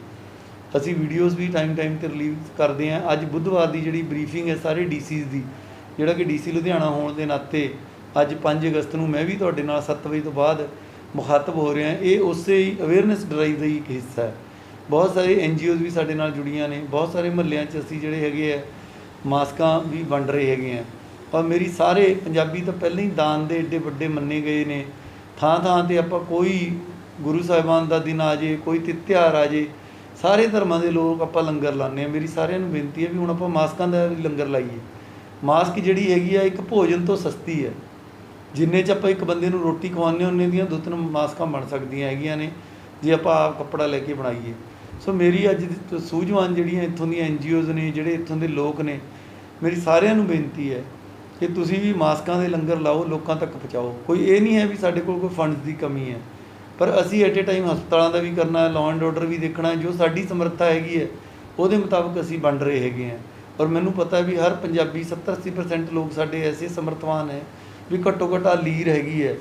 ਅਸੀਂ ਵੀਡੀਓਜ਼ ਵੀ ਟਾਈਮ ਤੇ ਰਿਲੀਜ਼ ਕਰਦੇ ਹਾਂ। ਅੱਜ ਬੁੱਧਵਾਰ ਦੀ ਜਿਹੜੀ ਬਰੀਫਿੰਗ ਹੈ ਸਾਰੇ DCs ਦੀ, ਜਿਹੜਾ ਕਿ DC ਲੁਧਿਆਣਾ ਹੋਣ ਦੇ ਨਾਤੇ ਅੱਜ 5 ਅਗਸਤ ਨੂੰ ਮੈਂ ਵੀ ਤੁਹਾਡੇ ਨਾਲ 7 ਵਜੇ ਤੋਂ ਬਾਅਦ ਮੁਖਾਤਬ ਹੋ ਰਿਹਾ। ਇਹ ਉਸੇ ਹੀ ਅਵੇਅਰਨੈਸ ਡਰਾਈਵ ਦਾ ਹੀ ਇੱਕ ਹਿੱਸਾ ਹੈ। ਬਹੁਤ ਸਾਰੇ NGOs ਵੀ ਸਾਡੇ ਨਾਲ ਜੁੜੀਆਂ ਨੇ, ਬਹੁਤ ਸਾਰੇ ਮਹੱਲਿਆਂ 'ਚ ਅਸੀਂ ਜਿਹੜੇ ਹੈਗੇ ਆ ਮਾਸਕਾਂ ਵੀ ਵੰਡ ਰਹੇ ਹੈਗੇ ਆ। ਔਰ ਮੇਰੀ ਸਾਰੇ ਪੰਜਾਬੀ ਤਾਂ ਪਹਿਲਾਂ ਹੀ ਦਾਨ ਦੇ ਏਡੇ ਵੱਡੇ ਮੰਨੇ ਗਏ ਨੇ। ਥਾਂ 'ਤੇ ਆਪਾਂ ਕੋਈ ਗੁਰੂ ਸਾਹਿਬਾਨ ਦਾ ਦਿਨ ਆ ਜੇ, ਕੋਈ ਤਿਉਹਾਰ ਆ ਜੇ, ਸਾਰੇ ਧਰਮਾਂ ਦੇ ਲੋਕ ਆਪਾਂ ਲੰਗਰ ਲਾਉਂਦੇ ਹਾਂ। ਮੇਰੀ ਸਾਰਿਆਂ ਨੂੰ ਬੇਨਤੀ ਹੈ ਵੀ ਹੁਣ ਆਪਾਂ ਮਾਸਕਾਂ ਦਾ ਵੀ ਲੰਗਰ ਲਾਈਏ। ਮਾਸਕ ਜਿਹੜੀ ਹੈਗੀ ਆ ਇੱਕ ਭੋਜਨ ਤੋਂ ਸਸਤੀ ਹੈ। ਜਿੰਨੇ 'ਚ ਆਪਾਂ ਇੱਕ ਬੰਦੇ ਨੂੰ ਰੋਟੀ ਖਵਾਉਂਦੇ ਉਹਨੇ ਦੀਆਂ 2-3 ਮਾਸਕਾਂ ਬਣ ਸਕਦੀਆਂ ਹੈਗੀਆਂ ਨੇ ਜੇ ਆਪਾਂ ਆਪ ਕੱਪੜਾ ਲੈ ਕੇ ਬਣਾਈਏ। ਸੋ ਮੇਰੀ ਅੱਜ ਦੀ ਸੂਝਵਾਨ ਜਿਹੜੀਆਂ ਇੱਥੋਂ ਦੀਆਂ NGOs ਨੇ, ਜਿਹੜੇ ਇੱਥੋਂ ਦੇ ਲੋਕ ਨੇ, ਮੇਰੀ ਸਾਰਿਆਂ ਨੂੰ ਬੇਨਤੀ ਹੈ ਕਿ ਤੁਸੀਂ ਵੀ ਮਾਸਕਾਂ ਦੇ ਲੰਗਰ ਲਾਓ, ਲੋਕਾਂ ਤੱਕ ਪਹੁੰਚਾਓ। ਕੋਈ ਇਹ ਨਹੀਂ ਹੈ ਵੀ ਸਾਡੇ ਕੋਲ ਕੋਈ ਫੰਡਸ ਦੀ ਕਮੀ ਹੈ, ਪਰ ਅਸੀਂ ਐਟ ਏ ਟਾਈਮ ਹਸਪਤਾਲਾਂ ਦਾ ਵੀ ਕਰਨਾ ਹੈ, ਲਾਅ ਐਂਡ ਆਰਡਰ ਵੀ ਦੇਖਣਾ ਹੈ। ਜੋ ਸਾਡੀ ਸਮਰੱਥਾ ਹੈਗੀ ਹੈ ਉਹਦੇ ਮੁਤਾਬਕ ਅਸੀਂ ਵੰਡ ਰਹੇ ਹੈਗੇ ਹਾਂ। ਔਰ ਮੈਨੂੰ ਪਤਾ ਵੀ ਹਰ ਪੰਜਾਬੀ 70-80% ਲੋਕ ਸਾਡੇ ਐਸੇ ਸਮਰਥਵਾਨ ਹੈ ਵੀ ਘੱਟੋ ਘੱਟ ਲੀਰ ਹੈਗੀ ਹੈ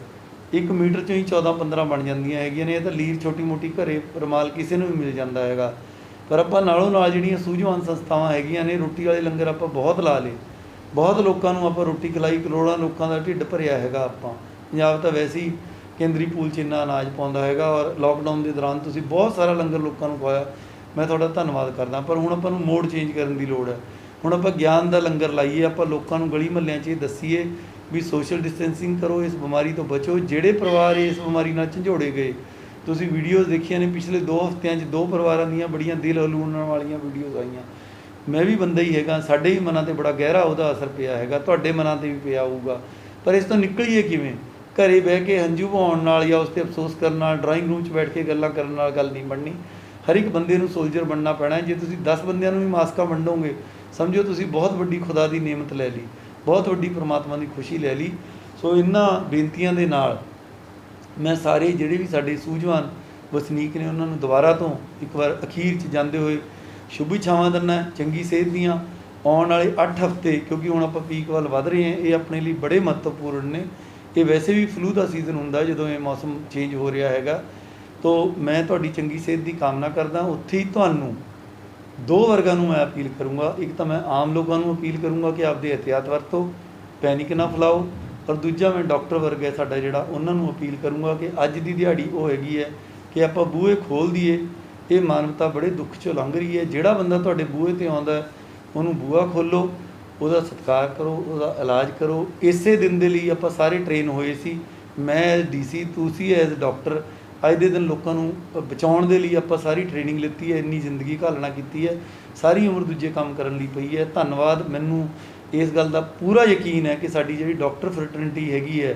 1 ਮੀਟਰ 'ਚੋਂ ਹੀ 14-15 ਬਣ ਜਾਂਦੀਆਂ ਹੈਗੀਆਂ ਨੇ। ਇਹ ਤਾਂ ਲੀਰ ਛੋਟੀ ਮੋਟੀ ਘਰੇ ਰੁਮਾਲ ਕਿਸੇ ਨੂੰ ਵੀ ਮਿਲ ਜਾਂਦਾ ਹੈਗਾ। ਪਰ ਆਪਾਂ ਨਾਲੋਂ ਨਾਲ ਜਿਹੜੀਆਂ ਸੂਝਵਾਨ ਸੰਸਥਾਵਾਂ ਹੈਗੀਆਂ ਨੇ, ਰੋਟੀ ਵਾਲੇ ਲੰਗਰ ਆਪਾਂ ਬਹੁਤ ਲਾ ਲਏ, ਬਹੁਤ ਲੋਕਾਂ ਨੂੰ ਆਪਾਂ ਰੋਟੀ ਖਿਲਾਈ, ਕਰੋੜਾਂ ਲੋਕਾਂ ਦਾ ਢਿੱਡ ਭਰਿਆ ਹੈਗਾ। ਆਪਾਂ ਪੰਜਾਬ ਤਾਂ ਵੈਸੇ ਹੀ ਕੇਂਦਰੀ ਪੂਲ 'ਚ ਇੰਨਾ ਅਨਾਜ ਪਾਉਂਦਾ ਹੈਗਾ। ਔਰ ਲੋਕਡਾਊਨ ਦੇ ਦੌਰਾਨ ਤੁਸੀਂ ਬਹੁਤ ਸਾਰਾ ਲੰਗਰ ਲੋਕਾਂ ਨੂੰ ਖਵਾਇਆ, ਮੈਂ ਤੁਹਾਡਾ ਧੰਨਵਾਦ ਕਰਦਾ। ਪਰ ਹੁਣ ਆਪਾਂ ਨੂੰ ਮੋਡ ਚੇਂਜ ਕਰਨ ਦੀ ਲੋੜ ਹੈ। ਹੁਣ ਆਪਾਂ ਗਿਆਨ ਦਾ ਲੰਗਰ ਲਾਈਏ, ਆਪਾਂ ਲੋਕਾਂ ਨੂੰ ਗਲੀ ਮੁਹੱਲਿਆਂ 'ਚ ਇਹ ਦੱਸੀਏ ਵੀ ਸੋਸ਼ਲ ਡਿਸਟੈਂਸਿੰਗ ਕਰੋ, ਇਸ ਬਿਮਾਰੀ ਤੋਂ ਬਚੋ। ਜਿਹੜੇ ਪਰਿਵਾਰ ਇਸ ਬਿਮਾਰੀ ਨਾਲ ਝੰਜੋੜੇ ਗਏ, ਤੁਸੀਂ ਵੀਡੀਓਜ਼ ਦੇਖੀਆਂ ਨੇ ਪਿਛਲੇ 2 ਹਫ਼ਤਿਆਂ 'ਚ 2 ਪਰਿਵਾਰਾਂ ਦੀਆਂ ਬੜੀਆਂ ਦਿਲ ਹਲੂਣ ਵਾਲੀਆਂ ਵੀਡੀਓਜ਼ ਆਈਆਂ। ਮੈਂ ਵੀ ਬੰਦਾ ਹੀ ਹੈਗਾ, ਸਾਡੇ ਵੀ ਮਨਾਂ 'ਤੇ ਬੜਾ ਗਹਿਰਾ ਉਹਦਾ ਅਸਰ ਪਿਆ ਹੈਗਾ, ਤੁਹਾਡੇ ਮਨਾਂ 'ਤੇ ਵੀ ਪਿਆ ਹੋਊਗਾ। ਪਰ ਇਸ ਤੋਂ ਨਿਕਲੀਏ ਕਿਵੇਂ? ਘਰੇ ਬਹਿ ਕੇ ਹੰਝੂ ਵਹਾਉਣ ਨਾਲ ਜਾਂ ਉਸ 'ਤੇ ਅਫਸੋਸ ਕਰਨ ਨਾਲ, ਡਰਾਇੰਗ ਰੂਮ 'ਚ ਬੈਠ ਕੇ ਗੱਲਾਂ ਕਰਨ ਨਾਲ ਗੱਲ ਨਹੀਂ ਬਣਨੀ। ਹਰ ਇੱਕ ਬੰਦੇ ਨੂੰ ਸੋਲਜਰ ਬਣਨਾ ਪੈਣਾ। ਜੇ ਤੁਸੀਂ 10 ਬੰਦਿਆਂ ਨੂੰ ਵੀ ਮਾਸਕਾਂ ਵੰਡੋਗੇ, ਸਮਝੋ ਤੁਸੀਂ ਬਹੁਤ ਵੱਡੀ ਖੁਦਾ ਦੀ ਨੇਮਤ ਲੈ ਲਈ, ਬਹੁਤ ਵੱਡੀ ਪ੍ਰਮਾਤਮਾ ਦੀ ਖੁਸ਼ੀ ਲੈ ਲਈ। ਸੋ ਇਹਨਾਂ ਬੇਨਤੀਆਂ ਦੇ ਨਾਲ ਮੈਂ ਸਾਰੇ ਜਿਹੜੇ ਵੀ ਸਾਡੇ ਸੂਝਵਾਨ ਵਸਨੀਕ ਨੇ ਉਹਨਾਂ ਨੂੰ ਦੁਬਾਰਾ ਤੋਂ ਇੱਕ ਵਾਰ ਅਖੀਰ 'ਚ ਜਾਂਦੇ ਹੋਏ ਸ਼ੁਭ ਇੱਛਾਵਾਂ ਦਿੰਦਾ, ਚੰਗੀ ਸਿਹਤ ਦੀਆਂ। ਆਉਣ ਵਾਲੇ 8 ਹਫ਼ਤੇ, ਕਿਉਂਕਿ ਹੁਣ ਆਪਾਂ ਪੀਕ ਵੱਲ ਵੱਧ ਰਹੇ ਹਾਂ, ਇਹ ਆਪਣੇ ਲਈ ਬੜੇ ਮਹੱਤਵਪੂਰਨ ਨੇ। ਇਹ ਵੈਸੇ ਵੀ ਫਲੂ ਦਾ ਸੀਜ਼ਨ ਹੁੰਦਾ ਜਦੋਂ ਇਹ ਮੌਸਮ ਚੇਂਜ ਹੋ ਰਿਹਾ ਹੈਗਾ। ਤੋ ਮੈਂ ਤੁਹਾਡੀ ਚੰਗੀ ਸਿਹਤ ਦੀ ਕਾਮਨਾ ਕਰਦਾ। ਉੱਥੇ ਹੀ ਤੁਹਾਨੂੰ 2 ਵਰਗਾਂ ਨੂੰ ਮੈਂ ਅਪੀਲ ਕਰੂੰਗਾ। ਇੱਕ ਤਾਂ ਮੈਂ ਆਮ ਲੋਕਾਂ ਨੂੰ ਅਪੀਲ ਕਰੂੰਗਾ ਕਿ ਆਪਦੇ ਇਹਤਿਆਤ ਵਰਤੋ, ਪੈਨਿਕ ਨਾ ਫੈਲਾਓ। ਔਰ ਦੂਜਾ ਮੈਂ ਡਾਕਟਰ ਵਰਗਾ ਸਾਡਾ ਜਿਹੜਾ, ਉਹਨਾਂ ਨੂੰ ਅਪੀਲ ਕਰੂੰਗਾ ਕਿ ਅੱਜ ਦੀ ਦਿਹਾੜੀ ਉਹ ਹੈਗੀ ਹੈ ਕਿ ਆਪਾਂ ਬੂਹੇ ਖੋਲ੍ਹ ਦਈਏ। ਇਹ ਮਾਨਵਤਾ ਬੜੇ ਦੁੱਖ 'ਚੋਂ ਲੰਘ ਰਹੀ ਹੈ। ਜਿਹੜਾ ਬੰਦਾ ਤੁਹਾਡੇ ਬੂਹੇ 'ਤੇ ਆਉਂਦਾ ਉਹਨੂੰ ਬੂਹਾ ਖੋਲ੍ਹੋ, ਉਹਦਾ ਸਤਿਕਾਰ ਕਰੋ, ਉਹਦਾ ਇਲਾਜ ਕਰੋ। ਇਸੇ ਦਿਨ ਦੇ ਲਈ ਆਪਾਂ ਸਾਰੇ ਟ੍ਰੇਨ ਹੋਏ ਸੀ, ਮੈਂ ਐਜ਼ DC, ਤੁਸੀਂ ਐਜ਼ ਡਾਕਟਰ। ਅੱਜ ਦੇ ਦਿਨ ਲੋਕਾਂ ਨੂੰ ਬਚਾਉਣ ਦੇ ਲਈ ਆਪਾਂ ਸਾਰੀ ਟ੍ਰੇਨਿੰਗ ਲਿੱਤੀ ਹੈ, ਇੰਨੀ ਜ਼ਿੰਦਗੀ ਘਾਲਣਾ ਕੀਤੀ ਹੈ, ਸਾਰੀ ਉਮਰ ਦੂਜੇ ਕੰਮ ਕਰਨ ਲਈ ਪਈ ਹੈ। ਧੰਨਵਾਦ। ਮੈਨੂੰ ਇਸ ਗੱਲ ਦਾ ਪੂਰਾ ਯਕੀਨ ਹੈ ਕਿ ਸਾਡੀ ਜਿਹੜੀ ਡਾਕਟਰ ਫਰੈਟਰਨਿਟੀ ਹੈਗੀ ਹੈ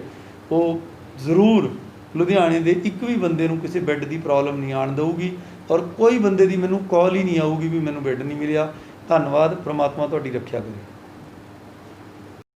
ਉਹ ਜ਼ਰੂਰ ਲੁਧਿਆਣੇ ਦੇ ਇੱਕ ਵੀ ਬੰਦੇ ਨੂੰ ਕਿਸੇ ਬੈੱਡ ਦੀ ਪ੍ਰੋਬਲਮ ਨਹੀਂ ਆਉਣ ਦੇਊਗੀ। ਔਰ ਕੋਈ ਬੰਦੇ ਦੀ ਮੈਨੂੰ ਕਾਲ ਹੀ ਨਹੀਂ ਆਊਗੀ ਵੀ ਮੈਨੂੰ ਬੈੱਡ ਨਹੀਂ ਮਿਲਿਆ। ਧੰਨਵਾਦ। ਪ੍ਰਮਾਤਮਾ ਤੁਹਾਡੀ ਰੱਖਿਆ ਕਰੇ।